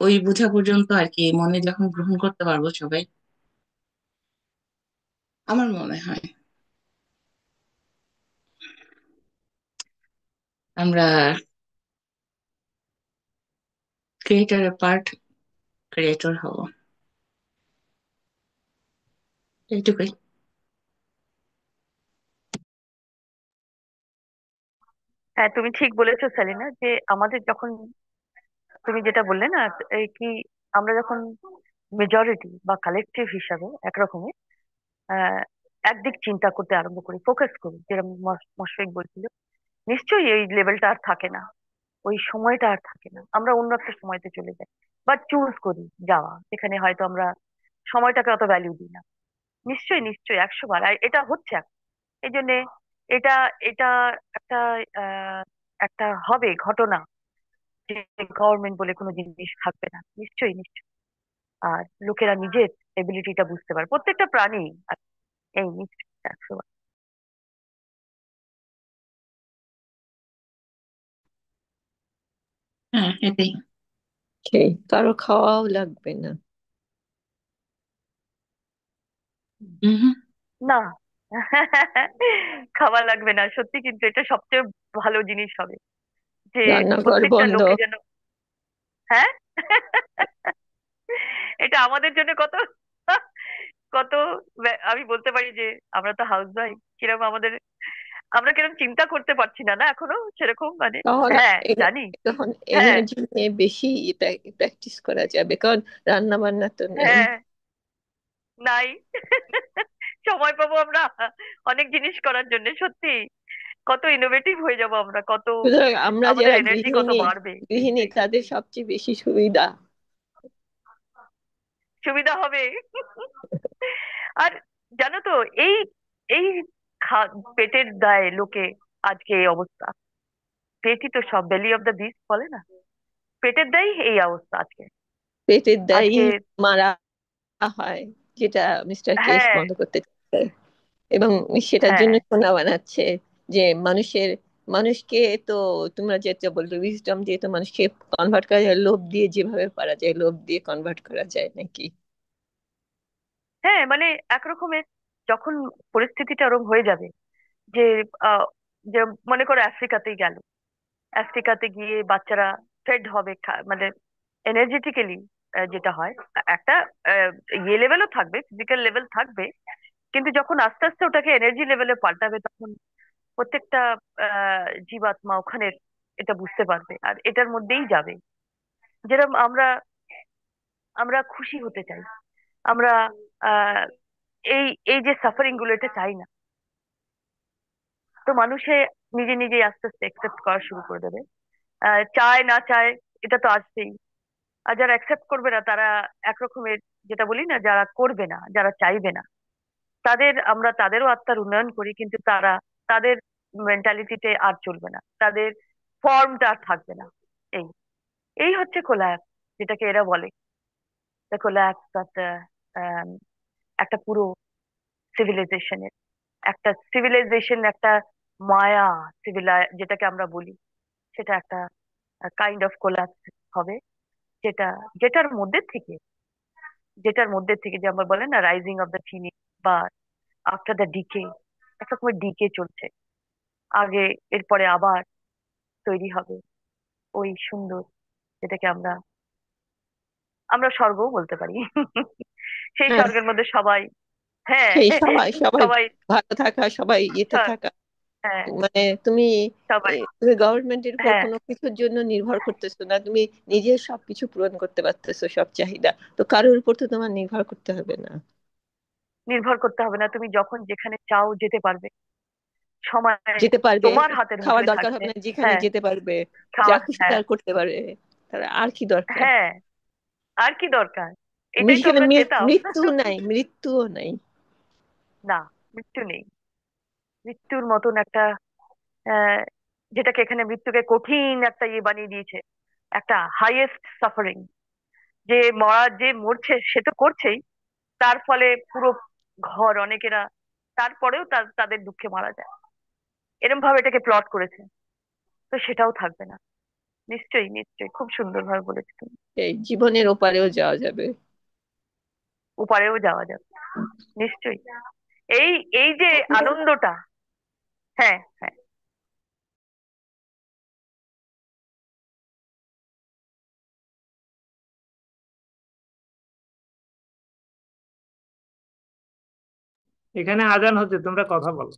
ওই বোঝা পর্যন্ত আর কি, মনে যখন গ্রহণ করতে পারবো সবাই, আমার মনে হয় আমরা ক্রিয়েটরের পার্ট, ক্রিয়েটর হব। এইটুকুই। হ্যাঁ, তুমি ঠিক বলেছো সেলিনা, যে আমাদের যখন, তুমি যেটা বললে না, এই কি, আমরা যখন মেজরিটি বা কালেকটিভ হিসাবে একরকমের আহ একদিক চিন্তা করতে আরম্ভ করি, ফোকাস করি, যেরকম মশফিক বলছিল, নিশ্চয়ই এই লেভেলটা আর থাকে না, ওই সময়টা আর থাকে না, আমরা অন্য একটা সময়তে চলে যাই বা চুজ করি যাওয়া, যেখানে হয়তো আমরা সময়টাকে অত ভ্যালিউ দিই না। নিশ্চয়ই নিশ্চয়ই 100 বার, আর এটা হচ্ছে এখন। এই জন্যে এটা এটা একটা আহ একটা হবে ঘটনা, যে গভর্নমেন্ট বলে কোনো জিনিস থাকবে না, নিশ্চয়ই নিশ্চয়ই। আর লোকেরা নিজের এবিলিটিটা বুঝতে পারে, প্রত্যেকটা প্রাণী। আর এই নিশ্চয়ই 100 বার। হ্যাঁ, এটাই। সেই কারো খাওয়াও লাগবে না। হম। না, খাওয়া লাগবে না সত্যি, কিন্তু এটা সবচেয়ে ভালো জিনিস হবে, যে রান্নাঘর প্রত্যেকটা বন্ধ। লোকে যেন, হ্যাঁ, এটা আমাদের জন্য কত কত আমি বলতে পারি যে আমরা তো হাউস ওয়াইফ, কিরকম আমাদের, আমরা কিরকম চিন্তা করতে পারছি না, না এখনো সেরকম মানে। তখন হ্যাঁ, জানি। তখন হ্যাঁ, এনার্জি নিয়ে বেশি প্র্যাকটিস করা যাবে, কারণ রান্না বান্না তো নেই। হ্যাঁ, নাই। সময় পাবো আমরা অনেক জিনিস করার জন্য, সত্যি কত ইনোভেটিভ হয়ে যাব আমরা, কত সুতরাং আমরা আমাদের যারা এনার্জি কত গৃহিণী, বাড়বে। গৃহিণী তাদের সবচেয়ে বেশি সুবিধা। সুবিধা হবে। আর জানো তো, এই এই পেটের দায়ে লোকে আজকে এই অবস্থা। পেটই তো সব, বেলি অফ দ্য বিস্ট বলে না, পেটের দায়ী এই অবস্থা আজকে। পেটের দায়ী আজকে মারা হয়, যেটা মিস্টার কেস হ্যাঁ, বন্ধ করতে চাচ্ছে, এবং সেটার হ্যাঁ, জন্য সোনা বানাচ্ছে। যে মানুষকে তো, তোমরা যেটা বললে উইজডম দিয়ে তো মানুষকে কনভার্ট করা যায়, লোভ দিয়ে যেভাবে পারা যায় লোভ দিয়ে কনভার্ট করা যায় নাকি। হ্যাঁ, মানে একরকমের যখন পরিস্থিতিটা ওরকম হয়ে যাবে, যে আহ, যে মনে করো আফ্রিকাতেই গেল, আফ্রিকাতে গিয়ে বাচ্চারা ফেড হবে, মানে এনার্জেটিক্যালি যেটা হয়, একটা ইয়ে লেভেলও থাকবে, ফিজিক্যাল লেভেল থাকবে, কিন্তু যখন আস্তে আস্তে ওটাকে এনার্জি লেভেলে পাল্টাবে, তখন প্রত্যেকটা জীবাত্মা ওখানে এটা বুঝতে পারবে আর এটার মধ্যেই যাবে। যেরকম আমরা আমরা খুশি হতে চাই, আমরা আহ এই এই যে সাফারিং গুলো, এটা চাই না। তো মানুষে নিজে নিজে আস্তে আস্তে একসেপ্ট করা শুরু করে দেবে। চায় না চায়, এটা তো আসবেই। আর যারা অ্যাকসেপ্ট করবে না, তারা একরকমের, যেটা বলি না, যারা করবে না, যারা চাইবে না, আমরা তাদেরও আত্মার উন্নয়ন করি, কিন্তু তারা তাদের মেন্টালিটিতে আর চলবে না, তাদের ফর্মটা আর থাকবে না। এই এই হচ্ছে কোল্যাপ, যেটাকে এরা বলে দ্য কোল্যাপস অফ দ্য আম, একটা পুরো সিভিলাইজেশনের, একটা মায়া যেটাকে আমরা বলি, সেটা একটা কাইন্ড অফ কোলাপস হবে। যেটা যেটার মধ্যে থেকে যে আমরা বলেন না, রাইজিং অফ দ্য ফিনিক্স, বা আফটার দ্য ডিকে, একটা সময় ডিকে চলছে, আগে এরপরে আবার তৈরি হবে ওই সুন্দর, যেটাকে আমরা আমরা স্বর্গও বলতে পারি। সেই হ্যাঁ, স্বর্গের মধ্যে সবাই, হ্যাঁ, সেই সবাই সবাই সবাই, ভালো থাকা, সবাই ইয়েতে সব- থাকা। হ্যাঁ, মানে তুমি সবাই, তুমি গভর্নমেন্টের উপর হ্যাঁ, কোনো কিছুর জন্য নির্ভর করতেছো না, তুমি নিজের সবকিছু পূরণ করতে পারতেছো, সব চাহিদা। তো কারোর উপর তো তোমার নির্ভর করতে হবে না। নির্ভর করতে হবে না, তুমি যখন যেখানে চাও যেতে পারবে, সময় যেতে পারবে, তোমার হাতের খাওয়ার মুঠোয় দরকার থাকবে। হবে না, যেখানে হ্যাঁ, যেতে পারবে, যা খাওয়া, খুশি হ্যাঁ, তার করতে পারবে। তার আর কি দরকার? হ্যাঁ, আর কি দরকার? এটাই তো সেখানে আমরা চেতাম। মৃত্যু নাই, মৃত্যুও নাই। না, মৃত্যু নেই। মৃত্যুর মতন একটা আহ, যেটাকে এখানে মৃত্যুকে কঠিন একটা ইয়ে বানিয়ে দিয়েছে, একটা হাইয়েস্ট সাফারিং। যে মরছে সে তো করছেই, তার ফলে পুরো ঘর অনেকেরা তারপরেও তাদের দুঃখে মারা যায়, এরকম ভাবে এটাকে প্লট করেছে। তো সেটাও থাকবে না। নিশ্চয়ই, নিশ্চয়ই, খুব সুন্দর ভাবে বলেছো তুমি। এই জীবনের ওপারেও যাওয়া যাবে। ওপারেও যাওয়া যাবে, নিশ্চয়ই। এই এই যে আনন্দটা, হ্যাঁ, হ্যাঁ, এখানে আজান হচ্ছে, তোমরা কথা বলো।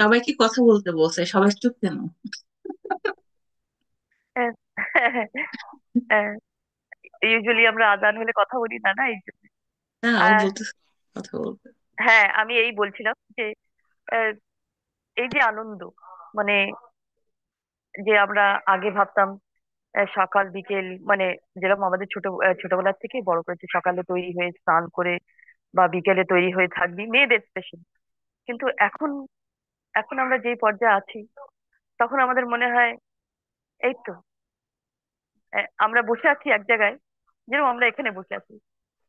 সবাইকে কথা বলতে বলছে, সবাই চুপ কেন? ইউজুয়ালি আমরা আজান হলে কথা বলি না, না, এই জন্য। না, ও আহ, বলতেছে কথা বলতে। হ্যাঁ, আমি এই বলছিলাম যে আহ, এই যে আনন্দ, মানে যে আমরা আগে ভাবতাম সকাল বিকেল, মানে যেরকম আমাদের ছোটবেলার থেকে বড় করেছে, সকালে তৈরি হয়ে স্নান করে বা বিকেলে তৈরি হয়ে থাকবি, মেয়েদের স্পেশাল। কিন্তু এখন এখন আমরা যেই পর্যায়ে আছি, তখন আমাদের মনে হয় এই তো আমরা বসে আছি এক জায়গায়, যেরকম আমরা এখানে বসে আছি,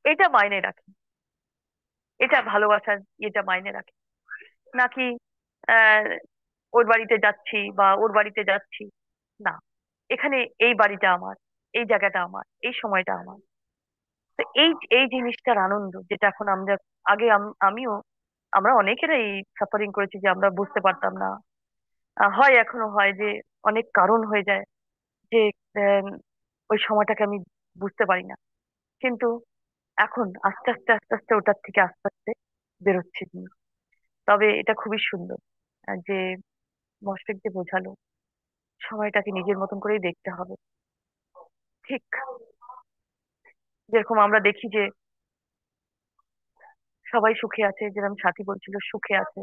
এটা মাইনে রাখে, এটা ভালোবাসার, এটা মাইনে রাখে নাকি আহ ওর বাড়িতে যাচ্ছি বা ওর বাড়িতে যাচ্ছি। না, এখানে এই বাড়িটা আমার, এই জায়গাটা আমার, এই সময়টা আমার। তো এই এই জিনিসটার আনন্দ, যেটা এখন আমরা, আগে আমিও, আমরা অনেকেরাই সাফারিং করেছি যে আমরা বুঝতে পারতাম না। হয়, এখনো হয় যে অনেক কারণ হয়ে যায় যে আম, ওই সময়টাকে আমি বুঝতে পারি না। কিন্তু এখন আস্তে আস্তে আস্তে আস্তে ওটার থেকে আস্তে আস্তে বেরোচ্ছে জিনিস। তবে এটা খুবই সুন্দর যে মশফিক যে বোঝালো, সময়টাকে নিজের মতন করেই দেখতে হবে। ঠিক যেরকম আমরা দেখি যে সবাই সুখে আছে, যেরকম সাথী বলছিল সুখে আছে,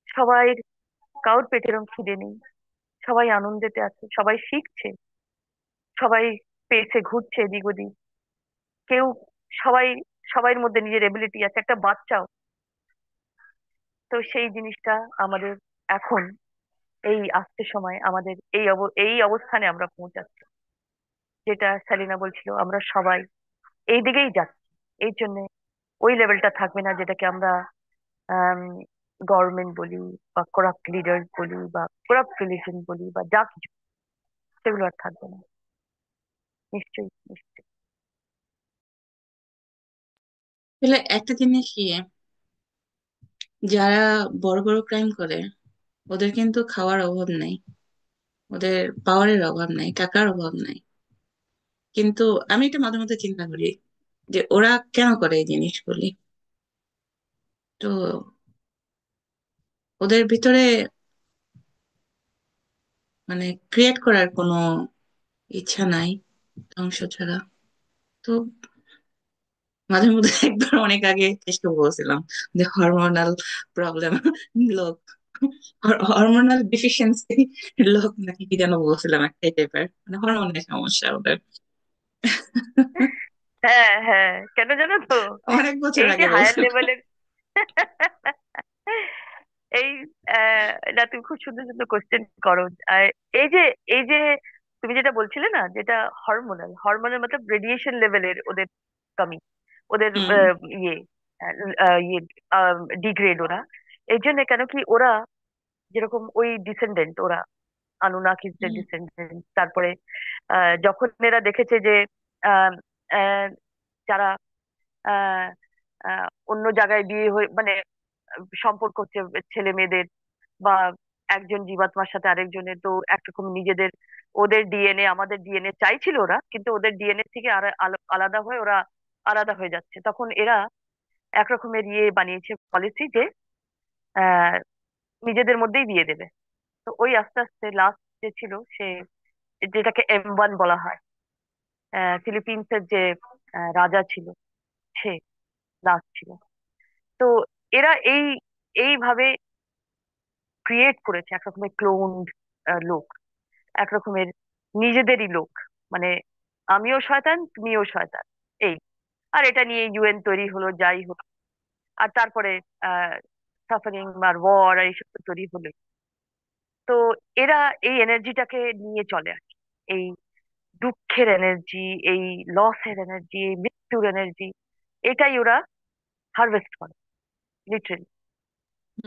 সবাই, কারোর পেটে এরকম খিদে নেই, সবাই আনন্দেতে আছে, সবাই শিখছে, সবাই পেয়েছে, ঘুরছে এদিক ওদিক, কেউ, সবাই, সবার মধ্যে নিজের এবিলিটি আছে, একটা বাচ্চাও। তো সেই জিনিসটা আমাদের এখন এই আসতে সময় আমাদের এই অবস্থানে আমরা পৌঁছাচ্ছি, যেটা সেলিনা বলছিল, আমরা সবাই এই দিকেই যাচ্ছি। এই জন্য ওই লেভেলটা থাকবে না, যেটাকে আমরা গভর্নমেন্ট বলি বা করাপ্ট লিডার বলি বা করাপ্ট রিলিজন বলি বা যা কিছু, সেগুলো আর থাকবে না। নিশ্চয়ই, নিশ্চয়ই। আসলে একটা জিনিস কি, যারা বড় বড় ক্রাইম করে ওদের কিন্তু খাওয়ার অভাব নাই, ওদের পাওয়ারের অভাব নাই, টাকার অভাব নাই। কিন্তু আমি এটা মাঝে মধ্যে চিন্তা করি যে ওরা কেন করে এই জিনিসগুলি। তো ওদের ভিতরে মানে ক্রিয়েট করার কোনো ইচ্ছা নাই, ধ্বংস ছাড়া। তো মাঝে মধ্যে একবার অনেক আগে চেষ্টা বলছিলাম যে হরমোনাল প্রবলেম লোক, হরমোনাল ডিফিসিয়েন্সি লোক নাকি কি যেন বলছিলাম, একটা টাইপের মানে হরমোনের সমস্যা ওদের। হ্যাঁ হ্যাঁ, কেন জানো তো? অনেক বছর এই যে আগে হায়ার বলছেন। লেভেলের এই না, তুমি খুব সুন্দর সুন্দর কোশ্চেন করো। আর এই যে এই যে তুমি যেটা বলছিলে না, যেটা হরমোনাল, হরমোনাল মতলব রেডিয়েশন লেভেলের ওদের কমি, ওদের হুম ইয়ে ইয়ে ডিগ্রেড ওরা। এই জন্য কেন কি ওরা যেরকম ওই ডিসেন্ডেন্ট, ওরা আনুনাকিসদের হুম ডিসেন্ডেন্ট। তারপরে যখন এরা দেখেছে যে আহ, আহ, যারা আহ, অন্য জায়গায় বিয়ে হয়ে মানে সম্পর্ক হচ্ছে ছেলে মেয়েদের, বা একজন জীবাত্মার সাথে আরেকজনের, তো একরকম নিজেদের, ওদের ডিএনএ আমাদের ডিএনএ চাইছিল ওরা, কিন্তু ওদের ডিএনএ থেকে আলাদা হয়ে ওরা আলাদা হয়ে যাচ্ছে, তখন এরা একরকমের ইয়ে বানিয়েছে পলিসি যে আহ নিজেদের মধ্যেই বিয়ে দেবে। তো ওই আস্তে আস্তে লাস্ট যে ছিল সে, যেটাকে M1 বলা হয়, ফিলিপিন্সের যে রাজা ছিল, সে লাস্ট ছিল। তো এরা এইভাবে ক্রিয়েট করেছে একরকমের ক্লোনড লোক, একরকমের নিজেদেরই লোক, মানে আমিও শয়তান তুমিও শয়তান, এই। আর এটা নিয়ে UN তৈরি হলো, যাই হলো। আর তারপরে সাফারিং আর ওয়ার আর এইসব তো তৈরি হলো। তো এরা এই এনার্জিটাকে নিয়ে চলে আর কি। এই দুঃখের এনার্জি, এই লসের এনার্জি, এই মৃত্যুর এনার্জি, এটাই ওরা হারভেস্ট করে লিটারেলি।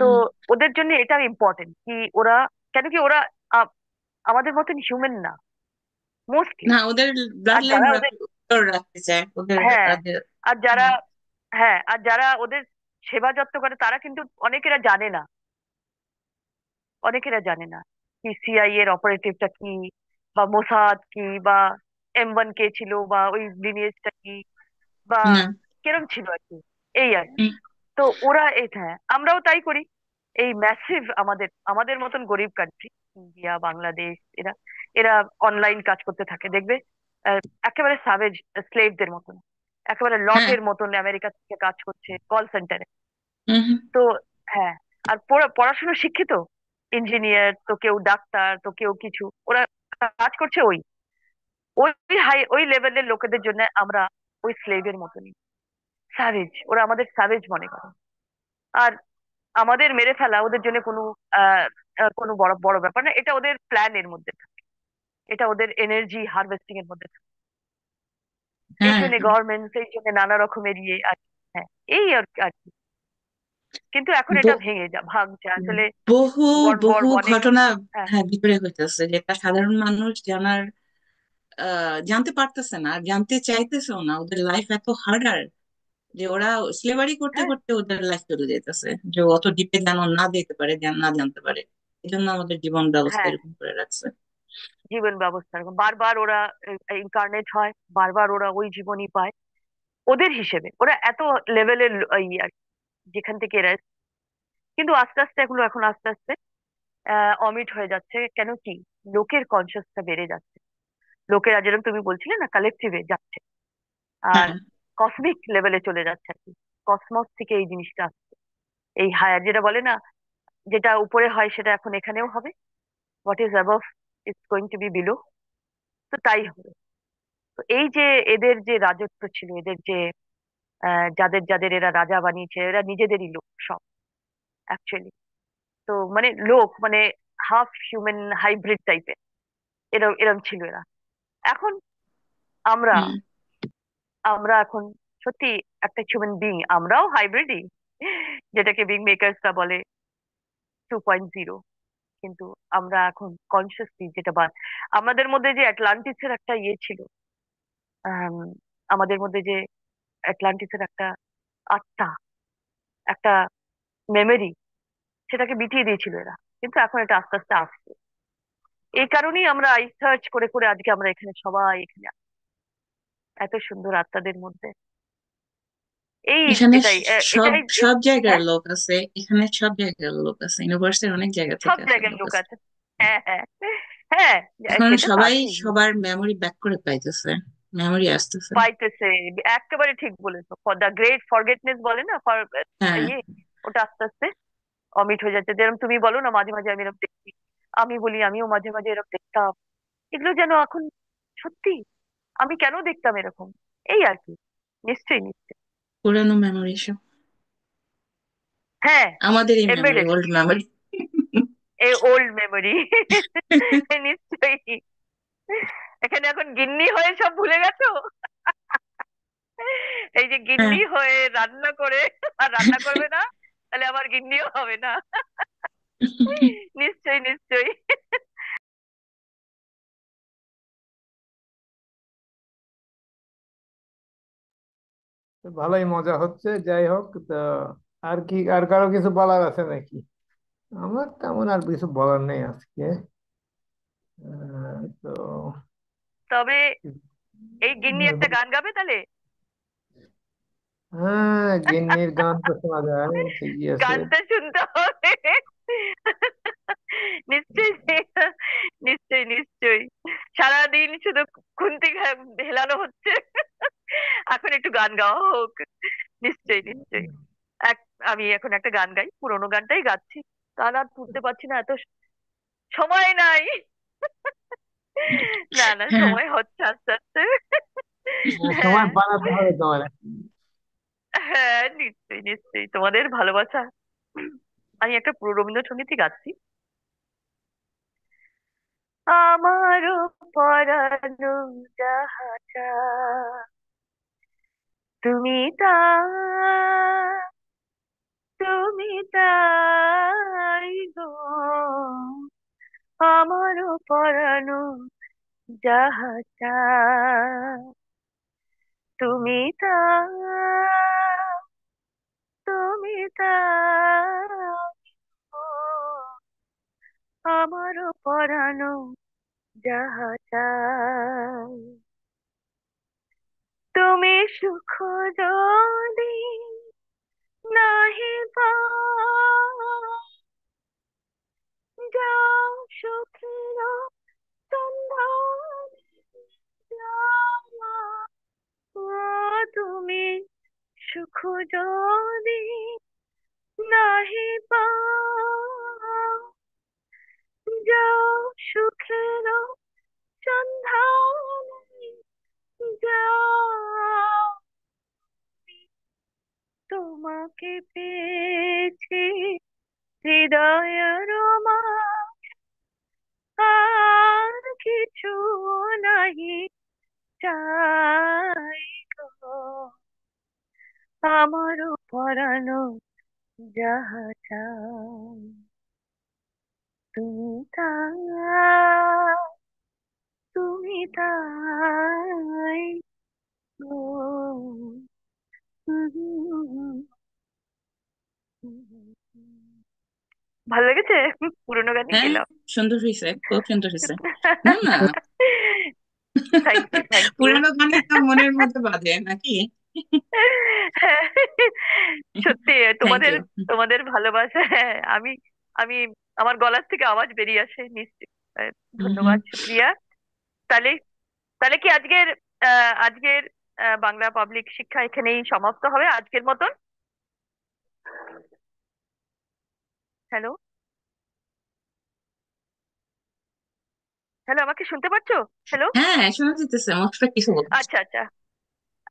তো হুম। ওদের জন্য এটা ইম্পর্টেন্ট কি ওরা, কেন কি ওরা আ- আমাদের মতন হিউম্যান না মোস্টলি। না, ওদের ব্লাড আর লাইন যারা ওদের, রাখতে চায় ওদের হ্যাঁ, ওদের- আর যারা, হুম। হ্যাঁ, আর যারা ওদের সেবা যত্ন করে তারা কিন্তু অনেকেরা জানে না, অনেকেরা জানে না কি সিআই এর অপারেটিভটা কি, বা মোসাদ কি, বা M1 কে ছিল, বা ওই লিনিয়েজটা কি, বা না। কিরম ছিল আর কি, এই আর কি। হুম তো ওরা এটা, হ্যাঁ, আমরাও তাই করি। এই ম্যাসিভ আমাদের আমাদের মতন গরিব কান্ট্রি, ইন্ডিয়া, বাংলাদেশ, এরা এরা অনলাইন কাজ করতে থাকে দেখবে, আহ, একেবারে সাবেজ স্লেভদের মতন, একেবারে হ্যাঁ। লটের মতন আমেরিকা থেকে কাজ করছে কল সেন্টারে। হুম হুম তো হ্যাঁ, আর পড়াশোনা শিক্ষিত, ইঞ্জিনিয়ার তো কেউ, ডাক্তার তো কেউ কিছু, ওরা কাজ করছে ওই ওই ওই লেভেলের লোকেদের জন্য আমরা ওই স্লেভের মতনই স্যাভেজ, ওরা আমাদের স্যাভেজ মনে করে। আর আমাদের মেরে ফেলা ওদের জন্য কোনো আহ কোনো বড় বড় ব্যাপার না, এটা ওদের প্ল্যানের মধ্যে থাকে, এটা ওদের এনার্জি হারভেস্টিং এর মধ্যে থাকে। এই হ্যাঁ জন্য হ্যাঁ। গভর্নমেন্ট, এই জন্য নানা রকমের ইয়ে আর কি। হ্যাঁ, এই আর আর কি। কিন্তু এখন এটা ভেঙে ভাঙছে আসলে। বহু বহু অনেক, ঘটনা হ্যাঁ হ্যাঁ ভিতরে হইতেছে, যেটা সাধারণ মানুষ জানার জানতে পারতেছে না আর জানতে চাইতেছেও না। ওদের লাইফ এত হার্ডার যে ওরা স্লেভারি করতে হ্যাঁ করতে ওদের লাইফ চলে যাইতেছে, যে অত ডিপে যেন না যেতে পারে, যেন না জানতে পারে। এই জন্য আমাদের জীবন ব্যবস্থা হ্যাঁ, এরকম করে রাখছে। জীবন ব্যবস্থা এরকম, বারবার ওরা ইনকার্নেট হয়, বারবার ওরা ওই জীবনই পায় ওদের হিসেবে, ওরা এত লেভেলের ইয়ে আর কি, যেখান থেকে এরা কিন্তু আস্তে আস্তে এগুলো এখন আস্তে আস্তে অমিট হয়ে যাচ্ছে। কেন কি লোকের কনসিয়াসটা বেড়ে যাচ্ছে, লোকেরা যেরকম তুমি বলছিলে না কালেকটিভে যাচ্ছে, আর হ্যাঁ কসমিক লেভেলে চলে যাচ্ছে আর কি। কসমস থেকে এই জিনিসটা আসছে, এই হায়ার যেটা বলে না, যেটা উপরে হয় সেটা এখন এখানেও হবে, what is above is going to be below. তো তাই হবে। তো এই যে এদের যে রাজত্ব ছিল, এদের যে যাদের যাদের এরা রাজা বানিয়েছে, এরা নিজেদেরই লোক সব অ্যাকচুয়ালি। তো মানে লোক মানে হাফ হিউম্যান হাইব্রিড টাইপের, এরম এরম ছিল এরা। এখন আমরা হুম আমরা এখন সত্যি একটা হিউম্যান বিং, আমরাও হাইব্রিডই, যেটাকে বিং মেকার্সরা বলে 2.0। কিন্তু আমরা এখন কনসিয়াসলি যেটা আমাদের মধ্যে যে অ্যাটলান্টিসের একটা ইয়ে ছিল, আম, আমাদের মধ্যে যে অ্যাটলান্টিসের একটা আত্মা, একটা মেমরি, সেটাকে মিটিয়ে দিয়েছিল এরা, কিন্তু এখন এটা আস্তে আস্তে আসছে। এই কারণেই আমরা রিসার্চ করে করে আজকে আমরা এখানে সবাই এখানে আছি, এত সুন্দর আত্মাদের মধ্যে। এই এখানে এটাই সব এটাই সব জায়গার হ্যাঁ, লোক আছে, এখানে সব জায়গার লোক আছে, ইউনিভার্সের অনেক জায়গা সব থেকে আসে জায়গার লোক লোক আছে। আছে। হ্যাঁ হ্যাঁ হ্যাঁ, এখন সেটা তো সবাই আছেই। সবার মেমোরি ব্যাক করে পাইতেছে, মেমোরি আসতেছে। পাইতেছে, একেবারে ঠিক বলেছো, ফর দ্য গ্রেট ফরগেটনেস বলে না, হ্যাঁ ইয়ে, ওটা আস্তে আস্তে অমিট হয়ে যাচ্ছে। যেরকম তুমি বলো না মাঝে মাঝে আমি এরকম দেখি, আমি বলি আমিও মাঝে মাঝে এরকম দেখতাম, এগুলো যেন এখন সত্যি, আমি কেন দেখতাম এরকম, এই আর কি। নিশ্চয়ই নিশ্চয়ই। পুরানো মেমোরি সব, হ্যাঁ, আমাদেরই মেমোরি, এমবেডেড, ওল্ড মেমোরি। এই ওল্ড মেমোরি। নিশ্চয়ই। এখানে এখন গিন্নি হয়ে সব ভুলে গেছো? এই যে হ্যাঁ। গিন্নি হয়ে রান্না করে, আর রান্না করবে না, তাহলে আবার গিন্নিও হবে না। নিশ্চয়ই নিশ্চয়ই। তো ভালোই মজা হচ্ছে, যাই হোক। তো আর কি, আর কারো কিছু বলার আছে নাকি? আমার তেমন আর কিছু বলার নেই আজকে। তো তবে এই গিন্নি একটা গান গাবে তাহলে? হ্যাঁ, গিন্নির গান তো শোনা যায়, ঠিকই আছে। গানটা শুনতে হবে। নিশ্চয়ই নিশ্চয়ই নিশ্চয়ই। সারাদিন শুধু খুন্তি হেলানো হচ্ছে, এখন একটু গান গাওয়া হোক। নিশ্চয়ই নিশ্চয়ই। এক আমি এখন একটা গান গাই, পুরোনো গানটাই গাচ্ছি। গান আর তুলতে পারছি না, এত সময় নাই। না না, হ্যাঁ। সময় হচ্ছে আস্তে আস্তে। সময় হ্যাঁ বানাতে হবে তোমার। হ্যাঁ, নিশ্চয়ই নিশ্চয়ই, তোমাদের ভালোবাসা। আমি একটা পুরো রবীন্দ্রসঙ্গীতই গাচ্ছি। আমারও পরানো যাহা চায়, তুমি তুমি তাই গো। আমারও পরানো যাহা চায়, তুমি তুমি তাই গো। আমারও পরানো যাহা চায়, তুমি সুখ যদি নাহি পাও, যাও সুখের সন্ধানে যাও। ও তুমি সুখ যদি নাহি পাও, যাও সুখের সন্ধানে যাও। তোমাকে পেয়েছি হৃদয়ের মাঝে, আর কিছু নাহি চাই গো। আমারও পরানো যাহা চাই, তুমি তুমি তাই গো। ভালো লেগেছে? পুরোনো গানই হ্যাঁ, গেলাম। সুন্দর হয়েছে, খুব সুন্দর হয়েছে। না না, থ্যাংক ইউ থ্যাংক ইউ। পুরানো গানই তো মনের মধ্যে বাজে নাকি? সত্যি থ্যাংক তোমাদের ইউ। তোমাদের ভালোবাসা, হ্যাঁ, আমি আমি আমার গলার থেকে আওয়াজ বেরিয়ে আসে নিশ্চয়ই। ধন্যবাদ, শুক্রিয়া। তাহলে তাহলে কি আজকের বাংলা পাবলিক শিক্ষা এখানেই সমাপ্ত হবে আজকের মতন? হ্যালো, হ্যালো, আমাকে শুনতে পাচ্ছো? হ্যালো। হ্যাঁ, শোনা যেতেছে, মোটটা কিছু বলছে। আচ্ছা আচ্ছা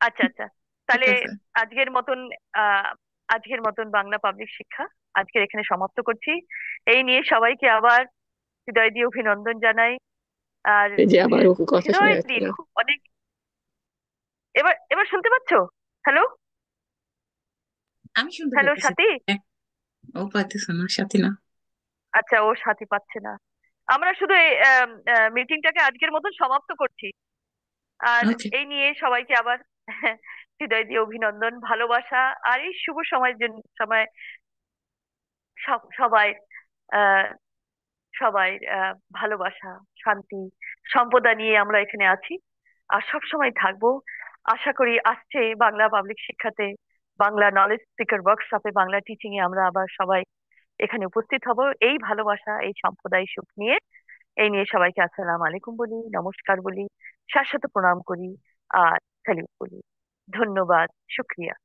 আচ্ছা আচ্ছা। ঠিক তাহলে আছে। আজকের মতন আহ আজকের মতন বাংলা পাবলিক শিক্ষা আজকের এখানে সমাপ্ত করছি। এই নিয়ে সবাইকে আবার হৃদয় দিয়ে অভিনন্দন জানাই। আর এই যে আবার ওর কথা শোনা হৃদয়ের যাচ্ছে দিন না। খুব অনেক। এবার এবার শুনতে পাচ্ছো? হ্যালো, আমি শুনতে হ্যালো পাইতেছি। সাথী। ও পাইতেছে না, সাথী না। আচ্ছা, ও সাথী পাচ্ছে না। আমরা শুধু এই মিটিংটাকে আজকের মতন সমাপ্ত করছি। আর ওকে। এই নিয়ে সবাইকে আবার হৃদয় দিয়ে অভিনন্দন, ভালোবাসা। আর এই শুভ সময়ের জন্য সময় সবাই আহ সবাই ভালোবাসা, শান্তি, সম্পদা নিয়ে আমরা এখানে আছি, আর সব সময় থাকবো। আশা করি আসছে বাংলা পাবলিক শিক্ষাতে, বাংলা নলেজ স্পিকার ওয়ার্কশপে, বাংলা টিচিং এ আমরা আবার সবাই এখানে উপস্থিত হব এই ভালোবাসা, এই সম্প্রদায় সুখ নিয়ে। এই নিয়ে সবাইকে আসসালাম আলাইকুম বলি, নমস্কার বলি, শাশ্বত প্রণাম করি, আর স্যালিউট বলি। ধন্যবাদ, শুক্রিয়া।